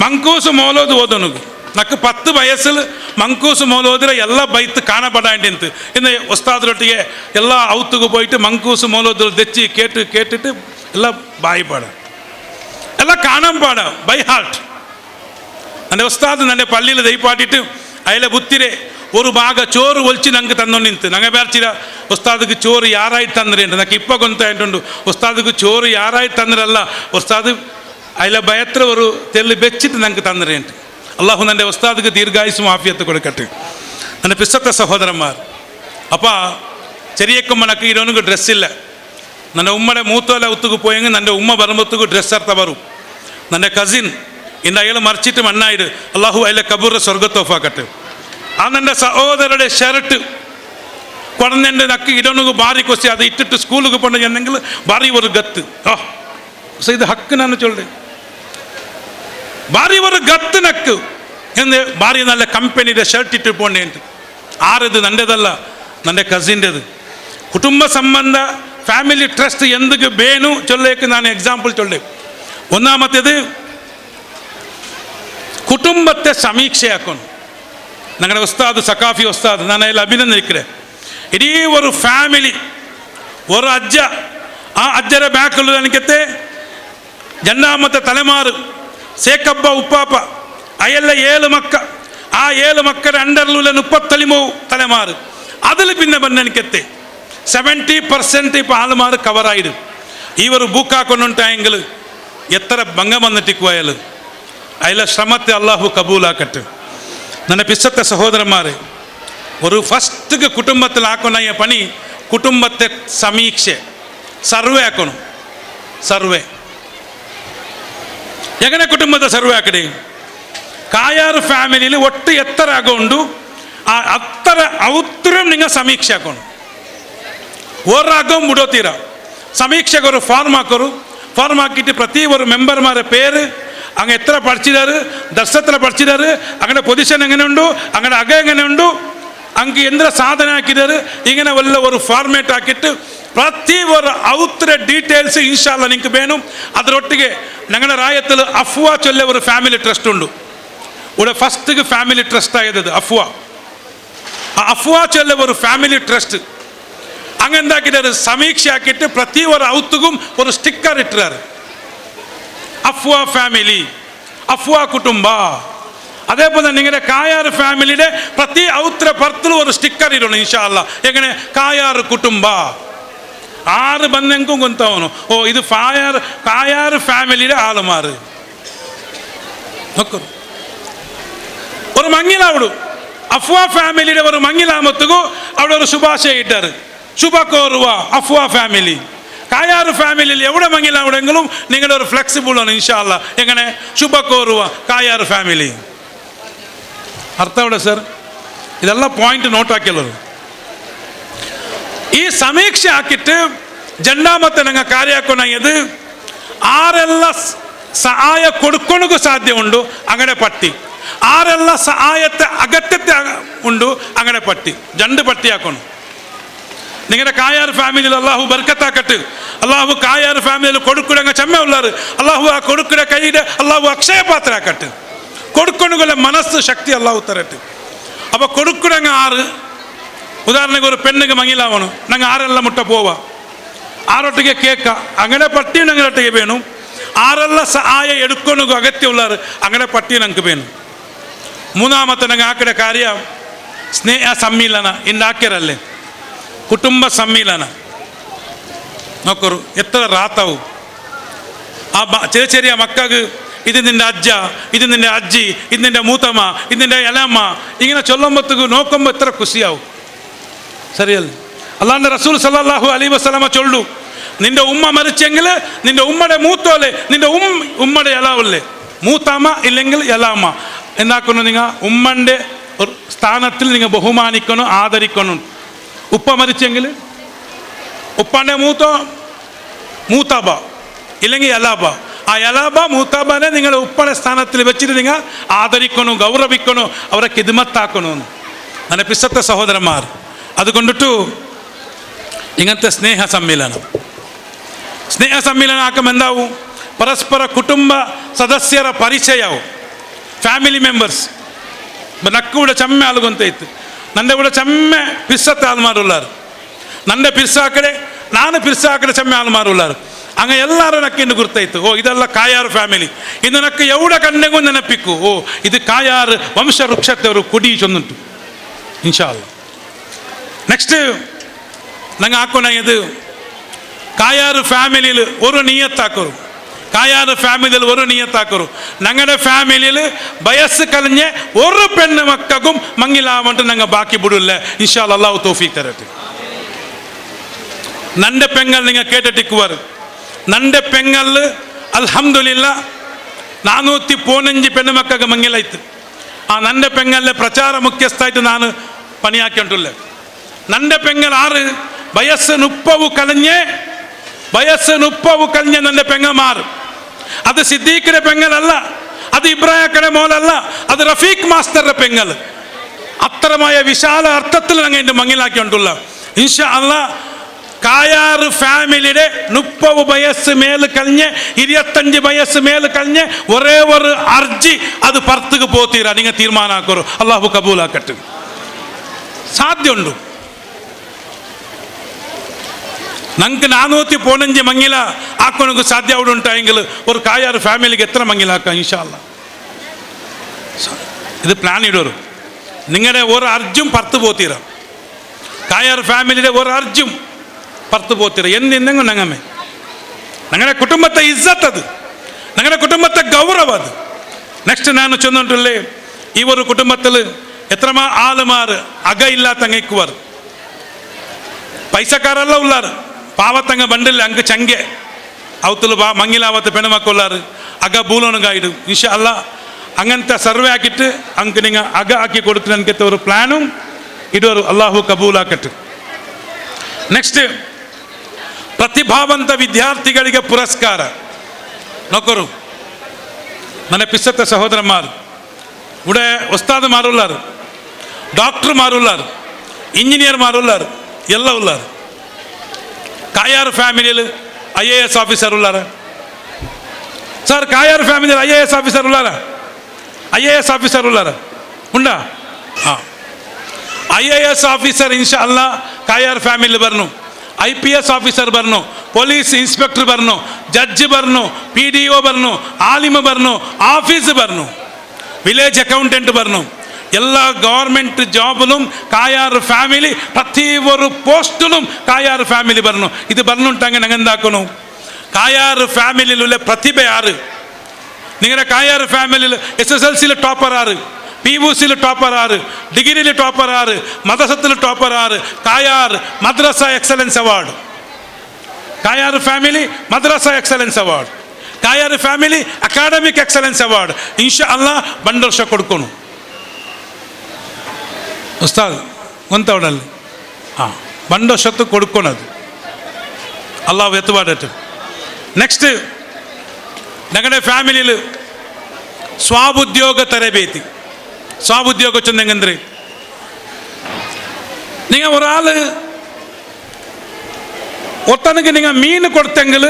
ಮಂಕೂಸು ಮೌಲೋದು ಓದೋನಿಗೂ నాకు 10 ವಯಸ್ಸಿൽ ಮಂಕೂಸು ಮೌಲೋದ್ರೆ ಎಲ್ಲ ಬೈತ್ ಕಾಣಪಡಾಂಟಿಂತ. ಇನ್ನು ಉಸ್ತಾದ್ರೊಟ್ಟಿಗೆ ಎಲ್ಲ ಔತ್ತಿಗೂ പോയിട്ട് ಮಂಕೂಸು ಮೌಲೋದ್ರು ತೆಚ್ಚಿ ಕೇಟಿಟ್ಟು ಎಲ್ಲ ಬಾಯಿ ಪಾಡ ಎಲ್ಲ കാണാൻ പാടാ ബൈ ഹാർട്ട്. എൻ്റെ ഉസ്താദ് ನನ್ನ പള്ളിയിൽ ദൈപ്പാട്ടിട്ട് അയാളെ ബുത്തിരെ ഒരു ഭാഗ ചോറ് ഒളിച്ച് ഞങ്ങൾക്ക് തന്നോണ്ടിಂತ. ഞങ്ങൾ ಬೇರ್ಚಿರ ಉಸ್ತಾದ್ಗೆ ചോറ് ಯಾರಾಯ್ತು ತಂದ್ರಿ ಅಂತ. నాకు ಇಪ್ಪ ಗೊಂತಾയിട്ടുಂಡು ಉಸ್ತಾದ್ಗೆ ചോറ് ಯಾರಾಯ್ತು ತಂದ್ರಲ್ಲ, ಉಸ್ತಾದ್ ಅಯ್ಲ ಭಯತ್ರ ഒരു തെല്ല് വെച്ചിട്ട് ഞങ്ങൾക്ക് ತಂದ್ರಿ ಅಂತ. അള്ളാഹു എൻ്റെ ഉസ്താദ്ക്ക് ദീർഘായുസ്സും ആഫിയത്ത് കൊടുക്കട്ടെ. എൻ്റെ പിസത്തെ സഹോദരന്മാർ, അപ്പോൾ ചെറിയക്കുമ്പോൾ എനിക്ക് ഇരോനിക്ക് ഡ്രസ്സില്ല. ನನ್ನ ಉಮ್ಮಡೆ ಮೂತೋಲೆ ಉತ್ತುಗೂ പോയെങ്കിൽ ನನ್ನ ಉಮ್ಮ ಬರುമ്പತ್ತಗೂ ಡ್ರೆಸ್ ಅರ್ಥ ಬರು. ನನ್ನ ಕಸಿನ್ ಇನ್ನು ಅಯ್ಯಲು ಮರ್ಚಿಟ್ಟು ಮಣ್ಣಾಯಿಡು, ಅಲ್ಲಾಹು ಅಯ್ಲ ಕಬೂರ ಸ್ವರ್ಗತೋಫಾಕಟ್ಟೆ. ಆ ನನ್ನ ಸಹೋದರಡೆ ಶರ್ಟ್ ಕೊಡನೆಂಡು ನಕ್ಕು ಇಡೋನಿಗೂ ಭಾರಿ ಕೊಸಿ ಅದು ಇಟ್ಟಿಟ್ಟು ಸ್ಕೂಲಿಗೆ ಪೊಂಡು ಎಂದೆಂಗಿಲ್ ಭಾರಿ ಒಂದು ಗತ್ತು. ಸೊ ಇದು ಹಕ್ಕು ನಾನು ಚೊಲ್ಲೆ, ಭಾರಿ ಒಂದು ಗತ್ತು ನಕ್ಕು ಎಂದು ಭಾರಿ നല്ല ಕಂಪನಿയുടെ ഷർട്ട് ഇട്ട് പോണ്ടേ ಅಂತ. ആരത് നൻ്റെതല്ല, ನನ್ನ ಕಸಿನ್ದು. ಕುಟುಂಬ ಸಂಬಂಧ ಫ್ಯಾಮಿಲಿ ಟ್ರಸ್ಟ್ ಎಂದಕ್ಕೆ ಬೇನು ಚೊಲ್ಲೇಕ್ಕೆ ನಾನು ಎಕ್ಸಾಂಪಲ್ ಚೊಲ್ಲೆ. ഒന്നാമത്തേത് കുടുംബത്തെ സമീക്ഷയാക്കണം. ഞങ്ങളുടെ ഉസ്താദ് സക്കാഫി ഉസ്താദ്, ഞാൻ അതിൽ അഭിനന്ദിക്കട്ടെ. ഇടീ ഒരു ഫാമിലി, ഒരു അജ്ജ, ആ അജ്ജയുടെ ബാക്കിലുള്ള എനിക്കത്തെ രണ്ടാമത്തെ തലമാറ് സേക്കബ്ബ ഉപ്പാപ്പ, അയല്ല 7 മക്ക, ആ 7 മക്കളുടെ അണ്ടറിലുള്ള 30 തലമാറ്. അതിൽ പിന്നെ പറഞ്ഞ എനിക്കത്തെ 70% ഇപ്പോൾ ആൾമാർ കവറായിടും. ഈ ഒരു ബുക്കാക്കൊണ്ടുണ്ടായെങ്കിൽ എത്ര ഭംഗം വന്നിട്ടിക്കുവായാൽ അതിലെ ശ്രമത്തെ അള്ളാഹു കബൂലാക്കട്ടെ. ನನ್ನ പിസത്തെ സഹോദരന്മാരെ, ഒരു ഫസ്റ്റ് കുടുംബത്തിലാക്കുന്ന പണി കുടുംബത്തെ സമീക്ഷ, സർവേ ആക്കണം. സർവേ എങ്ങനെ കുടുംബത്തെ സർവേ ആക്കണേ? കായാറ് ಫ್ಯಾಮಿಲಿയിൽ ಒಟ್ಟು ಎತ್ತರ ಆಗೊಂಡು ಅತ್ತರ ಔತ್ತರಂ നിങ്ങൾ ಸಮೀಕ್ಷೆ ಆക്കണം. ഒരാഗം മുടോത്തീര സമീക്ഷക്ക് ഒരു ഫോം ആക്കൊരു ഫോം ആക്കിയിട്ട് പ്രതി ഒരു മെമ്പർമാരുടെ പേര്, അങ്ങ് എത്ര പഠിച്ചിട്ടാറ്, ദർശത്തിൽ പഠിച്ചിട്ടാറ്, അങ്ങനെ പൊസിഷൻ എങ്ങനെയുണ്ടോ, അങ്ങനെ അക എങ്ങനെയുണ്ടോ, അങ്ങ് എന്ത് സാധന ആക്കിയിട്ടാറ്, ഇങ്ങനെ വല്ല ഒരു ഫോർമാറ്റ് ആക്കിയിട്ട് പ്രതി ഒരു ഔത്തര ഡീറ്റെയിൽസ് ഇൻഷാല്ല നിങ്ങൾക്ക് വേണം. അതിനൊട്ടിಗೆ ഞങ്ങളുടെ ರಾಯത്തിൽ അഫ്വ ചൊല്ല ഒരു ഫാമിലി ട്രസ്റ്റ് ഉണ്ട്. ഇവിടെ ഫസ്റ്റ് ഫാമിലി ട്രസ്റ്റ് ആയത് അഫ്വ. ആ അഫ്വ ചൊല്ല ഒരു ഫാമിലി ട്രസ്റ്റ് അങ്ങനെ എന്താക്കിയിട്ട് സമീക്ഷ ആക്കിയിട്ട് പ്രതി ഒരു ഔത്തുക്കും ഒരു സ്റ്റിക്കർ ഇട്ടാറ്, അഫ്വ ഫാമിലി, അഫ്വ കുടുംബ. അതേപോലെ നിങ്ങളുടെ കായാറ് ഫാമിലിയുടെ പ്രതി ഔത്ര പുറത്തും ഒരു സ്റ്റിക്കർ ഇടണം ഇൻഷാ അല്ലാ. എങ്ങനെ? കായാറ് കുടുംബ. 6 ബന്ധങ്ങൾക്കും കൊണ്ടാവണം. ഓ ഇത് കായാറ് ഫാമിലിയുടെ ആളുമാറ് നോക്കും. ഒരു മങ്ങിലാവിടും അഫ്വ ഫാമിലിയുടെ ഒരു മങ്ങിലാമത്തുകോ അവിടെ ഒരു ശുഭാശയ ഇട്ടാറ്, ശുഭ കോറുവ അഫ്വ ഫാമിലി. കായാറ് ഫാമിലിയിൽ എവിടെ മങ്ങിലാവിടെങ്കിലും നിങ്ങളുടെ ഒരു ഫ്ലെക്സിബിൾ ആണ് ഇൻഷാ അല്ലാ. എങ്ങനെ? ശുഭ കോറുവ കായാറ് ഫാമിലി. അർത്ഥം എവിടെ സർ? ഇതെല്ലാം പോയിന്റ് നോട്ടാക്കിയുള്ളത്. ഈ സമീക്ഷ ആക്കിയിട്ട് രണ്ടാമത്തെ ഞങ്ങൾ കാര്യമാക്കുന്നത് ആരെല്ല സഹായ കൊടുക്കണക്ക് സാധ്യമുണ്ടോ അങ്ങനെ പട്ടി, ആരെല്ല സഹായത്തെ അകറ്റത്തെ ഉണ്ടോ അങ്ങനെ പട്ടി, 2 പട്ടിയാക്കണം. നിങ്ങളുടെ കായാർ ഫാമിലിയിൽ അള്ളാഹു ബർക്കത്താക്കട്ട്. അള്ളാഹു കായാർ ഫാമിലിയിൽ കൊടുക്കുടങ്ങ ചെമ്മ ഉള്ളാറ് അള്ളാഹു ആ കൊടുക്കുട കൈയുടെ അള്ളാഹു അക്ഷയപാത്രാക്കട്ട്. കൊടുക്കണുകളെ മനസ്സ് ശക്തി അള്ളാഹു തരട്ട്. അപ്പോൾ കൊടുക്കുടങ്ങ 6 ഉദാഹരണಕ್ಕೆ ഒരു പെണ്ണുക്ക് മങ്ങിലാവണം, ഞങ്ങൾ 6 മുട്ട പോവാ, 6 കേക്ക, അങ്ങനെ പട്ടി ഞങ്ങളൊട്ടിಗೆ വേണു. 6 സഹായ എടുക്കണക്ക് അഗത്യമുള്ളാറ് അങ്ങനെ പട്ടി ഞങ്ങൾക്ക് വേണു. മൂന്നാമത്തെ ഞങ്ങൾ ആക്കിയ കാര്യം സ്നേഹ സമ്മേളന ഇണ്ടാക്കിയറല്ലേ, കുടുംബ സമ്മേളന നോക്കൂ എത്ര റാത്താവും. ആ ചെറിയ ചെറിയ മക്കൾക്ക് ഇത് നിൻ്റെ അജ്ജ, ഇത് നിൻ്റെ അജ്ജി, ഇത് നിൻ്റെ മൂത്തമ്മ, ഇത് നിൻ്റെ എലമ്മ, ഇങ്ങനെ ചൊല്ലുമ്പോഴത്തേക്ക് നോക്കുമ്പോൾ എത്ര ಖುಷಿಯಾവും. ശരിയല്ലേ? അല്ലാണ്ട് റസൂൽ സല്ലല്ലാഹു അലൈഹി വസല്ലമ ചൊല്ലു, നിൻ്റെ ഉമ്മ മരിച്ചെങ്കിൽ നിൻ്റെ ഉമ്മയുടെ മൂത്തോലെ നിൻ്റെ ഉമ്മയുടെ എലാവല്ലേ, മൂത്തമ്മ ഇല്ലെങ്കിൽ എലാമ്മ എന്താക്കണം, നിങ്ങൾ ഉമ്മൻ്റെ സ്ഥാനത്തിൽ നിങ്ങൾ ബഹുമാനിക്കണം, ആദരിക്കണം. ഉപ്പ മരിച്ചെങ്കിൽ ഉപ്പാൻ്റെ മൂത്താബ ഇല്ലെങ്കിൽ എലാബ, ആ എലാബ മൂത്താബനെ നിങ്ങൾ ഉപ്പയുടെ സ്ഥാനത്തിൽ വെച്ചിട്ട് നിങ്ങൾ ആദരിക്കണം, ഗൗരവിക്കണം, അവരെ ഖിദ്മത്താക്കണം. ನನ್ನ ಪಿಸತ್ತ സഹോദരന്മാർ, അതുകൊണ്ടിട്ടു ഇങ്ങനത്തെ സ്നേഹ സമ്മേളനം ആക്കുമ്പോൾ എന്താവും, പരസ്പര കുടുംബ സദസ്യರ ಪರಿಚಯವು, ಫ್ಯಾಮಿಲಿ ಮೆಂಬರ್ಸ್ ನಕ್ಕು ಕೂಡ ಚಮ್ಮೆ ಆಲ್ಗೊಂತೈತು, ನಂದೆ ಕೂಡ ಚಮ್ಮೆ ಪಿಸತ್ತ ಆಲ್ಮಾರುಲ್ಲಾರು, ನಂದೆ ಪಿರ್ಸ ಕಡೆ ನಾನು ಪಿರ್ಸ ಕಡೆ ಚಮ್ಮೆ ಆಲ್ಮಾರುಲ್ಲಾರು. ಹಂಗೆ ಎಲ್ಲರೂ ನಕ್ಕಿಂದು ಗುರ್ತಾಯ್ತು, ಓ ಇದೆಲ್ಲ ಕಾಯಾರು ಫ್ಯಾಮಿಲಿ, ಇದು ನಕ್ಕ ಎವಡ ಕಣ್ಣೆಗೂ ನೆನಪಿಕ್ಕು, ಓ ಇದು ಕಾಯಾರು ವಂಶ ವೃಕ್ಷತ್ತವರು ಕುಡಿ ಚೊಂದುಂಟು ಇನ್ಶಾ ಅಲ್ಲ. നെക്സ്റ്റ് ഞങ്ങൾ ആക്കണ ഇത് കായാറ് ഫാമിലിയിൽ ഒരു നിയത്താക്കരു, കായാറ് ഫാമിലിയിൽ ഒരു നിയത്താക്കരു, ഞങ്ങളുടെ ഫാമിലിയിൽ വയസ്സ് കഴിഞ്ഞ ഒരു പെണ്ണ് മക്കൾക്കും മങ്ങിലാവണ്ട് ഞങ്ങൾ ബാക്കി വിടില്ല ഇൻഷാ അല്ലാഹ്. അല്ലാഹു തൗഫീഖ് തരട്ടെ. നന്റെ പെങ്ങൾ നിങ്ങൾ കേട്ടിട്ടിക്കുവാർ, നന്റെ പെങ്ങളിൽ അൽഹംദുലില്ലാഹ് 415 പെണ്ണ് മക്കൾക്ക് മങ്ങിലായിത്ത്. ആ നന്റെ പെങ്ങളിലെ പ്രചാര മുഖ്യസ്ഥായിട്ട് ನಾನು പണിയാക്കിയിട്ടുള്ള നന്റെ പെങ്ങൾ 6 വയസ്സ് 30 കഴിഞ്ഞ് നന്റെ പെങ്ങന്മാർ. അത് സിദ്ദീഖിന്റെ പെങ്ങളല്ല, അത് ഇബ്രാഹിക്കടെ മോളല്ല, അത് റഫീഖ് മാസ്റ്ററുടെ പെങ്ങൾ. അത്രമായ വിശാല അർത്ഥത്തിൽ ഞങ്ങൾ എൻ്റെ മങ്ങിലാക്കിയിട്ടുള്ള ഇൻഷാ അല്ലാഹ്. കായാറ് ഫാമിലിയുടെ 30 വയസ്സ് മേൽ കഴിഞ്ഞ് 25 വയസ്സ് മേൽ കഴിഞ്ഞ് ഒരേ ഒരു അർജി അത് പുറത്തേക്ക് പോത്തീരാ നിങ്ങൾ തീരുമാനാക്കറു. അള്ളാഹു കബൂലാക്കട്ടെ. സാധ്യമുണ്ട്. ഞങ്ങൾക്ക് 415 മങ്ങില ആക്കണമെങ്കിൽ സാധ്യ അവിടെ ഉണ്ടായെങ്കിൽ ഒരു കായാറ് ഫാമിലിക്ക് എത്ര മങ്ങിലാക്കാം ഇൻഷാ അല്ലാഹ്. ഇത് പ്ലാൻ ഇടൊരു നിങ്ങളുടെ ഒരു അർജും പുറത്ത് പോത്തീരാ, കായാറ് ഫാമിലിയുടെ ഒരു അർജും പുറത്ത് പോത്തീര. എന്തെങ്കിലും ഞങ്ങമ്മേ ഞങ്ങളുടെ കുടുംബത്തെ ഇസ്സത്ത്, അത് ഞങ്ങളുടെ കുടുംബത്തെ ഗൗരവം. അത് നെക്സ്റ്റ് ഞാൻ ചൊന്നിട്ടുള്ളേ, ഈ ഒരു കുടുംബത്തിൽ എത്രമാ ആളുമാർ അക ഇല്ലാത്ത അങ്ങേക്കുവാർ, പൈസക്കാരല്ല ഉള്ളാറ്, പാവത്തങ്ങ ബണ്ടില്ല അങ്ങ് ചങ്കെ അവത്തിൽ മങ്ങിലാവത്ത് പെണ്ണുമക്കുള്ളാറ് അക ബൂലോണുകായിടും ഇൻഷാ അല്ലാഹ്. അങ്ങനത്തെ സർവേ ആക്കിയിട്ട് അങ്ങ് നിങ്ങൾ അക ആക്കി കൊടുത്തിട്ട് എനിക്കത്തെ ഒരു പ്ലാനും ഇടൊരു. അള്ളാഹു കബൂലാക്കട്ടെ. നെക്സ്റ്റ് ಪ್ರತಿಭಾವಂತ ವಿದ್ಯಾರ್ಥಿಗಳಿಗೆ ಪುರಸ್ಕಾರ ನೋಕರು. ನನ್ನ ಪಿಸತ್ತ ಸಹೋದರಮಾರು ഇവിടെ ഉസ്താദ്മാരുള്ളാർ, ഡോക്ടർമാരുള്ളാർ, എഞ്ചിനീയർമാരുള്ളാർ, എല്ലാം ഉള്ളാർ. കായാർ ഫാമിലിയിൽ IAS ഓഫീസർ ഉള്ളാറ് സാർ, കായാർ ഫാമിലിയിൽ IAS ഓഫീസർ ഉള്ളാറ്, IAS ഓഫീസർ ഉള്ളാറ് ഉണ്ടാ? ആ IAS ഓഫീസർ ഇൻഷാ അല്ലാഹ് കായാർ ഫാമിലിയിൽ പറഞ്ഞു, IPS ഓഫീസർ പറഞ്ഞു, പോലീസ് ഇൻസ്പെക്ടർ പറഞ്ഞു, ജഡ്ജ് പറഞ്ഞു, PDO പറഞ്ഞു, ആലിമ് പറഞ്ഞു, ഓഫീസ് പറഞ്ഞു, വില്ലേജ് അക്കൗണ്ടന്റ് പറഞ്ഞു. എല്ലാ ഗവൺമെൻറ് ജോബിലും കായാറ് ഫാമിലി, പ്രതി ഒരു പോസ്റ്റിലും കായാറ് ഫാമിലി പറഞ്ഞു. ഇത് പറഞ്ഞിട്ടെങ്കിൽ ഞങ്ങൾ എന്താക്കണം, കായാറ് ഫാമിലിയിലുള്ള പ്രതിഭ ആറ്, നിങ്ങളുടെ കായാറ് ഫാമിലിയിൽ SSLCയിൽ ടോപ്പർ ആറ്, PUCയിൽ ടോപ്പർ ആറ്, ഡിഗ്രിയിൽ ടോപ്പർ ആറ്, മദ്രസത്തിൽ ടോപ്പർ ആറ്, കായാർ മദ്രസ എക്സലൻസ് അവാർഡ്, കായാർ ഫാമിലി മദ്രസ excellence award, Kayar family academic excellence award ഇൻഷാ അല്ലാഹ് 2 ವರ್ಷ കൊടുക്കണം. ഉസ്താദ് ഗൊಂತವಡಲ್ಲಿ 2 ವರ್ಷತ್ತು കൊടുക്കണത്. അള്ളാഹു എത്തുപാടട്ടെ. നെക്സ്റ്റ് ഞങ്ങളുടെ ഫാമിലിയിൽ സ്വാബുദ്യോഗ തരബേತಿ. സ്വാബുദ്യോഗ ചൊന്നെങ്കಂದ್ರೆ നിങ്ങൾ ഒരാൾ ഒത്തനക്ക് നിങ്ങൾ മീൻ കൊടുത്തെങ്കിൽ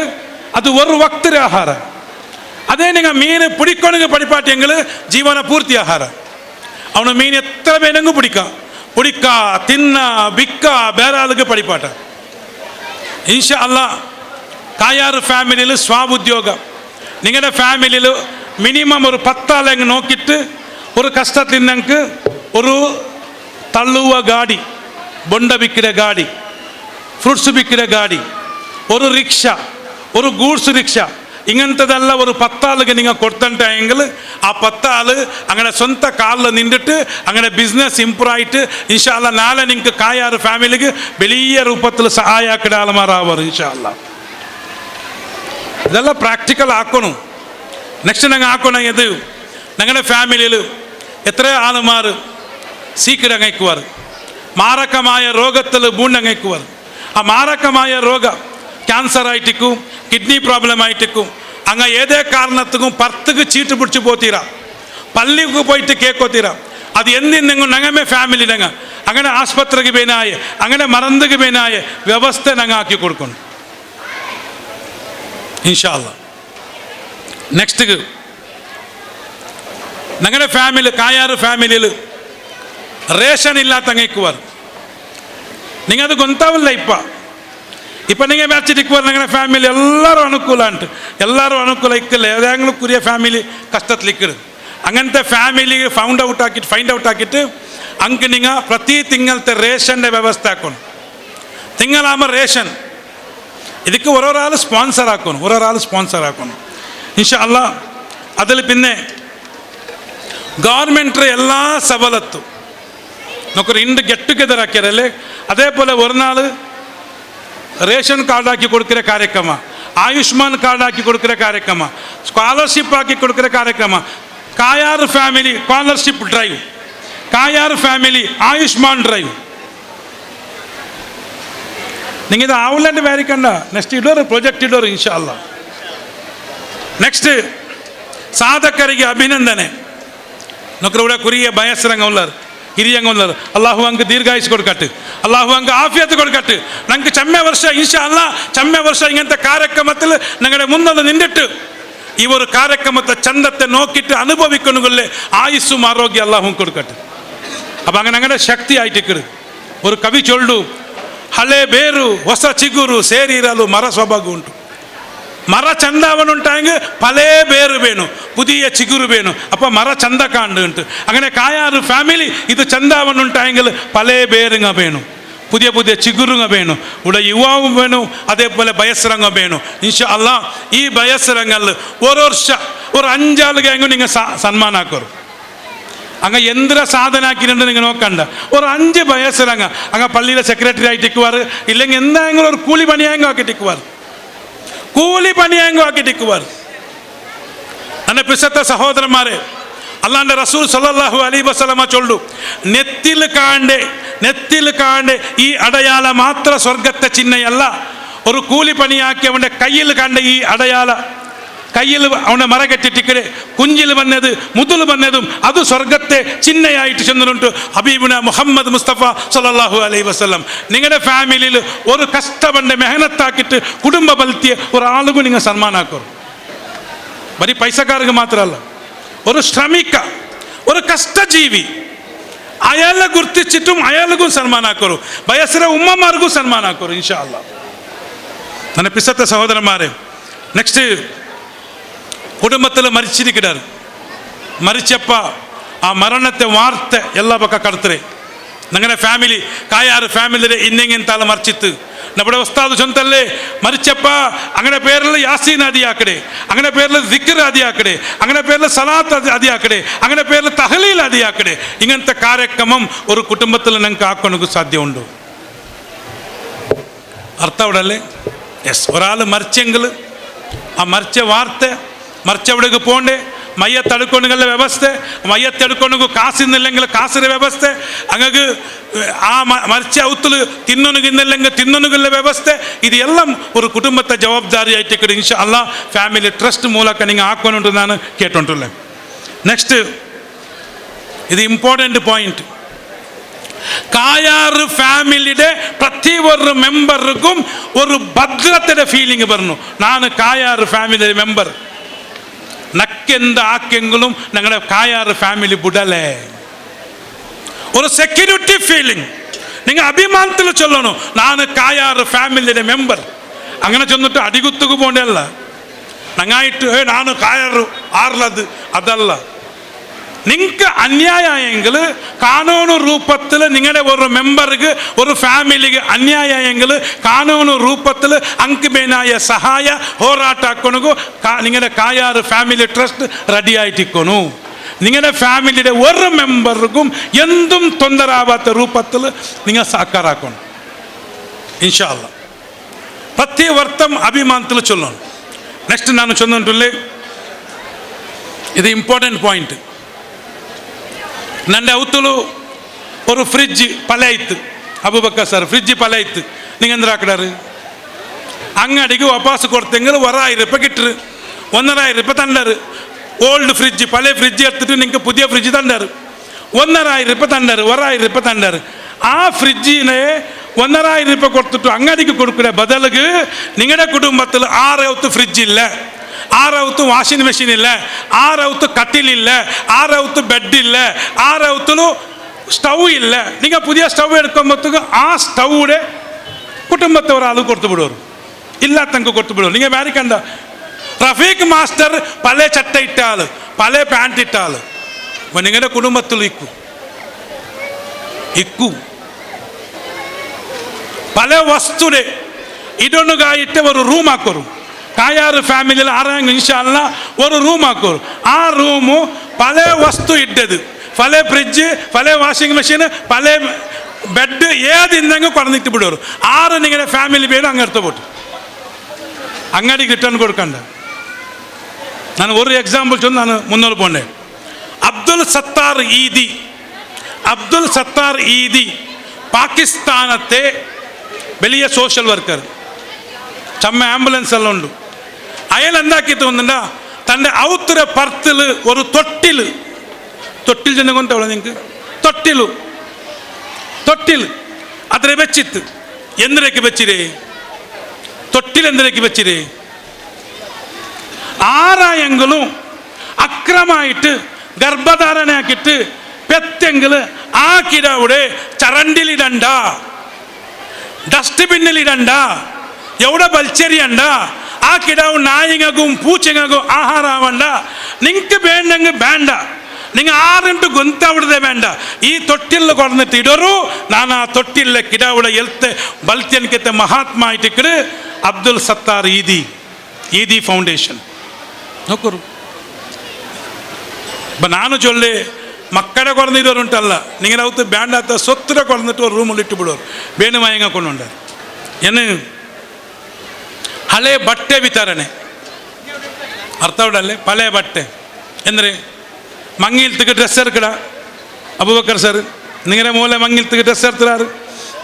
അത് ഒരു വക്തിര ആഹാര, അതേ നിങ്ങൾ മീൻ പിടിക്കണമെങ്കിൽ പഠിപ്പാട്ടെങ്കിൽ ജീവന പൂർത്തി ആഹാര. അവന് മീൻ എത്ര വേണമെങ്കിൽ പിടിക്ക തിന്ന വിക്ക ಬೇರೆ ആൾക്ക് പഠിപ്പാട്ട ഇൻഷാ അല്ലാഹ്. കായാറ് ഫാമിലിയിൽ സ്വാബുദ്യോഗ, നിങ്ങളുടെ ഫാമിലിയിൽ മിനിമം ഒരു 10 ആളെങ്ങ് നോക്കിയിട്ട് ഒരു കഷ്ടത്തിൽ നിങ്ങൾക്ക് ഒരു തള്ളുവ ഗാഡി, ബൊണ്ട വിൽക്കുന്ന ഗാഡി, ഫ്രൂട്ട്സ് വിൽക്കുന്ന ഗാഡി, ഒരു റിക്ഷ, ഒരു ഗൂഡ്സ് റിക്ഷ, ഇങ്ങനത്തതല്ല ഒരു 10 ആളുകൾ നിങ്ങൾ കൊടുത്തിട്ടെങ്കിൽ ആ 10 ആള് അങ്ങനെ സ്വന്തം കാലിൽ നിന്നിട്ട് അങ്ങനെ ബിസിനസ് ഇംപ്രൂവ് ആയിട്ട് ഇൻഷാ അല്ലാ നാളെ നിങ്ങൾക്ക് കായാർ ഫാമിലിക്ക് വലിയ രൂപത്തിൽ സഹായക്കിട ആൾമാരാവാറ് ഇൻഷാ അല്ലാ. ഇതെല്ലാം പ്രാക്ടിക്കൽ ആക്കണം. നെക്സ്റ്റ് ഞങ്ങൾ ആക്കണം ഇത് ഞങ്ങളുടെ ഫാമിലിയിൽ എത്ര ആളുമാർ സീക്കിരങ്ങയ്ക്കുവാർ മാരകമായ രോഗത്തിൽ ബൂണ്ടങ്ങയ്ക്കുവാർ. ആ മാരകമായ രോഗ ക്യാൻസർ ആയിട്ടിക്കും കിഡ്നി പ്രോബ്ലം ആയിട്ടിക്കും അങ്ങ ഏതേ കാരണത്തിക്കും പർത്തുക്ക് ചീട്ട് പിടിച്ച് പോത്തീരാ പള്ളിക്ക് പോയിട്ട് കേക്കോത്തീരാ. അത് എന്തിനെങ്കിലും ഞങ്ങമേ ഫാമിലി ഞങ്ങൾ അങ്ങനെ ആസ്പത്രിക്ക് പേനായ അങ്ങനെ മറന്നുക്ക് പേനായ വ്യവസ്ഥ ഞങ്ങൾ ആക്കി കൊടുക്കണം ഇൻഷാ അല്ലാ. നെക്സ്റ്റ് ഞങ്ങളുടെ ഫാമിലി കായാർ ഫാമിലിയിൽ റേഷൻ ഇല്ലാത്തങ്ങയ്ക്കുവാർ നിങ്ങത് ಗೊತ್ತಾವಿಲ್ಲ ഇപ്പം നിങ്ങൾ വെച്ചിട്ടിക്കുവാർ ഞങ്ങളുടെ ഫാമിലി എല്ലാവരും അನುಕೂಲ എല്ലാവരും അನುಕೂಲ ഇക്കില്ല ഏതെങ്കിലും കുറിയ ഫാമിലി കഷ്ടത്തിലിക്കിട് അങ്ങനത്തെ ഫാമിലി ഫൈൻഡ് ഔട്ട് ആക്കിയിട്ട് അങ്ങ് നിങ്ങൾ പ്രതി തിങ്കളത്തെ റേഷൻ്റെ വ്യവസ്ഥ ആക്കണം. തിങ്കളാകുമ്പോൾ റേഷൻ ಇದಕ್ಕೆ ഓരോരാൾ സ്പോൺസർ ആക്കണം ഇൻഷാ അല്ലാ. അതിൽ പിന്നെ ഗവൺമെൻറ് എല്ലാ സവലത്തും നമുക്കൊരു ഗെറ്റ് ടുഗെദർ ആക്കിയാരല്ലേ. അതേപോലെ ഒരു നാൾ റേഷൻ കാർഡാക്കി കൊടുക്കുന്ന ಕಾರ್ಯಕ್ರಮ, ആയുഷ്മാൻ കാർഡാക്കി കൊടുക്കുന്ന ಕಾರ್ಯಕ್ರಮ, സ്കോളർഷിപ്പ് ആക്കി കൊടുക്കുന്ന ಕಾರ್ಯಕ್ರಮ, Kayar family scholarship drive, Kayar family Ayushman drive. നിങ്ങൾ ഇത് ആവില്ലെന്ന് വിചാരിക്കണ്ട. നെക്സ്റ്റ് ഇടോರು ಪ್ರೊಜೆಕ್ಟ್ ಇಡೋರು ಇನ್ಶಾ ಅಲ್ಲಾ. ನೆಕ್ಸ್ಟ್ ಸಾಧಕರಿಗೆ ಅಭಿನಂದನೆ. ನೊಕರು ಕೂಡ ಕುರಿಯ ಬಯಸ್ರಂಗ ಉಳ್ಳಾರು ಹಿರಿಯಂಗ ಉಳ್ಳಾರು. ಅಲ್ಲಾಹು ಅಂಗ ದೀರ್ಘಾಯುಸ್ ಕೊಡ್ಕಟ್ಟು, ಅಲ್ಲಾಹು ಅಂಗ ಆಫಿಯತ್ ಕೊಡ್ಕಟ್ಟು. ನಂಗೆ ಚಮ್ಮೆ ವರ್ಷ ಇನ್ಶಾ ಅಲ್ಲಾ ಚಮ್ಮೆ ವರ್ಷ ಇಂಗಂತ ಕಾರ್ಯಕ್ರಮത്തിൽ ഞങ്ങളുടെ മുന്നിൽ നിന്നിട്ട് ഈ ഒരു ಕಾರ್ಯಕ್ರಮത്തെ ചന്തത്തെ നോക്കിയിട്ട് അനുഭവിക്കൊന്നുകൊള്ളേ ആയുസ്സും ആരോഗ്യം അല്ലാഹു കൊടുക്കട്ടെ. അപ്പം അങ്ങനെ അങ്ങനെ ಶಕ್ತಿ ಆಯ್ತಿಕ್ಕರು. ഒരു ಕವಿ ಚೊಲ್ಲು ಹಳೆ ಬೇರು ಹೊಸ ಚಿಗುರು ಸೇರಿರಲು ಮರ ಸೊಬಗು ಉಂಟು. ಮರ ಚಂದವನುಂಟಾಂಗ ಪಲೇ ಬೇರು ಬೇನು ಪುದಿಯ ಚಿಗುರು ಬೇನು ಅಪ್ಪ ಮರ ಚಂದ ಕಾಂಡು ಉಂಟು. അങ്ങനെ കായാറ് ഫാമിലി ഇത് ചന്താവനുണ്ടായെങ്കിൽ പലേ ಬೇರುങ്ങ ಬೇನು പുതിയ പുതിയ ചിಗುರುങ്ങ ಬೇನು ഇവിടെ യുവാവും വേണു അതേപോലെ ബയസ്രങ്ങ ಬೇನು ഇൻഷാ അല്ലാ. ഈ ബയസ്രങ്ങളിൽ ഒരു വർഷ ഒരു 5 ആളുകൾ നിങ്ങൾ സന്മാന ആക്കರು. അങ്ങ് എന്തിനാ സാധന ആക്കിയിട്ടുണ്ട് നിങ്ങൾ നോക്കണ്ട. ഒരു 5 ബയസ്രങ്ങ അങ്ങ് പള്ളിയിലെ സെക്രട്ടറി ആയിട്ടിക്കുവാർ, ഇല്ലെങ്കിൽ എന്തെങ്കിലും ഒരു കൂലി പണിയാങ്കോ ആക്കിട്ടിക്കുവാർ, കൂലി പണിയാങ്കോ ആക്കിട്ടിക്കുവാർ. ನನ್ನ ಪ್ರಿಸತ್ತ ಸಹೋದರಮಾರೆ, ಅಲ್ಲಾಂಡ ರಸೂಲ್ ಸಲ್ಲಲ್ಲಾಹು ಅಲೈಹಿ ವಸಲ್ಲಮ ಚೊಲ್ಲು നെത്തിൽ കാണ്ട് ഈ അടയാള മാത്ര സ്വർഗത്തെ ചിഹ്നയല്ല. ഒരു കൂലി പണിയാക്കി അവൻ്റെ കയ്യിൽ കണ്ട ഈ അടയാള കയ്യിൽ അവനെ മറകെട്ടിട്ടിക്കടെ കുഞ്ചിൽ വന്നത് മുതൽ വന്നതും അത് സ്വർഗത്തെ ചിഹ്നയായിട്ട് ചെന്നിട്ടുണ്ട്. ഹബീബുന മുഹമ്മദ് മുസ്തഫ സല്ലല്ലാഹു അലൈഹി വസല്ലം നിങ്ങളുടെ ഫാമിലിയിൽ ഒരു കഷ്ടവൻ്റെ മെഹനത്താക്കിയിട്ട് കുടുംബ ബലത്തിയ ഒരാളും നിങ്ങൾ സന്മാനാക്കും. ಬರೀ ಪೈಸಕಾರಿಗೆ ಮಾತ್ರ ಅಲ್ಲ, ഒരു ಶ್ರಮಿಕ ഒരു ಕಷ್ಟಜೀವಿ ಅಯಾಲ ಗುರ್ತಿಸಿಟ್ಟು ಅಯಾಲಿಗೂ ಸನ್ಮಾನ ಹಾಕೋರು, ಬಯಸಿರ ಉಮ್ಮಮಾರಿಗೂ ಸನ್ಮಾನ ಹಾಕೋರು ಇನ್ಶಾ ಅಲ್ಲಾ. ನನ್ನ ಪಿಸತ್ತ ಸಹೋದರಮಾರೆ, ನೆಕ್ಸ್ಟ್ കുടുംബത്തിൽ മരിച്ചിരിക്കിടാറ്. മരിച്ചപ്പ ആ മരണത്തെ വാർത്ത എല്ലാ പക്ക കടത്തരെ ഞങ്ങളുടെ ഫാമിലി കായാറ് ഫാമിലിയുടെ ഇന്നെങ്ങെന്താല മറിച്ചിത്ത് നമ്മുടെ ഉസ്താദ് ചൊന്തല്ലേ മരിച്ചപ്പ അങ്ങനെ പേരിൽ യാസീൻ അദിയാക്കടെ, അങ്ങനെ പേരിൽ ദിക്ർ അദിയാക്കടെ, അങ്ങനെ പേരിൽ സലാത്ത് അദിയാക്കടെ, അങ്ങനെ പേരിൽ തഹ്ലീൽ അദിയാക്കടെ. ഇങ്ങനത്തെ കാര്യക്രമം ഒരു കുടുംബത്തിൽ ഞങ്ങൾക്ക് ആക്കണമെങ്കിൽ സാധ്യമുണ്ടോ? അർത്ഥം അവിടെ അല്ലേ? യെസ്. ഒരാൾ മരിച്ചെങ്കിൽ ആ മരിച്ച വാർത്ത മറിച്ചവിടേക്ക് പോകണ്ടേ, മയ്യത്തെടുക്കൊണ്ടുള്ള വ്യവസ്ഥ, മയ്യത്തെടുക്കൊണ്ടു കാസിന്നില്ലെങ്കിൽ കാസിൻ്റെ വ്യവസ്ഥ, അങ്ങക്ക് ആ മരിച്ച ഔത്തിൽ തിന്നൊന്നുകിന്നില്ലെങ്കിൽ തിന്നൊന്നുകുള്ള വ്യവസ്ഥ, ഇത് എല്ലാം ഒരു കുടുംബത്തെ ജവാബ്ദാരിയായിട്ട് ഇൻഷാ അല്ലാ ഫാമിലി ട്രസ്റ്റ് ಮೂಲಕ നിങ്ങൾ ആക്കുന്നുണ്ടെന്നാണ് കേട്ടോണ്ടുള്ളത്. നെക്സ്റ്റ് ഇത് ഇമ്പോർട്ടൻ്റ് പോയിന്റ്. കായാറ് ഫാമിലിയുടെ പ്രതി ഒരു മെമ്പർക്കും ഒരു ഭദ്രതയുടെ ഫീലിംഗ് പറഞ്ഞു. ನಾನು കായാറ് ഫാമിലി മെമ്പർ, നക്കെന്ത് ആക്കെങ്കിലും ഞങ്ങളുടെ കായാറ് ഫാമിലി ബുഡലേ. ഒരു സെക്യൂരിറ്റി ഫീലിംഗ് നിങ്ങൾ അഭിമാനത്തിൽ ചൊല്ലണം, ನಾನು കായാറ് ഫാമിലിയുടെ മെമ്പർ. അങ്ങനെ ചെന്നിട്ട് അടികുത്തുക്ക് പോകണ്ടല്ല, ഞങ്ങായിട്ട് ನಾನು കായാറ് ആറിലത് അതല്ല. നിങ്ങൾക്ക് അന്യായമെങ്കിൽ കാനൂನು ರೂಪത്തിൽ നിങ്ങളുടെ ഒരു മെമ്പർക്ക് ഒരു ഫാമിലിക്ക് അന്യായമെങ്കിൽ ಕಾನೂನು ರೂಪത്തിൽ ಅಂಕ್ ಮೇನಾಯ ಸಹಾಯ ಹೋರಾಟ ಹಾಕೊಣಗು നിങ്ങളുടെ കായാറ് ഫാമിലി ട്രസ്റ്റ് റെഡി ആയിട്ടിരിക്കണു. നിങ്ങളുടെ ഫാമിലിയുടെ ഒരു മെമ്പർക്കും എന്തും തൊന്തരാവാത്ത രൂപത്തിൽ നിങ്ങൾ സാക്കാറാക്കണം ഇൻഷാ അല്ലാഹ്. ಪ್ರತಿ ವರ್ತಂ ಅಭಿಮಾನത്തിൽ ಚೊಲ್ಲೋಣ. ನೆಕ್ಸ್ಟ್ ನಾನು ಚೊಂದುಂಟುಲ್ಲಿ ಇದು ಇಂಪಾರ್ಟೆಂಟ್ ಪಾಯಿಂಟ್. ನನ್ನ ಅವತ್ತಲು ഒരു ഫ്രിഡ്ജ് പല ഇത്ത് അബൂബക്കർ സാർ ഫ്രിഡ്ജ് പല ഇത്ത് നിങ്ങൾ എന്തിനാ ആക്കടാറ് അങ്ങടിക്ക് വാപ്പാസ് കൊടുത്തെങ്കിൽ 1000 രൂപ കിട്ടറ് 1,500 രൂപ തണ്ടാറ്. ഓൾഡ് ഫ്രിഡ്ജ് പല ഫ്രിഡ്ജ് എടുത്തിട്ട് നിങ്ങൾക്ക് പുതിയ ഫ്രിഡ്ജ് തണ്ടാറ് 1,500 രൂപ തണ്ടാറ് 1000 രൂപ തണ്ടാറ്. ആ ഫ്രിഡ്ജിനെ 1,500 രൂപ കൊടുത്തിട്ട് അങ്ങടിക്ക് കൊടുക്കുന്ന ബദലുക്ക് നിങ്ങളുടെ കുടുംബത്തിൽ 6 ഫ്രിഡ്ജ് ഇല്ല, 6 വാഷിംഗ് മെഷീൻ ഇല്ല, 6 കട്ടിലില്ല, 6 ബെഡില്ല, 6 സ്റ്റൗ ഇല്ല. നിങ്ങൾ പുതിയ സ്റ്റൗ എടുക്കുമ്പോഴത്തേക്ക് ആ സ്റ്റൗടെ കുടുംബത്തെ ഒരാൾ കൊടുത്തു വിടുവർ ഇല്ലാത്തങ്ങൾക്ക് കൊടുത്തു വിടുവർ. നിങ്ങൾ വേറിക്കണ്ട റഫീഖ് മാസ്റ്റർ പല ചട്ട ഇട്ട ആള് പല പാൻറ് ഇട്ട ആള് അപ്പം നിങ്ങളുടെ കുടുംബത്തിൽ ഇക്കു പല വസ്തുടെ ഇടൊന്നുകായിട്ട് ഒരു റൂം ആക്കോറും. കായാറ് ഫാമിലിയിൽ ആരെങ്കിലും ഇൻഷാല്ല ഒരു റൂം ആക്കോറും. ആ റൂമു പല വസ്തു ഇട്ടത് പല ഫ്രിഡ്ജ് പല വാഷിംഗ് മെഷീൻ പല ബെഡ് ഏതിന്നെങ്കിൽ കുറഞ്ഞിട്ട് വിടുവരും. 6 നിങ്ങളുടെ ഫാമിലി പേരും അങ്ങെടുത്ത് പോട്ട് അങ്ങടിക്ക് റിട്ടേൺ കൊടുക്കണ്ട. ನಾನು ഒരു എക്സാമ്പിൾ ചൊന്ന് ನಾನು മുന്നോട്ട് പോണ്ടേ. അബ്ദുൽ സത്താർ ഈദി പാകിസ്ഥാനത്തെ വലിയ സോഷ്യൽ വർക്കർ ചമ്മ ആംബുലൻസ് എല്ലാം ഉണ്ട്. അയാൾ എന്താക്കിയിട്ട് വന്നിട്ടാ തൻ്റെ ഔത്തര പർത്തിൽ ഒരു തൊട്ടിൽ ചെന്ന് കൊണ്ടവളെ നിങ്ങൾക്ക് തൊട്ടിൽ അത്ര വെച്ചിത്ത് എന്തിനേക്ക് വെച്ചിരേ തൊട്ടിൽ എന്തിനേക്ക് വെച്ചിരേ ആരായെങ്കിലും അക്രമായിട്ട് ഗർഭധാരണയാക്കിയിട്ട് പെത്തെങ്കിൽ ആ കിടാവിടെ ചരണ്ടിലിടണ്ട, ഡസ്റ്റ്ബിന്നിലിടണ്ട, എവിടെ വലിച്ചെറിയണ്ട. ആ കിടാവ് നായിങ്ങക്കും പൂച്ചങ്ങക്കും ആഹാരമാവണ്ട. നിങ്ങൾക്ക് വേണ്ടെങ്കിൽ വേണ്ട, നിങ്ങൾ ആറിട്ട് ഗൊന്തവിടതെ വേണ്ട. ഈ തൊട്ടിൽ കൊണ്ടിട്ട് ഇടറു. ನಾನು ಆ ತೊಟ್ಟಿಲ್ಲ ಕಿಡಾವುಡ ಎಲ್ತೆ ಬಲ್ತಿಯನ್ಕೆತ್ತೆ ಮಹಾತ್ಮ ಆಯ್ತಿಕ್ಕಡು ಅಬ್ದುಲ್ ಸತ್ತಾರ್ ಈದಿ ಫೌಂಡೇಶನ್ ನೋಕರು. ನಾನು ಚೊಲ್ಲೆ ಮಕ್ಕಳ ಕೊಡದಿರೋರು ಉಂಟಲ್ಲ ನಿಂಗೆ ಅವತ್ತು ಬ್ಯಾಂಡ್ ಆತ ಸೊತ್ತರ ಕೊಡದಿಟ್ಟು ಅವ್ರು ರೂಮಲ್ಲಿ ಇಟ್ಟು ಬಿಡೋರು ಬೇಣು ಮಾಯಂಗ ಕೊಂಡುಂಡ ಏನು ಹಳೆ ಬಟ್ಟೆ ವಿತರಣೆ ಅರ್ಥ ಉಡಲ್ಲೇ ಪಳೆ ಬಟ್ಟೆ ಎಂದರೆ ಮಂಗಿಲ್ತಿಗೆ ಡ್ರೆಸ್ ಇರ್ಕಡ ಅಬೂಬಕರ್ ಸರ್ നിങ്ങളുടെ മൂല മങ്ങിലത്തേക്ക് ഡ്രസ്സ് എടുത്തുറാറ്,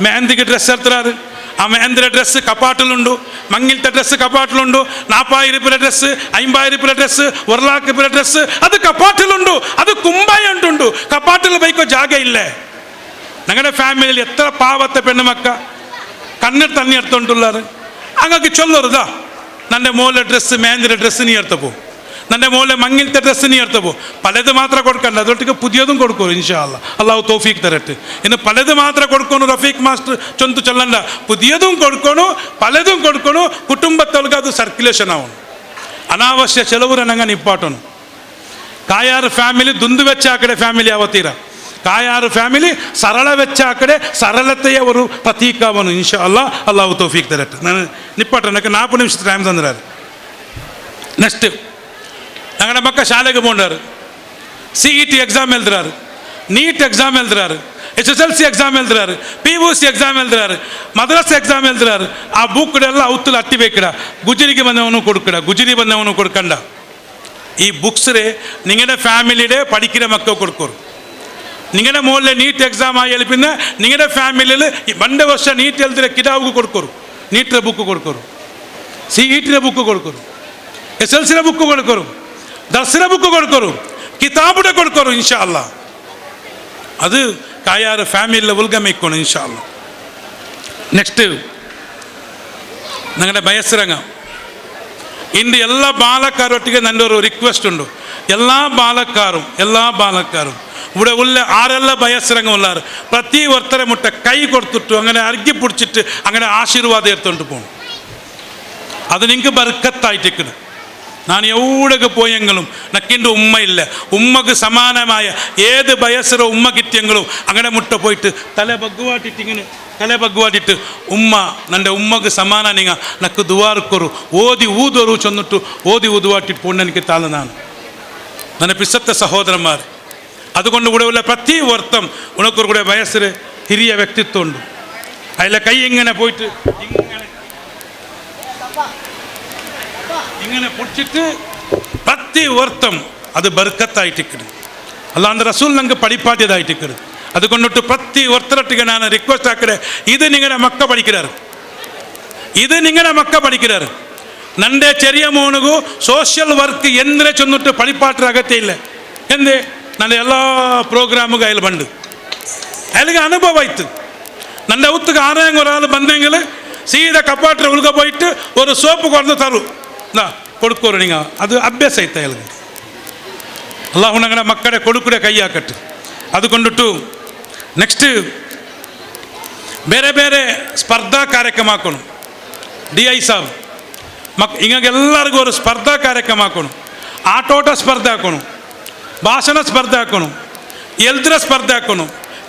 മെഹന്തിക്ക് ഡ്രസ്സ് എടുത്തുറാറ്. ആ മെഹന്തിയുടെ ഡ്രസ്സ് കപ്പാട്ടിലുണ്ടു, മങ്ങിലത്തെ ഡ്രസ്സ് കപ്പാട്ടിലുണ്ടു. 40,000 രൂപയുടെ ഡ്രസ്സ്, 50,000 രൂപയുടെ ഡ്രസ്സ്, 1,00,000 രൂപയുടെ ഡ്രസ്സ് അത് കപ്പാട്ടിലുണ്ടു. അത് കുമ്പായി ഉണ്ടുണ്ടു. കപ്പാട്ടിൽ ബൈക്കോ ജാഗ ഇല്ലേ. ഞങ്ങളുടെ ഫാമിലിയിൽ എത്ര പാവത്തെ പെണ്ണുമക്ക കണ്ണിൽ തന്നെ എടുത്തോണ്ടുള്ളാറ്. അങ്ങക്ക് ചൊല്ലറുതാ ನನ್ನ മോലെ ഡ്രസ്സ് മെഹന്തിയുടെ ഡ്രസ്സ് നീ എടുത്തപ്പോ, ನನ್ನ മോലെ മങ്ങിലത്തെ ഡ്രസ്സ് നീ എടുത്തപ്പോ. പലത് മാത്രം കൊടുക്കണ്ട, അതൊട്ടിക്ക് പുതിയതും കൊടുക്കൂ ഇൻഷാ അല്ലാ. അള്ളാഹു തൗഫീഖ് തരട്ടെ. ഇന്ന് പലത് മാത്രം കൊടുക്കണു റഫീഖ് മാസ്റ്റർ ചൊന്തു ചൊല്ലണ്ട, പുതിയതും കൊടുക്കണു, പലതും കൊടുക്കണു. കുടുംബത്തോൾക്ക് അത് സർക്കുലേഷൻ ആവണം. ಅನಾವಶ್ಯ ಚೆಲುವರನಂಗ ನಿಪ್ಪಾಟನು. ಕಾಯಾರು ಫ್ಯಾಮಿಲಿ ದುಂದು ವೆಚ್ಚ ಆ ಕಡೆ ಫ್ಯಾಮಿಲಿ ಯಾವತ್ತೀರ. ಕಾಯಾರು ಫ್ಯಾಮಿಲಿ ಸರಳ ವೆಚ್ಚ ಆ ಕಡೆ ಸರಳತೆಯ ಒಂದು ಪ್ರತೀಕವನು ಇನ್ಶಾ ಅಲ್ಲಾ. ಅಲ್ಲಾಹು ತೌಫೀಕ್ ತರಟ್ಟ. ನಾನು ನಿಪ್ಪಾಟನಕ್ಕೆ 4 ನಿಮಿಷ ಟೈಮ್ ತಂದಿರಾರು. ನೆಕ್ಸ್ಟ್ ഞങ്ങളുടെ മക്ക ಶಾಲೆಗೆ പോണ്ടാറ്, CET ಎಕ್ಸಾಮ್ ಎಲ್ದಿರಾರು, ನೀಟ್ ಎಕ್ಸಾಮ್ ಎಲ್ದಿರಾರು, SSLC ಎಕ್ಸಾಮ್ ಎಲ್ದಿರಾರು, PUC ಎಕ್ಸಾಮ್ ಎಲ್ದಿರಾರು, ಮದ್ರಸ ಎಕ್ಸಾಮ್ ಎಲ್ದಿರಾರು. ಆ ಬುಕ್ಗಳೆಲ್ಲ ಅವತ್ತಲ್ಲಿ ಅಟ್ಟಿ ಬೇಕಿಡ. ಗುಜರಿಗೆ ಬಂದವನು കൊടുക്കട, ಗುಜರಿ ಬಂದವನು കൊടുക്കണ്ട. ഈ ബുക്സ് നിങ്ങളുടെ ഫാമിലിയുടെ പഠിക്കുന്ന മക്കൾ കൊടുക്കോರು. നിങ്ങളുടെ മോളിലെ നീറ്റ് എക്സാം ആയാലും പിന്നെ നിങ്ങളുടെ ഫാമിലിയിൽ 2 ವರ್ಷ ನೀಟ್ ಎಲ್ದಿರ ಕಿಡಾವ್ಗೂ കൊടുക്കോರು. ನೀಟ್ರ ಬುಕ್ കൊടുക്കോರು, CETರ ಬುಕ್ കൊടുക്കോರು, SSLCರ ಬುಕ್ കൊടുക്കോರು, ദർസിന ബുക്ക് കൊടുക്കോರು, കിതാബുടെ കൊടുക്കോರು ഇൻഷാ അല്ലാ. അത് കായാറ് ഫാമിലിയിൽ ഉൽഗമിക്കണം ഇൻഷാ അല്ലാ. നെക്സ്റ്റ് ഞങ്ങളുടെ ಬಯಸ್ರಂಗ ಇಂದು ಎಲ್ಲ ಬಾಲಕರೊಟ್ಟಿಗೆ ನನ್ನೊರು ರಿಕ್ವೆಸ್ಟ್ ಉಂಟು. ಎಲ್ಲ ಬಾಲಕಾರು ഇവിടെ ഉള്ള ആരെല്ലാം ബയസ്ರಂಗ ഉള്ളാറ് പ്രതി ഒരുത്തരെ മുട്ട കൈ കൊടുത്തിട്ടു അങ്ങനെ അർഗി പിടിച്ചിട്ട് അങ്ങനെ ആശീർവാദം എടുത്തോണ്ട് പോകണം. അത് നിങ്ങൾക്ക് ബർക്കത്തായിട്ടിരിക്കണം. ನಾನು ಎವಡಕ್ಕೆ ಪೋಯಂಗಲು ನಕ್ಕಿಂದು ಉಮ್ಮ ಇಲ್ಲ ಉಮ್ಮಗೆ ಸಮಾನಮಾಯ ಏದು ಬಯಸಿರೋ ಉಮ್ಮ ಕಿತ್ಯಂಗಳು ಅಂಗಡೆ ಮುಟ್ಟ ಪೋಯ್ತು ತಲೆ ಬಗ್ಗುವಾಟಿಟ್ಟು ಉಮ್ಮ ನಂಡೆ ಉಮ್ಮಗೆ ಸಮಾನ ನಿಂಗ ನಕ್ಕು ದುವಾರ್ಕೊರು ಓದಿ ಊದೋರು ಚೊಂದಿಟ್ಟು ಓದಿ ಊದುವಾಟಿಟ್ಟು ಪುಣ್ಯನಿಗೆ ತಾಳ ನಾನು ನನ್ನ ಪಿಸತ್ತ ಸಹೋದರಮಾರೆ അതുകൊണ്ട് കൂടെ ഉള്ള പ്രതി വർത്തം ഉണക്കൊരു കൂടെ വയസ്സിൽ ഹിരിയ വ്യക്തിത്വം ഉണ്ട് അതിലെ കൈ ഇങ്ങനെ പോയിട്ട് ഇങ്ങനെ പൊടിച്ചിട്ട് പ്രതി വർത്തം അത് ബർക്കത്തായിട്ടിക്കട് അല്ലാണ്ട് റസൂൽ ഞങ്ങൾക്ക് പഠിപ്പാട്ടിയതായിട്ടിക്കട് അതുകൊണ്ടിട്ട് പ്രതി വർത്തരട്ടിಗೆ ನಾನು ರಿಕ್ವೆಸ್ಟ್ ಹಾಕಿದೆ ಇದು ನಿങ്ങളുടെ ಮಕ್ಕ പഠിக்கிறாರು ನಂದೇ ಚೆರಿಯ ಮೋನಿಗೂ ಸೋಷಿಯಲ್ ವರ್ಕ್ ಎಂದ್ರೆ ಚೊಂದಿಟ್ಟು ಪಡಿಪಾಟ್ರ ಅಗತ್ಯ ಇಲ್ಲ ಎಂದೇ ನನ್ನ ಎಲ್ಲ ಪ್ರೋಗ್ರಾಮಿಗೆ അതിൽ ಬಂದು അതിലേക്ക് ಅನುಭವ ಆಯ್ತು ನನ್ನ ಉತ್ತಿಗೆ ಆರಾಂಗ ഒരാൾ ಬಂದಂಗೆಲ್ಲ ಸೀದಾ ಕಪಾಟ್ರ ಉಳ್ಗ போயிட்டு ஒரு ಸೋಪು ಕೊಡ್ದು ತರು ನಾ ಕೊಡ್ಕೋರು ನಿಂಗ ಅದು ಅಭ್ಯಾಸ ಆಯ್ತು അതിലേക്ക് ಅಲ್ಲಾಹು ഞങ്ങളുടെ മക്കളെ കൊടുക്കുടെ ಕೈ ಹಾಕಟ್ಟು അതുകൊണ്ടിಟ್ಟು ನೆಕ್ಸ್ಟ್ ಬೇರೆ ಬೇರೆ ಸ್ಪರ್ಧಾ ಕಾರ್ಯಕ್ರಮ ಹಾಕೋಣ DI ಸಾಬ್ ಹಿಂಗೆಲ್ಲರಿಗೂ ಒಂದು ಸ್ಪರ್ಧಾ ಕಾರ್ಯಕ್ರಮ ಹಾಕೋಣ ಆಟೋಟ ಸ್ಪರ್ಧೆ ಹಾಕೋಣ ಭಾಷಣ ಸ್ಪರ್ಧೆ ಹಾಕೋಣ ಎಲ್ದ್ರ ಸ್ಪರ್ಧೆ ಹಾಕೋಣ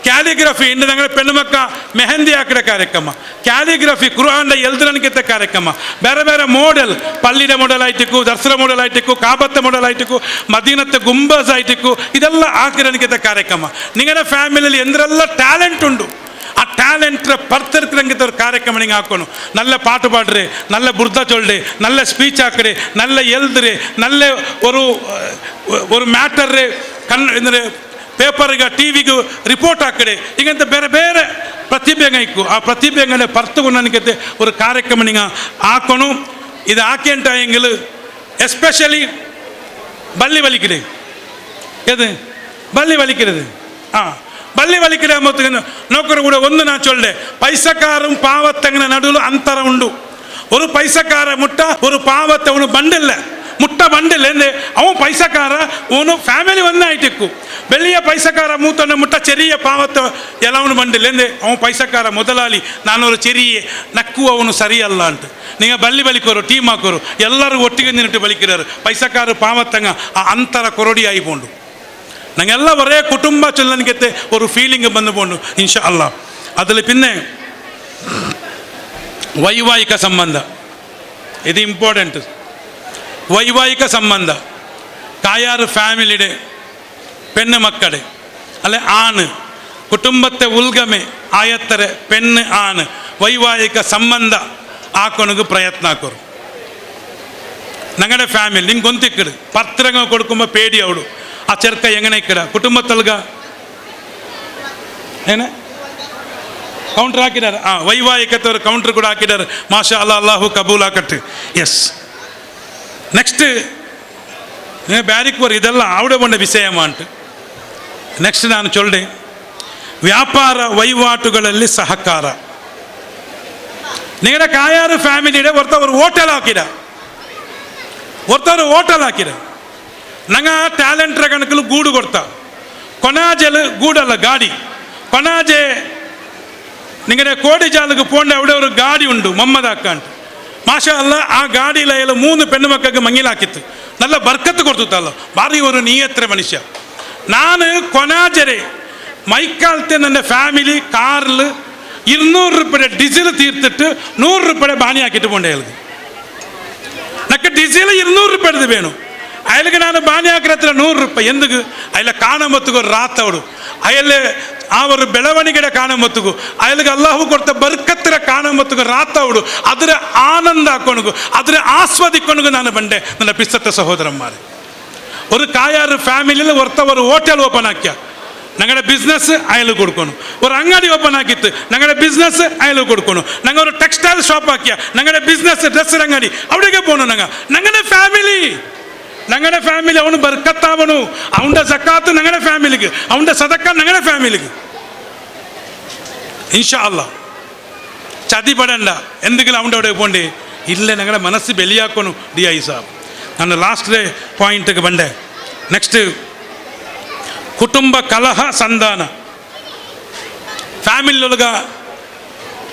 ಕ್ಯಾಲಿಗ್ರಫಿ ಇಂದು ഞങ്ങളുടെ പെണ്ണുമക്ക ಮೆಹಂದಿ ಹಾಕಿದ ಕಾರ್ಯಕ್ರಮ ಕ್ಯಾಲಿಗ್ರಫಿ ಕುರಾನ್ದ ಎಲ್ದ್ರನಿಗಿಂತ ಕಾರ್ಯಕ್ರಮ ಬೇರೆ ಬೇರೆ മോഡൽ പള്ളിയുടെ മോഡൽ ആയിട്ടിക്കു ദർസറ മോഡൽ ആയിട്ടിക്കു കാബത്തെ മോഡൽ ആയിട്ടിക്കു മദീനത്തെ ഗുംബസ് ആയിട്ടിക്കു ഇതെല്ലാം ಹಾಕಿರನಿಗಿಂತ ಕಾರ್ಯಕ್ರಮ നിങ്ങളുടെ ಫ್ಯಾಮಿಲಿಯಲ್ಲಿ ಎಂದ್ರೆಲ್ಲ ಟ್ಯಾಲೆಂಟ್ ಉಂಟು ಆ ಟ್ಯಾಲೆಂಟ್ ಪರ್ತಿರ್ಕಿರಂಗಿದ್ದ ഒരു ಕಾರ್ಯಕ್ರಮ നിങ്ങൾ ಹಾಕೋಣ നല്ല പാട്ട് പാടുറെ നല്ല ബുർദ ചൊല്ലെ നല്ല ಸ್ಪೀಚ್ ಹಾಕಿರೆ നല്ല ಎಲ್ದ್ರೆ നല്ല ഒരു ಮ್ಯಾಟರ್ ಅಂದರೆ ಪೇಪರ್ಗೆ ಟಿವಿಗೂ ರಿಪೋರ್ಟ್ ಹಾಕಿದೆ ಹೀಗಂತ ಬೇರೆ ಬೇರೆ ಪ್ರತಿಭೆಗೈಕು ಆ ಪ್ರತಿಭೆಗಳೇ ಪರ್ತುಕೊಂಡು ನನಗೆ ஒரு ಕಾರ್ಯಕ್ರಮ நீங்கள் ಹಾಕೋಣ ಇದು ಹಾಕೇಂಟಾಯಂಗಿಲ್ ಎಸ್ಪೆಷಲಿ ಬಲ್ಲಿ ವಲಿಕಿದೆ ಎದು ಬಲ್ಲಿ ವಲಿಕಿದೆ ಬಲ್ಲಿ ವಲಿಕಿದೆ ಮತ್ತು ನೌಕರು ಕೂಡ ಒಂದು ನಾ ಚೊಲ್ಲೆ ಪೈಸಕಾರಂ ಪಾವತ್ತಂಗನ ನಡುಲು ಅಂತರ ಉಂಡು ഒരു പൈസക്കാര മുട്ട ഒരു പാവത്തെ അവന് ബണ്ടില്ല മുട്ട ബണ്ടില്ല എന്ത് അവൻ പൈസക്കാര അവന് ഫാമിലി ഒന്നായിട്ടിക്കു വലിയ പൈസക്കാര മൂത്തന്നെ മുട്ട ചെറിയ പാവത്തെ ಎಲ್ಲವನು ಬಂದಿಲ್ಲ ಎಂದೆ ಅವನು ಪೈಸಕಾರ ಮೊದಲಾಳಿ ನಾನೊರು ಚೆರಿಯೇ ನಕ್ಕು ಅವನು ಸರಿಯಲ್ಲ ಅಂತ ನೀವು ಬಲಿಕೋರು ಟೀಮ್ ಹಾಕೋರು ಎಲ್ಲರೂ ಒಟ್ಟಿಗೆ ನಿಂತು ಬಲಿಕಿರೋರು ಪೈಸಕಾರ ಪಾವತ್ತಂಗ ಆ ಅಂತರ ಕೊರಡಿ ಆಯಿಕೊಂಡು ನಂಗೆಲ್ಲ ಒರೇ ಕುಟುಂಬ ಚೊಲ್ಲನಿಗೆ ಒಂದು ಫೀಲಿಂಗ್ ಬಂದುಕೊಂಡು ಇನ್ಶಾ ಅಲ್ಲಾ അതിൽ പിന്നെ ವೈವಾಹಿಕ ಸಂಬಂಧ ಇದು ಇಂಪಾರ್ಟೆಂಟ್ ವೈವಾಹಿಕ ಸಂಬಂಧ ಕಾಯಾರು ಫ್ಯಾಮಿಲಿಡೆ പെണ്ണ് മക്കളെ അല്ലെ ആണ് കുടുംബത്തെ ഉൽഗമೆ ಆಯತ್ತರೆ പെണ്ണ് ആണ് ವೈವಾಹಿಕ ಸಂಬಂಧ ಹಾಕೋಣಕ್ಕೆ ಪ್ರಯತ್ನ ಹಾಕೋರು ഞങ്ങളുടെ ಫ್ಯಾಮಿಲಿ ನಿಂಗೆ ಗೊಂತಿಕ್ಕಡು ಪತ್ರങ്ങൾ ಕೊಡ್ಕೊಂಬ ಪೇಡಿ ಅವಳು ಆ ಚೆರ್ಕ ಎಂಗನೆ ಇಕ್ಕಡ ಕುಟುಂಬತ್ತಲ್ಗ ಏನೇ ಕೌಂಟ್ರ್ ಹಾಕಿದ್ದಾರೆ ವೈವಾಹಿಕತವರು ಕೌಂಟ್ರ್ ಕೂಡ ಹಾಕಿದ್ದಾರೆ ಮಾಷಾ ಅಲ್ಲಾ ಅಲ್ಲಾಹು ಕಬೂಲ್ ಹಾಕಟ್ಟು ಎಸ್ ನೆಕ್ಸ್ಟ್ ಬ್ಯಾರಿಕ್ವರ್ ಇದೆಲ್ಲ ಆವಿಡೆ ಬಂದ ವಿಷಯ ಮಾಂಟು ನೆಕ್ಸ್ಟ್ ನಾನು ಚೊಲ್ಲೆ ವ್ಯಾಪಾರ ವಹಿವಾಟುಗಳಲ್ಲಿ ಸಹಕಾರ ನಿങ്ങളുടെ ಕಾಯಾರು ಫ್ಯಾಮಿಲಿಡೆ ಹೊರ್ತವರು ಹೋಟೆಲ್ ಹಾಕಿದ ನಂಗೆ ಟ್ಯಾಲೆಂಟ್ರ ಕಣಕಲು ಗೂಡು ಕೊಡ್ತಾ ಕೊನಾಜೆಲ್ ಗೂಡಲ್ಲ ಗಾಡಿ ಕೊನಾಜೆ നിങ്ങളുടെ കോടി ജാലക്ക് പോകേണ്ട അവിടെ ഒരു ഗാഡി ഉണ്ട് മുഹമ്മദ് ആക്കാണ്ട് മാഷാ അല്ല ആ ഗാഡിയില 3 പെണ്ണുമക്കൾക്ക് മങ്ങിലാക്കിತ್ತು നല്ല ബർക്കത്ത് കൊടുത്തുത്തല്ലോ ഭാരി ഒരു നീയത്ര മനുഷ്യ ನಾನು ಕೊನಾಜರೆ ಮೈಕಾಲ್ತೆ ನನ್ನ ಫ್ಯಾಮಿಲಿ ಕಾರಿൽ 200 ರೂಪಾಯಿ ಡೀಸೆಲ್ ತೀರ್ತಿಟ್ಟು 100 ರೂಪಾಯಿ ಬಾಣಿ ಹಾಕಿಟ್ಟು ಕೊಂಡೆ ಹೇಳಿದೆ ನಕ್ಕೆ ಡೀಸೆಲ್ 200 ರೂಪಾಯಿದು ವೇಣು ಅಯಲಿಗೆ ನಾನು ಬಾಣಿ ಹಾಕಿರ ಹತ್ರ 100 ರೂಪಾಯಿ ಎಂದುಗು ಅಯ್ಲ ಕಾಣಮೊತ್ತುಗು ರಾತವಡು ಅಯಲ್ಲೇ ಅವರು ಬೆಳವಣಿಗೆಡೆ ಕಾಣಮೊತ್ತುಗು ಅಯಲಿಗೆ ಅಲ್ಲಾಹು ಕೊಡ್ತ ಬರ್ಕತ್ತಿರ ಕಾಣಮೊತ್ತುಗು ರಾತವಡು ಅದರ ಆನಂದ ಹಾಕೊಣಗು ಅದರ ಆಸ್ವಾದಿಕೊಣಗು ನಾನು ಬಂಡೆ ನನ್ನ ಪಿಸ್ತತ್ತ ಸಹೋದರಮ್ಮಾರೆ ഒരു കായാറ് ഫാമിലിയിൽ ഒരു ഹോട്ടൽ ഓപ്പൺ ആക്കിയ ഞങ്ങളുടെ ബിസിനസ് അയാൾ കൊടുക്കണം ഒരു അങ്ങാടി ഓപ്പൺ ആക്കിയിട്ട് ഞങ്ങളുടെ ബിസിനസ് അയാൾ കൊടുക്കണം ഞങ്ങൾ ഒരു ടെക്സ്റ്റൈൽ ഷോപ്പ് ആക്കിയ ഞങ്ങളുടെ ബിസിനസ് ഡ്രസ്സർ അങ്ങാടി അവിടേക്ക് പോകണം ഞങ്ങളുടെ ഫാമിലി അവന് ബർക്കത്താവണു അവൻ്റെ സക്കാത്ത് ഞങ്ങളുടെ ഫാമിലിക്ക് അവൻ്റെ സദക്ക ഞങ്ങളുടെ ഫാമിലിക്ക് ഇൻഷാ അല്ലാ ചതിപ്പെടണ്ട എന്തെങ്കിലും അവൻ്റെ അവിടെ പോണ്ടേ ഇല്ല ഞങ്ങളുടെ മനസ്സ് ബലിയാക്കണു DI സാബ് ನಾನು ಲಾಸ್ಟ್ ಪಾಯಿಂಟ್ಗೆ ಬಂದೆ ನೆಕ್ಸ್ಟ್ ಕುಟುಂಬ ಕಲಹ ಸಂಧಾನ ಫ್ಯಾಮಿಲಿಯೊಳಗ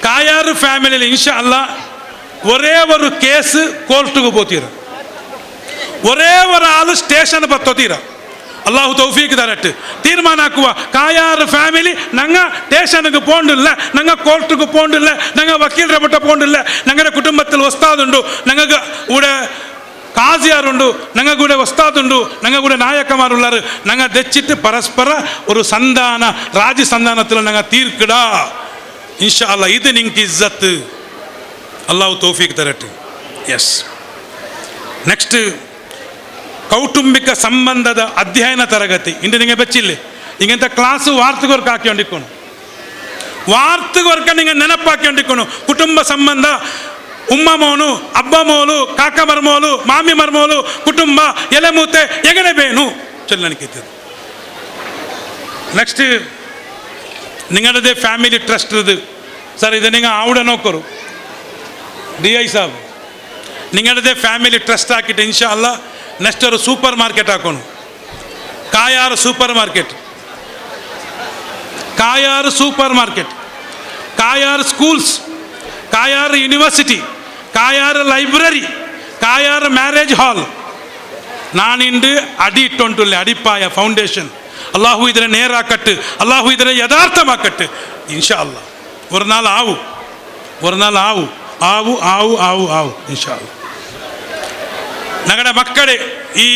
ಕಾಯಾರು ಫ್ಯಾಮಿಲಿಯಲ್ಲಿ ಇನ್ಶಾ ಅಲ್ಲ ಒರೇ ಒಂದು ಕೇಸ್ ಕೋರ್ಟ್ಗೆ ಹೋಗ್ತೀರ ഒരേ ഒരാൾ സ്റ്റേഷൻ പത്തൊത്തീര അള്ളാഹു തൗഫീക്ക് തരട്ട് തീരുമാനാക്കുക കായാറ് ഫാമിലി ഞങ്ങ സ്റ്റേഷനുക്ക് പോണ്ടില്ല ഞങ്ങ കോർട്ടുക്ക് പോണ്ടില്ല ഞങ്ങ വക്കീലരെ പട്ട പോണ്ടില്ല ഞങ്ങളുടെ കുടുംബത്തിൽ ഉസ്താദുണ്ട് ഞങ്ങൾക്ക് ഇവിടെ കാസിയാറുണ്ട് ഞങ്ങൾക്ക് കൂടെ ഉസ്താദുണ്ട് ഞങ്ങൾക്ക് കൂടെ നായക്കന്മാരുള്ളവർ ഞങ്ങൾ തെച്ചിട്ട് പരസ്പര ഒരു സന്താന രാജ്യസന്താനത്തിൽ ഞങ്ങൾ തീർക്കിടാ ഇൻഷാ അല്ലാ ഇത് നിങ്ങൾക്ക് ഇസ്സത്ത് അള്ളാഹു തൗഫീക്ക് തരട്ടെ ಎಸ್ ನೆಕ್ಸ್ಟ್ ಕೌಟುಂಬಿಕ ಸಂಬಂಧದ ಅಧ್ಯಯನ ತರಗತಿ ಇಂದು ನಿಮಗೆ ಬೆಚ್ಚಿಲ್ಲ ಇಂಗಂತ ಕ್ಲಾಸು ವಾರ್ತೆಗೊರ್ಕ ಹಾಕಿಕೊಂಡಿಕ್ಕೋಣ ವಾರ್ತೆಗೊರ್ಕ ನಿಂಗೆ ನೆನಪಾಕಿಕೊಂಡಿಕ್ಕೋಣ ಕುಟುಂಬ ಸಂಬಂಧ ಉಮ್ಮ ಮೋನು ಅಬ್ಬ ಮೋಲು ಕಾಕ ಮರ್ಮೋಲು ಮಾಮಿ ಮರ್ಮೋಲು ಕುಟುಂಬ ಎಲೆ ಮೂತೆ ಎಗನೆ ಬೇನು ಚೊಲ್ಲನಿಕ್ಕಿತ್ತು ನೆಕ್ಸ್ಟ್ നിങ്ങളുടേത് ഫാമിലി ട്രസ്റ്റ് ഇത് സാർ ഇത് നിങ്ങൾ അവിടെ നോക്കൂ DI സാബ് നിങ്ങളുടേത് ഫാമിലി ട്രസ്റ്റ് ആക്കിയിട്ട് ഇൻഷാ അല്ലാ നെക്സ്റ്റ് ഒരു സൂപ്പർ മാർക്കറ്റ് ആക്കണം Kayar super market Kayar super market Kayar schools Kayar university Kayar library Kayar marriage hall ನಾನಿಂದು ಅಡಿ ಇಟ್ಟೊಂಟುಲ್ಲೆ ಅಡಿಪಾಯ ಫೌಂಡೇಶನ್ അള്ളാഹു ഇതിനെ നേരാക്കട്ട് അള്ളാഹു ഇതിനെ യഥാർത്ഥമാക്കട്ട് ഇൻഷാ അല്ലാ ഒരു നാൾ ആവും ഇൻഷാ അല്ലാ ഞങ്ങളുടെ മക്കളെ ഈ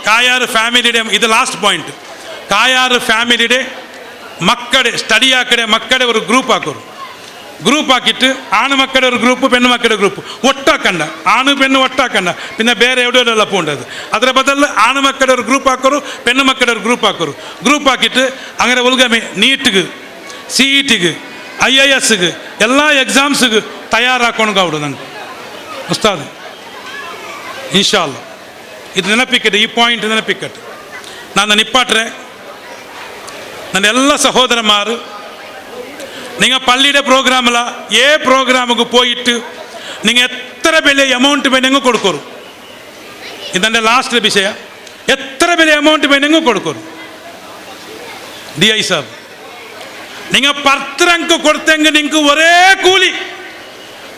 കായാറ് ഫാമിലിയുടെ ഇത് ലാസ്റ്റ് പോയിന്റ് കായാറ് ഫാമിലിയുടെ മക്കളെ സ്റ്റഡി ആക്കടെ മക്കളെ ഒരു ഗ്രൂപ്പ് ആക്കും ഗ്രൂപ്പ് ആക്കിയിട്ട് ആണ് മക്കളുടെ ഒരു ഗ്രൂപ്പ് പെണ്ണു മക്കളുടെ ഗ്രൂപ്പ് ഒട്ടാക്കണ്ട ആണ് പെണ്ണ് ഒട്ടാക്കണ്ട പിന്നെ ಬೇರೆ എവിടെയെಲ್ಲ പോകേണ്ടത് ಅದರ ಬದಲು ആണ് ಮಕ್ಕಳ ഒരു ഗ്രൂപ്പ് ആക്കರು പെണ്ണു മക്കളുടെ ഒരു ഗ്രൂപ്പ് ആക്കರು ഗ്രൂപ്പ് ആക്കിയിട്ട് അങ്ങനെ ಉಲ್ಗಮೆ ನೀಟ್ಗೆ CETಗೆ IASಗೆ ಎಲ್ಲ ಎಕ್ಸಾಮ್ಸ್ಗೆ ತಯಾರಾಕೊಂಡು ಅವ್ರು ನನಗೆ ಉಸ್ತಾದ್ ಇನ್ಶಾ ಅಲ್ಲಾ ಇದು ನೆನಪಿಕ್ಕಟ್ಟೆ ಈ ಪಾಯಿಂಟ್ ನೆನಪಿಕ್ಕಟ್ಟೆ ನಾನು ನಿಪ್ಪಾಟ್ರೆ ನನ್ನ ಎಲ್ಲ ಸಹೋದರಮಾರು നിങ്ങൾ പള്ളിയുടെ പ്രോഗ്രാമില പ്രോഗ്രാമുക്ക് പോയിട്ട് നിങ്ങൾ എത്ര വലിയ എമൗണ്ട് വേണമെങ്കിൽ കൊടുക്കൂ ഇതെൻ്റെ ലാസ്റ്റ് വിഷയ എത്ര വലിയ എമൗണ്ട് വേണമെങ്കിൽ കൊടുക്കൂ DI സാബ് നിങ്ങൾ 10 ಅಂಕ കൊടുത്തെങ്കിൽ നിങ്ങൾക്ക് ഒരേ കൂലി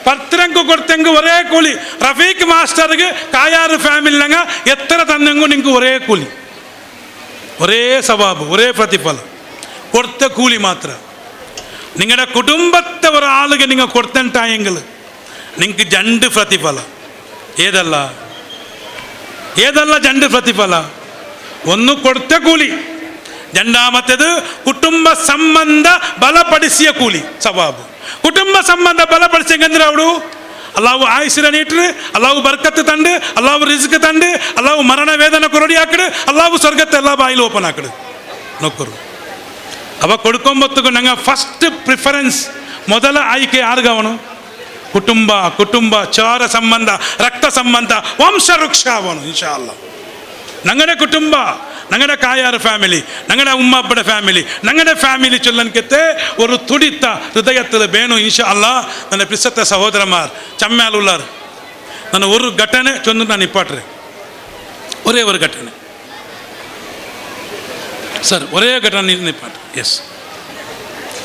10 ಅಂಕ കൊടുത്തെങ്കിൽ ഒരേ കൂലി റഫീഖ് മാസ്റ്റർക്ക് കായാറ് ഫാമിലി ഞങ്ങൾ എത്ര തന്നെങ്കിൽ നിങ്ങൾക്ക് ഒരേ കൂലി ഒരേ സവാബ് ഒരേ പ്രതിഫലം കൊടുത്ത കൂലി മാത്രം നിങ്ങളുടെ കുടുംബത്തെ ഒരാളുക നിങ്ങൾ കൊടുത്തിട്ടായെങ്കിൽ നിങ്ങൾക്ക് 2 പ്രതിഫല ഏതല്ല 2 പ്രതിഫല ഒന്ന് കൊടുത്ത കൂലി രണ്ടാമത്തേത് കുടുംബ സംബന്ധ ബലಪಡಿಸಿಯ ಕೂಲಿ ಸವಾಬು ಕುಟುಂಬ ಸಂಬಂಧ ಬಲಪಡಿಸಂಗಂದ್ರೆ ಅವಳು ಅಲ್ಲಾವು ಆಯುಷ್ಯ ನೀಟ್ರು ಅಲ್ಲಾವು ಬರ್ಕತ್ತು ತಂಡು ಅಲ್ಲಾವು ರಿಸ್ಕ್ ತಂಡು ಅಲ್ಲಾವು ಮರಣ ವೇದನ ಕೊರಡಿ ಹಾಕಡು ಅಲ್ಲಾವು ಸ್ವರ್ಗತ್ತೆ ಎಲ್ಲ ಬಾಯಿಲು ಓಪನ್ ಹಾಕಡು ನೋಕರು ಅವ ಕೊಡ್ಕೊಂಬತ್ತಗೂ ನಂಗೆ ಫಸ್ಟ್ ಪ್ರಿಫರೆನ್ಸ್ ಮೊದಲ ಆಯ್ಕೆ ಯಾರಿಗವನು ಕುಟುಂಬ ಚಾರ ಸಂಬಂಧ ರಕ್ತ ಸಂಬಂಧ ವಂಶ ವೃಕ್ಷ ಅವನು ಇನ್ಶಾ ಅಲ್ಲಾ ഞങ്ങളുടെ കുടുംബ ഞങ്ങളുടെ കായാറ് ഫാമിലി ഞങ്ങളുടെ ഉമ്മയുടെ ഫാമിലി ഞങ്ങളുടെ ഫാമിലി ചൊല്ലൻകത്തെ ഒരു തുടിത്ത ഹൃദയത്തിൽ വേണു ഇൻഷാ അല്ലാ ನನ್ನ ಪ್ರಿಸತ್ತ ಸಹೋದರಮಾರ್ ಚಮ್ಮ್ಯಾಲುಲ್ಲಾರ್ ನನ್ನ ഒരു ಘಟನೆ ಚೊಂದು ನಾನು ಇಪ್ಪಾಟ್ರೆ ഒരേ ഒരു ಘಟನೆ ಸರ್ ഒരേ ಘಟನೆ ನಿಪ್ಪಾಟ್ರೆ ಎಸ್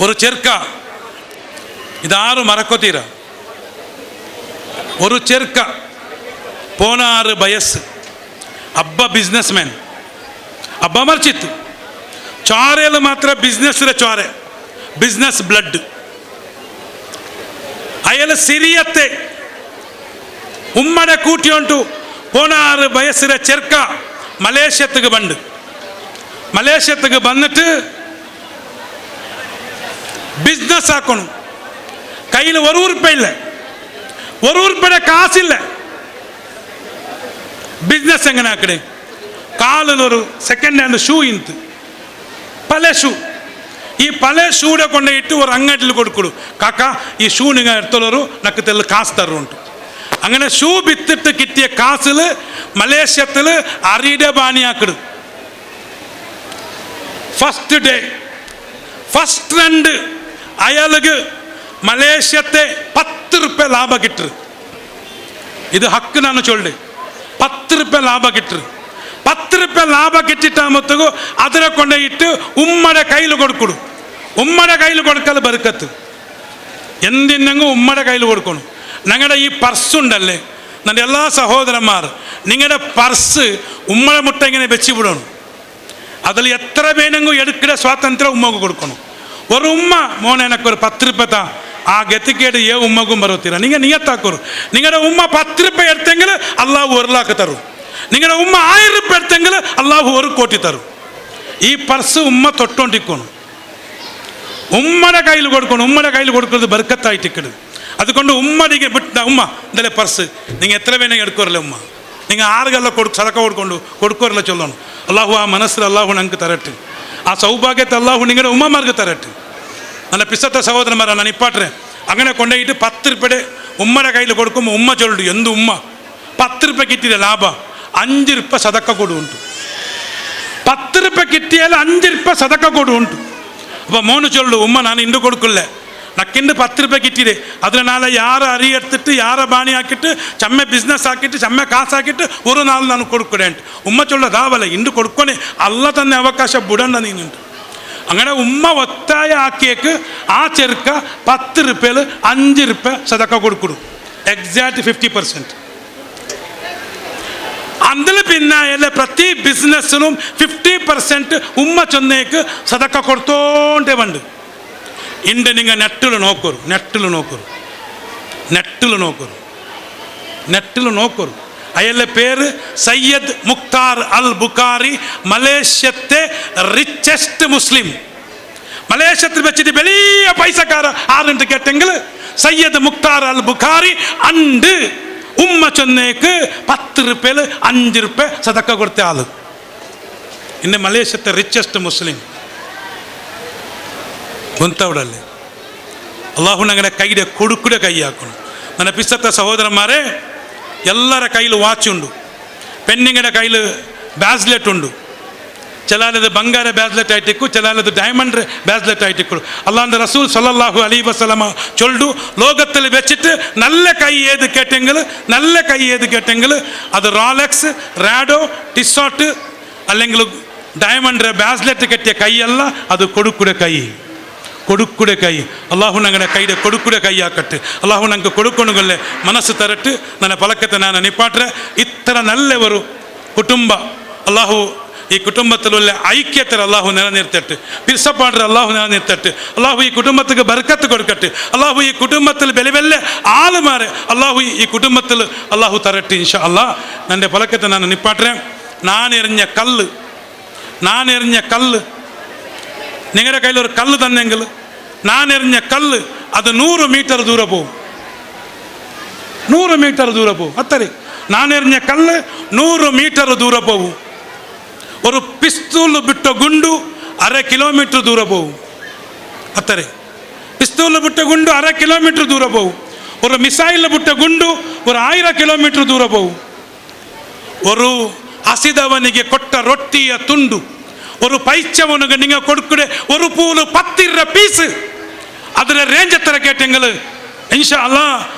ഒരു ചെറുക്ക ഇതാരും മറക്കോത്തീര ഒരു ചെറുക്ക 16 ವಯಸ್ಸು ಅಬ್ಬ ಬಿಸ್ನೆಸ್ ಮ್ಯಾನ್ ಅಬ್ಬ ಮರ್ಚಿತ್ತು ಚಾರೆಯಲ್ಲಿ ಮಾತ್ರ ಚೋರೆ ಬಿಸ್ನೆಸ್ ಬ್ಲಡ್ ಅಯ್ಯಲ್ಲ ಸಿರಿಯತ್ತೆ ಉಮ್ಮಡೆ ಕೂಟಿ ಉಂಟು 16 ವಯಸ್ಸಿನ ಚೆರ್ಕ ಮಲೇಷ್ಯತ್ತಿಗೆ ಬಂದಿಟ್ಟು ಬಿಸ್ನೆಸ್ ಹಾಕೋಣ ಕೈಲಿ ₹1 ಇಲ್ಲ ₹1 ಕಾಸಿಲ್ಲ ಬಿಸ್ನೆಸ್ ಹೆಂಗನ ಆ ಕಡೆ ಕಾಲಲ್ಲೊರು ಸೆಕೆಂಡ್ ಹ್ಯಾಂಡ್ ಶೂ ಇಂತು ಪಳೆ ಶೂ ಈ ಪಳೆ ಶೂಡೆ ಕೊಂಡ ಇಟ್ಟು ஒரு ಅಂಗಡಿಲಿ കൊടുക്കൊടു കാക്ക ഈ ഷൂ നിങ്ങൾ എടുത്തോളൂ നക്ക് തെല്ല് കാസ് തരുന്നുണ്ട് അങ്ങനെ ഷൂ വിത്തിട്ട് കിട്ടിയ കാസിൽ മലേഷ്യത്തിൽ അരിയുടെ ബാണിയാക്കിടും ഫസ്റ്റ് ഡേ ഫസ്റ്റ് രണ്ട് അയാൾക്ക് മലേഷ്യത്തെ ₹10 ലാഭ കിട്ടു ഇത് ഹക്ക് ನಾನು ചൊല്ല് ₹10 ಲಾಭ ಕಿಟ್ರು ₹10 ಲಾಭ ಕಿಟ್ಟಿಟ್ಟಾಮತ್ತಿಗೂ ಅದರ ಕೊಂಡ ಇಟ್ಟು ಉಮ್ಮಡೆ ಕೈಲು ಕೊಡ್ಕೊಡು ಉಮ್ಮಡೆ ಕೈಲು കൊടുക്കൽ ಬರಕತ್ತು എന്തിനെങ്കിലും ഉമ്മയുടെ കയ്യിൽ കൊടുക്കണം ഞങ്ങളുടെ ഈ പർസുണ്ടല്ലേ ನನ್ನ ಎಲ್ಲ ಸಹೋದರಮಾರು നിങ്ങളുടെ പർസ് ഉമ്മയുടെ മുട്ട ഇങ്ങനെ വെച്ച് വിടണം. അതിൽ എത്ര വേണമെങ്കിൽ എടുക്കുന്ന സ്വാതന്ത്ര്യം ഉമ്മക്ക് കൊടുക്കണം. ഒരു ഉമ്മ മോനെ എനക്കൊരു 10 രൂപ താ, ആ ഗതിക്കേട് ഉമ്മക്കും ബറത്തില്ല. നിങ്ങൾ നിയത്താക്കൊരു നിങ്ങളുടെ ഉമ്മ 10 രൂപ എടുത്തെങ്കിൽ അള്ളാഹു 1 ലക്ഷം തരും. നിങ്ങളുടെ ഉമ്മ 1000 രൂപ എടുത്തെങ്കിൽ അള്ളാഹു 1 കോടി തരും. ഈ പർസ് ഉമ്മ തൊട്ടോണ്ടിരിക്കണം, ഉമ്മയുടെ കയ്യിൽ കൊടുക്കണം. ഉമ്മയുടെ കയ്യിൽ കൊടുക്കുന്നത് ബർക്കത്തായിട്ടിക്കട്. അതുകൊണ്ട് ഉമ്മടിക്ക് വിട്ട ഉമ്മ ഇതല്ലേ പർസ്, നിങ്ങൾ എത്ര വേണമെങ്കിൽ എടുക്കുമല്ലോ ഉമ്മ. നിങ്ങൾ 6 കല്ല സദക്ക കൊടുക്കുമല്ലോ ചൊല്ലണം. അള്ളാഹു ആ മനസ്സിൽ അള്ളാഹു ഞങ്ങൾക്ക് തരട്ടെ. ആ സൗഭാഗ്യത്തെ അള്ളാഹു നിങ്ങളുടെ ഉമ്മമാർക്ക് തരട്ടെ. നല്ല പിസത്തെ സഹോദരന്മാരാണ് ഞാൻ ഇപ്പാട്ടെ. അങ്ങനെ കൊണ്ടുപോയിട്ട് 10 രൂപയുടെ ഉമ്മയുടെ കയ്യിൽ കൊടുക്കുമ്പോൾ ഉമ്മ ചൊല്ലു, എന്ത് ഉമ്മ 10 രൂപ കിട്ടിയ ലാഭം 5 രൂപ സദക്ക കൊടുണ്ട്. 10 രൂപ കിട്ടിയാൽ 5 രൂപ സദക്ക കൊടുണ്ട്. അപ്പോൾ മോന് ചൊല്ലു, ഉമ്മ ഞാൻ ഇണ്ട് കൊടുക്കില്ലേ, നക്കിൻ്റെ 10 രൂപ കിട്ടിയില്ലേ, അതിനാல யாரை அறியெடுத்துட்டு யாரை பாணி ஆக்கிட்டு செம்ம பிஸ்னஸ் ஆக்கிட்டு செம்ம காசாக்கிட்டு ஒரு நாள் நான் கொடுக்குறேன். ഉമ്മ ചൊല്ല ദാവല ഇണ്ട് കൊടുക്കണേ, അല്ല തന്നെ അവകാശം ബുടണ്ട നീനുണ്ട്. അങ്ങനെ ഉമ്മ ഒത്തായ ആക്കിയേക്ക് ആ ചെറുക്ക 10 രൂപയിൽ 5 രൂപ സദക്ക കൊടുക്കും. എക്സാക്ട് 50%. അതിൽ പിന്നാലെ പ്രതി ബിസിനസ്സിനും 50% ഉമ്മ ചൊന്നേക്ക് സദക്ക കൊടുത്തോണ്ടേ ഉണ്ട്. ഇണ്ട് നിങ്ങൾ നെറ്റിൽ നോക്കൂ. അയാളുടെ പേര് സയ്യദ് മുക്താർ അൽ ബുഖാരി, മലേഷ്യത്തെ റിച്ചസ്റ്റ് മുസ്ലിം. മലേഷ്യത്തിൽ വെച്ചിട്ട് വലിയ പൈസക്കാര ആരുണ്ട് കേട്ടെങ്കിൽ സയ്യദ് മുക്താർ അൽ ബുഖാരി ഉണ്ട്. ഉമ്മ ചൊന്നേക്ക് 10 രൂപയിൽ 5 രൂപ സദക്ക കൊടുത്ത ആള്. ഇന്ന് മലേഷ്യത്തെ റിച്ചസ്റ്റ് മുസ്ലിം ഗുന്തവിടല്ലേ. അള്ളാഹു ഞങ്ങളുടെ കൈയുടെ കൊടുക്കുടെ കൈയാക്കണം. ನನ್ನ ಪಿಸತ್ತ ಸಹೋದರന്മാരെ, ಎಲ್ಲರ ಕೈಲೂ ವಾಚ್ ಉಂಡು, ಪೆಣ್ಣಿಂಗಡ ಕೈಲು ಬ್ಯಾಸ್ಲೆಟ್ ಉಂಡು. ചിലത് ബംഗാര ബാസ്ലെറ്റ് ആയിട്ടിക്കു, ചിലത് ഡയമണ്ട് ബാസ്ലെറ്റ് ആയിട്ടിക്കു. അള്ളാഹുവിൻ്റെ റസൂൽ സല്ലല്ലാഹു അലൈഹി വസല്ലമ ചൊല്ലു, ലോകത്തിൽ വെച്ചിട്ട് നല്ല കൈ ഏത് കേട്ടെങ്കിൽ അത് റോളക്സ്, റാഡോ, ടിസോട്ട് അല്ലെങ്കിൽ ഡയമണ്ട് ബാസ്ലെറ്റ് കെട്ടിയ കൈയല്ല, അത് കൊടുക്കുടെ കൈ. അള്ളാഹു ഞങ്ങളുടെ കൈയുടെ കൊടുക്കുടെ കൈയാക്കട്ടെ. അള്ളാഹു ഞങ്ങൾക്ക് കൊടുക്കണുകൊള്ളെ മനസ്സ് തരട്ട്. ನನ್ನ ಪಲಕತೆ ನಾನು ನಿಪಾಟ್ರೆ ಇತ್ತರ ನಲ್ಲೆವರು ಕುಟುಂಬ ಅಲ್ಲಾಹು ಈ ಕುಟುಂಬത്തിലുള്ള ഐക്യത്തിൽ അള്ളാഹു നിലനിർത്തട്ടെ. പിരിസപ്പാട്ടെ അള്ളാഹു നിലനിർത്തട്ടെ. അള്ളാഹു ഈ കുടുംബത്തിക്ക് ബർക്കത്ത് കൊടുക്കട്ടെ. അള്ളാഹു ഈ കുടുംബത്തിൽ വലിയ ആളുമാരെ അള്ളാഹു ഈ കുടുംബത്തിൽ അള്ളാഹു തരട്ടെ ഇൻഷാ അള്ളാഹ്. എൻ്റെ പലക്കത്തെ ನಾನು ನಿಪಾಟ್ರೆ. നാനെറിഞ്ഞ കല്ല് നിങ്ങളുടെ കയ്യിലൊരു കല്ല് തന്നെങ്കിൽ നാനെറിഞ്ഞ കല്ല് അത് 100 മീറ്റർ ദൂരെ പോകും. 100 മീറ്റർ ദൂരെ പോകും. അത്രേ നാനെറിഞ്ഞ കല്ല് 100 മീറ്റർ ദൂരെ പോകും. ഒരു പിസ്തൂൾ ಬಿಟ್ಟ ಗುಂಡು 1/2 കിലോമീറ്റർ ദൂരെ പോകും. അത്രേ പിസ്തൂൾ ಬಿಟ್ಟ ಗುಂಡು 1/2 കിലോമീറ്റർ ദൂരെ പോകും. ഒരു മിസൈൽ ಬಿಟ್ಟ ಗುಂಡು 1000 കിലോമീറ്റർ ദൂരെ പോകും. ഒരു ಹಸಿದವನಿಗೆ ಕೊಟ್ಟ ರೊಟ್ಟಿಯ ತುಂಡು, ഒരു പൈച്ചവനുക്ക് നിങ്ങൾ കൊടുക്കടെ ഒരു പൂല് 10 രൂപ പീസ്, അതിൻ്റെ റേഞ്ച് എത്ര കേട്ടെങ്കിൽ ഇൻഷാ അല്ലാ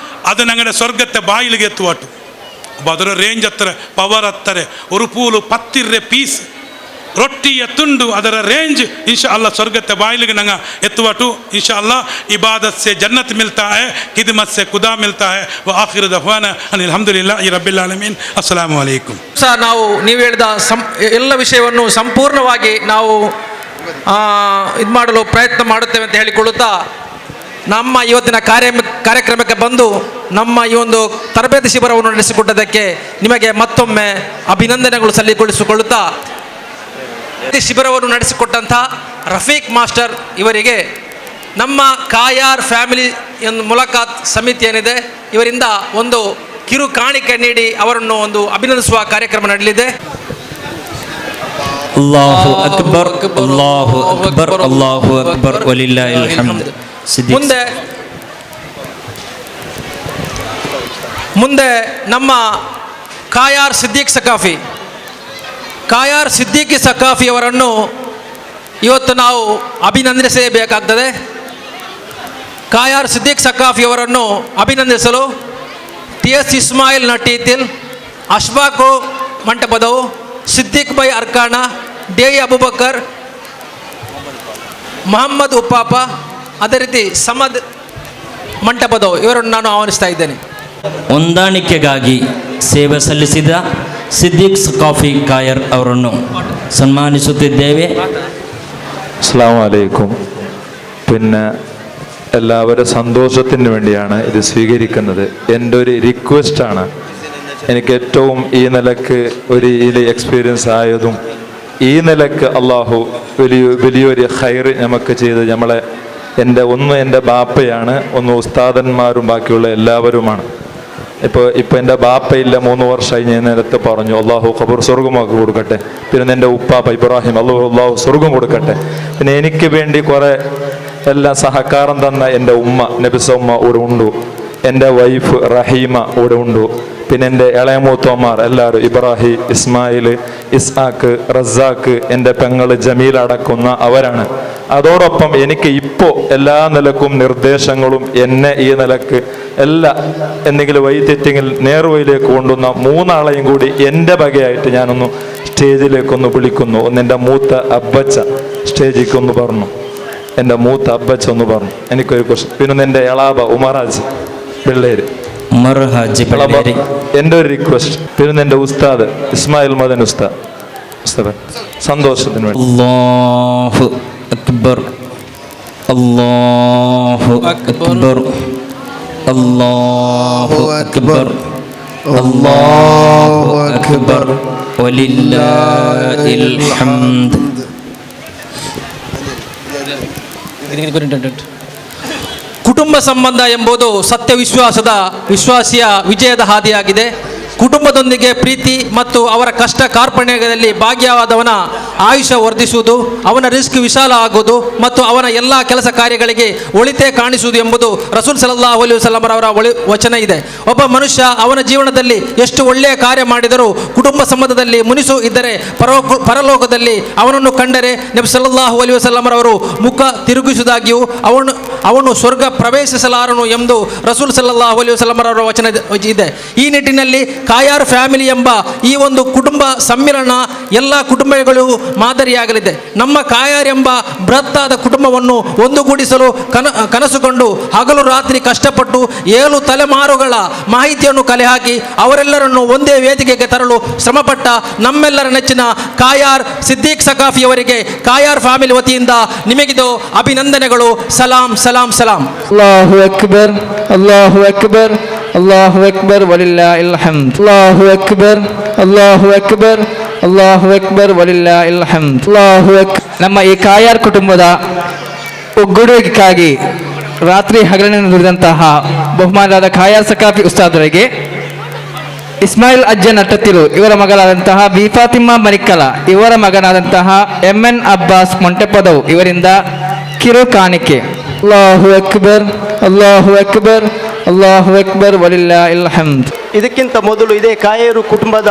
അത് ഞങ്ങളുടെ സ്വർഗത്തെ ബായിലേക്ക് എത്തുവാട്ടു. അപ്പോൾ ಅದರ ರೇಂಜ್ ಹತ್ರ ಪವರ್ ಹತ್ತರ ഒരു പൂല് 10 രൂപ പീസ് ರೊಟ್ಟಿಯ ತುಂಡು, ಅದರ ರೇಂಜ್ इंशा अल्लाह स्वर्गते बाइलिಗೆ ನಂಗೆ ಎತ್ತುವಟು. इंशा अल्लाह इबादत से जन्नत मिलता है, खिदमत से खुदा मिलता है. व आखिर दफवाना अल्हम्दुलिल्लाहि रब्बिल आलमीन. अस्सलामु अलैकुम. ಸರ್, ನಾವು ನೀವು ಹೇಳಿದ ಎಲ್ಲ ವಿಷಯವನ್ನು ಸಂಪೂರ್ಣವಾಗಿ ನಾವು ಇದು ಮಾಡಲು ಪ್ರಯತ್ನ ಮಾಡುತ್ತೇವೆ ಅಂತ ಹೇಳಿಕೊಳ್ಳುತ್ತಾ, ನಮ್ಮ ಇವತ್ತಿನ ಕಾರ್ಯಕ್ರಮಕ್ಕೆ ಬಂದು ನಮ್ಮ ಈ ಒಂದು ತರಬೇತಿ ಶಿಬಿರವನ್ನು ನಡೆಸಿಕೊಟ್ಟದಕ್ಕೆ ನಿಮಗೆ ಮತ್ತೊಮ್ಮೆ ಅಭಿನಂದನೆಗಳು ಸಲ್ಲಿಸಿಕೊಳ್ಳುತ್ತಾ, ಶಿಬಿರವನ್ನು ನಡೆಸಿಕೊಟ್ಟಂಥ ರಫೀಕ್ ಮಾಸ್ಟರ್ ಇವರಿಗೆ ನಮ್ಮ ಕಾಯಾರ್ ಫ್ಯಾಮಿಲಿ ಮುಲಾಕಾತ್ ಸಮಿತಿ ಏನಿದೆ ಇವರಿಂದ ಒಂದು ಕಿರು ಕಾಣಿಕೆ ನೀಡಿ ಅವರನ್ನು ಒಂದು ಅಭಿನಂದಿಸುವ ಕಾರ್ಯಕ್ರಮ ನಡೆಯಲಿದೆ. ಅಲ್ಲಾಹು ಅಕ್ಬರ್, ಅಲ್ಲಾಹು ಅಕ್ಬರ್, ಅಲ್ಲಾಹು ಅಕ್ಬರ್, ವಲಿಲ್ಲಾಹಿಲ್ ಹಮ್ದ್. ಮುಂದೆ ನಮ್ಮ ಕಾಯಾರ್ ಸಿದ್ದೀಕ್ ಸಕಾಫಿ ಅವರನ್ನು ಇವತ್ತು ನಾವು ಅಭಿನಂದಿಸಬೇಕಾಗ್ತದೆ. ಕಾಯಾರ್ ಸಿದ್ದೀಕ್ ಸಕಾಫಿ ಅವರನ್ನು ಅಭಿನಂದಿಸಲು TS ಇಸ್ಮಾಯಿಲ್ ನಟೀತಿಲ್, ಅಶ್ಫಾಕು ಮಂಟಪದವು, ಸಿದ್ದೀಕ್ ಬೈ ಅರ್ಕಾಣ, ಡಿ ಅಬುಬಕರ್, ಮೊಹಮ್ಮದ್ ಉಪ್ಪಾಪ, ಅದೇ ರೀತಿ ಸಮದ್ ಮಂಟಪದವು ಇವರನ್ನು ನಾನು ಆಹ್ವಾನಿಸ್ತಾ ಇದ್ದೇನೆ. ಹೊಂದಾಣಿಕೆಗಾಗಿ ಸೇವೆ ಸಲ್ಲಿಸಿದ ಸಿದ್ದಿಕ್ ಸಕಾಫಿ ಕಾಯರ್ ಅವರನ್ನು ಸನ್ಮಾನಿಸುತ್ತಿದ್ದೇವೆ. അസ്സലാമു അലൈക്കും. പിന്നെ എല്ലാവരും സന്തോഷത്തിന് വേണ്ടിയാണ് ഇത് സ്വീകരിക്കുന്നത്. എൻ്റെ ഒരു റിക്വസ്റ്റാണ്. എനിക്ക് ഏറ്റവും ഈ നിലക്ക് ഒരു ഇതിൽ എക്സ്പീരിയൻസ് ആയതും ഈ നിലക്ക് അള്ളാഹു വലിയൊരു ഖൈർ നമുക്ക് ചെയ്ത് നമ്മളെ എൻ്റെ ബാപ്പയാണ്, ഒന്ന് ഉസ്താദന്മാരും ബാക്കിയുള്ള എല്ലാവരുമാണ്. ഇപ്പോൾ എൻ്റെ ബാപ്പയില്ല, 3 വർഷമായി ഞാൻ നേരത്തെ പറഞ്ഞു. അള്ളാഹു ഖബർ സ്വർഗമാക്കി കൊടുക്കട്ടെ. പിന്നെ എൻ്റെ ഉപ്പാപ്പ ഇബ്രാഹിം, അള്ളാഹു സ്വർഗം കൊടുക്കട്ടെ. പിന്നെ എനിക്ക് വേണ്ടി കുറേ എല്ലാം സഹകാരം തന്ന എൻ്റെ ഉമ്മ നബിസ ഉമ്മ ഇവിടെ ഉണ്ട്, എൻ്റെ വൈഫ് റഹീമ ഇവിടെ ഉണ്ട്, പിന്നെ എൻ്റെ ഇളയമൂത്തോമാർ എല്ലാവരും ഇബ്രാഹിം, ഇസ്മായിൽ, ഇസ്ഹാക്ക്, റസാക്ക്, എൻ്റെ പെങ്ങൾ ജമീൽ അടക്കുന്ന അവരാണ്. അതോടൊപ്പം എനിക്ക് ഇപ്പോൾ എല്ലാ നിലക്കും നിർദ്ദേശങ്ങളും എന്നെ ഈ നിലക്ക് എന്തെങ്കിലും വഴിതെറ്റെങ്കിൽ നേർവഴിയിലേക്ക് കൊണ്ടുവന്ന 3 ആളെയും കൂടി എൻ്റെ വകയായിട്ട് ഞാനൊന്ന് സ്റ്റേജിലേക്കൊന്ന് വിളിക്കുന്നു. ഒന്ന് എൻ്റെ മൂത്ത അബ്ബച്ച സ്റ്റേജിലേക്കൊന്ന് പറഞ്ഞു, എൻ്റെ മൂത്ത അബ്ബച്ച ഒന്ന് പറഞ്ഞു. എനിക്കൊരു ക്വസ്റ്റ്യൻ. പിന്നെ എൻ്റെ എളാബ ഉമറാജ് പിള്ളേര്, എൻ്റെ ഒരു റിക്വസ്റ്റ്. പിന്നെ എൻ്റെ ഉസ്താദ് ഇസ്മായിൽ മദൻ ഉസ്താദ് സന്തോഷത്തിന് വേണ്ടി. അല്ലാഹു അക്ബർ, അല്ലാഹു അക്ബർ, അല്ലാഹു അക്ബർ, അല്ലാഹു അക്ബർ, വലില്ലാഹിൽ ഹംദ്. ಕುಟುಂಬ ಸಂಬಂಧ ಎಂಬುದು ಸತ್ಯ ವಿಶ್ವಾಸಿಯ ವಿಜಯದ ಹಾದಿಯಾಗಿದೆ. ಕುಟುಂಬದೊಂದಿಗೆ ಪ್ರೀತಿ ಮತ್ತು ಅವರ ಕಷ್ಟ ಕಾರ್ಪಣ್ಯದಲ್ಲಿ ಭಾಗಿಯಾದವನ ಆಯುಷ್ಯ ವರ್ಧಿಸುವುದು, ಅವನ ರಿಸ್ಕ್ ವಿಶಾಲ ಆಗುವುದು ಮತ್ತು ಅವನ ಎಲ್ಲ ಕೆಲಸ ಕಾರ್ಯಗಳಿಗೆ ಒಳಿತೆ ಕಾಣಿಸುವುದು ಎಂಬುದು ರಸೂಲ್ ಸಲ್ಲಲ್ಲಾಹು ಅಲೈಹಿ ವಸಲ್ಲಂ ಅವರ ವಚನ ಇದೆ. ಒಬ್ಬ ಮನುಷ್ಯ ಅವನ ಜೀವನದಲ್ಲಿ ಎಷ್ಟು ಒಳ್ಳೆಯ ಕಾರ್ಯ ಮಾಡಿದರೂ ಕುಟುಂಬ ಸಂಬಂಧದಲ್ಲಿ ಮುನಿಸು ಇದ್ದರೆ ಪರಲೋಕದಲ್ಲಿ ಅವನನ್ನು ಕಂಡರೆ ನಬಿ ಸಲ್ಲಲ್ಲಾಹು ಅಲೈಹಿ ವಸಲ್ಲಂ ಅವರು ಮುಖ ತಿರುಗಿಸುವುದಾಗಿಯೂ ಅವನು ಸ್ವರ್ಗ ಪ್ರವೇಶಿಸಲಾರನು ಎಂದು ರಸೂಲ್ ಸಲ್ಲಲ್ಲಾಹು ಅಲೈಹಿ ವಸಲ್ಲಂ ಅವರ ವಚನ ಇದೆ. ಈ ನಿಟ್ಟಿನಲ್ಲಿ ಕಾಯಾರ್ ಫ್ಯಾಮಿಲಿ ಎಂಬ ಈ ಒಂದು ಕುಟುಂಬ ಸಮ್ಮಿಲನ ಎಲ್ಲ ಕುಟುಂಬಗಳು ಮಾದರಿಯಾಗಲಿದೆ. ನಮ್ಮ ಕಾಯಾರ್ ಎಂಬ ಬೃಹತ್ತಾದ ಕುಟುಂಬವನ್ನು ಒಂದುಗೂಡಿಸಲು ಕನಸುಕೊಂಡು ಹಗಲು ರಾತ್ರಿ ಕಷ್ಟಪಟ್ಟು 7 ತಲೆಮಾರುಗಳ ಮಾಹಿತಿಯನ್ನು ಕಲೆ ಹಾಕಿ ಅವರೆಲ್ಲರನ್ನು ಒಂದೇ ವೇದಿಕೆಗೆ ತರಲು ಶ್ರಮಪಟ್ಟ ನಮ್ಮೆಲ್ಲರ ನೆಚ್ಚಿನ ಕಾಯಾರ್ ಸಿದ್ದಿಕ್ ಸಕಾಫಿಯವರಿಗೆ ಕಾಯಾರ್ ಫ್ಯಾಮಿಲಿ ವತಿಯಿಂದ ನಿಮಗಿದು ಅಭಿನಂದನೆಗಳು. ಸಲಾಂ ಸಲಾಂ ಸಲಾಂ. ಅಲ್ಲಾಹು ಅಕ್ಬರ್, ಅಲ್ಲಾಹು ಅಕ್ಬರ್, ಅಲ್ಲಾಹು ಅಕ್ಬರ್, ವಲಿಲ್ಲಾಹಿಲ್ ಹಮ್ದ್. ಅಲ್ಲಾಹು ಅಕ್ಬರ್, ಅಲ್ಲಾಹು ಅಕ್ಬರ್, ಅಲ್ಲಾಹು ಅಕ್ಬರ್, ವಲಿಲ್ಲಾಹಿಲ್ ಹಮ್ದ್. ಅಲ್ಲಾಹು ಅಕ್ಬರ್. ನಮ್ಮ ಈ ಕಾಯಾರ್ ಕುಟುಂಬದ ಒಗ್ಗೂಡುವಿಕೆಗಾಗಿ ರಾತ್ರಿ ಹಗಲಿನಿಂದ ದುಡಿದಂತಹ ಬಹುಮಾನರಾದ ಕಾಯಾರ್ ಸಕಾಫಿ ಉಸ್ತಾದರಿಗೆ, ಇಸ್ಮಾಯಿಲ್ ಅಜ್ಜನ್ ಅಟ್ಟತಿರು ಇವರ ಮಗಳಾದಂತಹ ಬಿ ಫಾತಿಮಾ ಮರಿಕ್ಕಲ ಇವರ ಮಗನಾದಂತಹ MN ಅಬ್ಬಾಸ್ ಮೊಂಟೆಪದವು ಇವರಿಂದ ಕಿರು ಕಾಣಿಕೆ. ಅಲ್ಲಾಹು ಅಕ್ಬರ್, ಅಲ್ಲಾಹು ಅಕ್ಬರ್, ಅಲ್ಲಾಹು ಅಕ್ಬರ್, ವಲಿಲ್ಲಾಹಿಲ್ ಹಮ್ದ್. ಇದಕ್ಕಿಂತ ಮೊದಲು ಇದೇ ಕಾಯೇರು ಕುಟುಂಬದ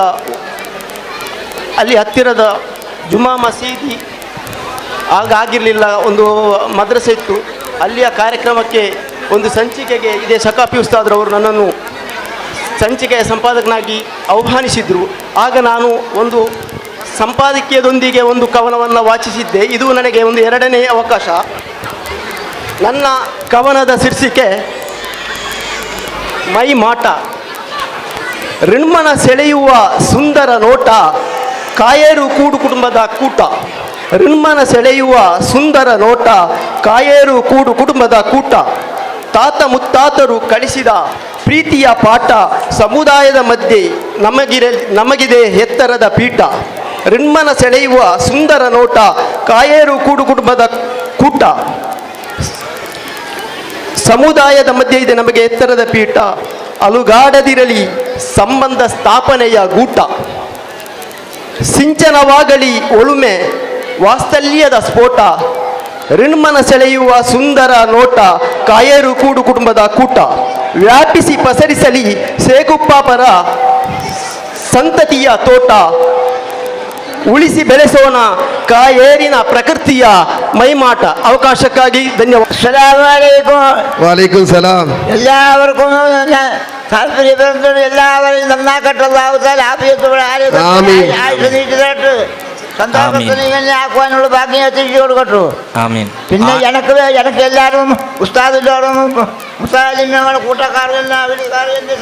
ಅಲ್ಲಿ ಹತ್ತಿರದ ಜುಮಾ ಮಸೀದಿ ಆಗಿರಲಿಲ್ಲ, ಒಂದು ಮದ್ರಸೆ ಇತ್ತು. ಅಲ್ಲಿಯ ಕಾರ್ಯಕ್ರಮಕ್ಕೆ ಒಂದು ಸಂಚಿಕೆಗೆ ಇದೇ ಸಕಾಫಿ ಉಸ್ತಾದ್ರವರು ನನ್ನನ್ನು ಸಂಚಿಕೆಯ ಸಂಪಾದಕನಾಗಿ ಆಹ್ವಾನಿಸಿದರು. ಆಗ ನಾನು ಒಂದು ಸಂಪಾದಕೀಯದೊಂದಿಗೆ ಒಂದು ಕವನವನ್ನು ವಾಚಿಸಿದ್ದೆ. ಇದು ನನಗೆ ಒಂದು 2ನೇ ಅವಕಾಶ. ನನ್ನ ಕವನದ ಶೀರ್ಷಿಕೆ ಮೈ ಮಾಟ. ಋಣ್ಮನ ಸೆಳೆಯುವ ಸುಂದರ ನೋಟ, ಕಾಯೇರು ಕೂಡು ಕುಟುಂಬದ ಕೂಟ. ಋಣ್ಮನ ಸೆಳೆಯುವ ಸುಂದರ ನೋಟ, ಕಾಯೇರು ಕೂಡು ಕುಟುಂಬದ ಕೂಟ. ತಾತ ಮುತ್ತಾತರು ಕಲಿಸಿದ ಪ್ರೀತಿಯ ಪಾಠ, ಸಮುದಾಯದ ಮಧ್ಯೆ ನಮಗಿದೆ ಎತ್ತರದ ಪೀಠ. ಋಣ್ಮನ ಸೆಳೆಯುವ ಸುಂದರ ನೋಟ, ಕಾಯೇರು ಕೂಡು ಕುಟುಂಬದ ಕೂಟ. ಸಮುದಾಯದ ಮಧ್ಯೆ ಇದೆ ನಮಗೆ ಎತ್ತರದ ಪೀಠ. ಅಲುಗಾಡದಿರಲಿ ಸಂಬಂಧ ಸ್ಥಾಪನೆಯ ಗೂಟ. ಸಿಂಚನವಾಗಲಿ ಒಳುಮೆ ವಾತ್ಸಲ್ಯದ ಸ್ಫೋಟ. ಋಣ್ಮನ ಸೆಳೆಯುವ ಸುಂದರ ನೋಟ, ಕಾಯೇರು ಕೂಡು ಕುಟುಂಬದ ಕೂಟ. ವ್ಯಾಪಿಸಿ ಪಸರಿಸಲಿ ಸೇಗುಪ್ಪಾಪರ ಸಂತತಿಯ ತೋಟ. ಉಳಿಸಿ ಬೆಳೆಸೋಣ ಕಾಯೇರಿನ ಪ್ರಕೃತಿಯ ಮೈಮಾಟ. ಅವಕಾಶಕ್ಕಾಗಿ ಧನ್ಯವಾದ. വാലൈക്കും സലാം. എല്ലാവർക്കും എല്ലാവരെയും നന്നാക്കട്ടുള്ള ആക്കുവാനുള്ള ഭാഗ്യം എത്തിച്ചു കൊടുക്കട്ടു. പിന്നെ എനിക്ക് എല്ലാവരും ഉസ്താദില്ലോടും മുസ്ലിങ്ങൾ കൂട്ടക്കാരെല്ലാം അവരുകാരെൻ്റെ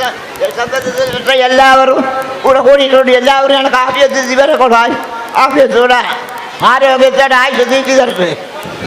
സന്തതിയിൽപ്പെട്ട എല്ലാവരും കൂടെ കൂടിയിട്ടുണ്ട്. എല്ലാവരും എനിക്ക് ആഫിയത്ത് ഇവരെ കൊണ്ടായി ആഫിയത്തോടെ ആരോഗ്യത്തോടെ ആയുസ് നീക്കി തരട്ടെ.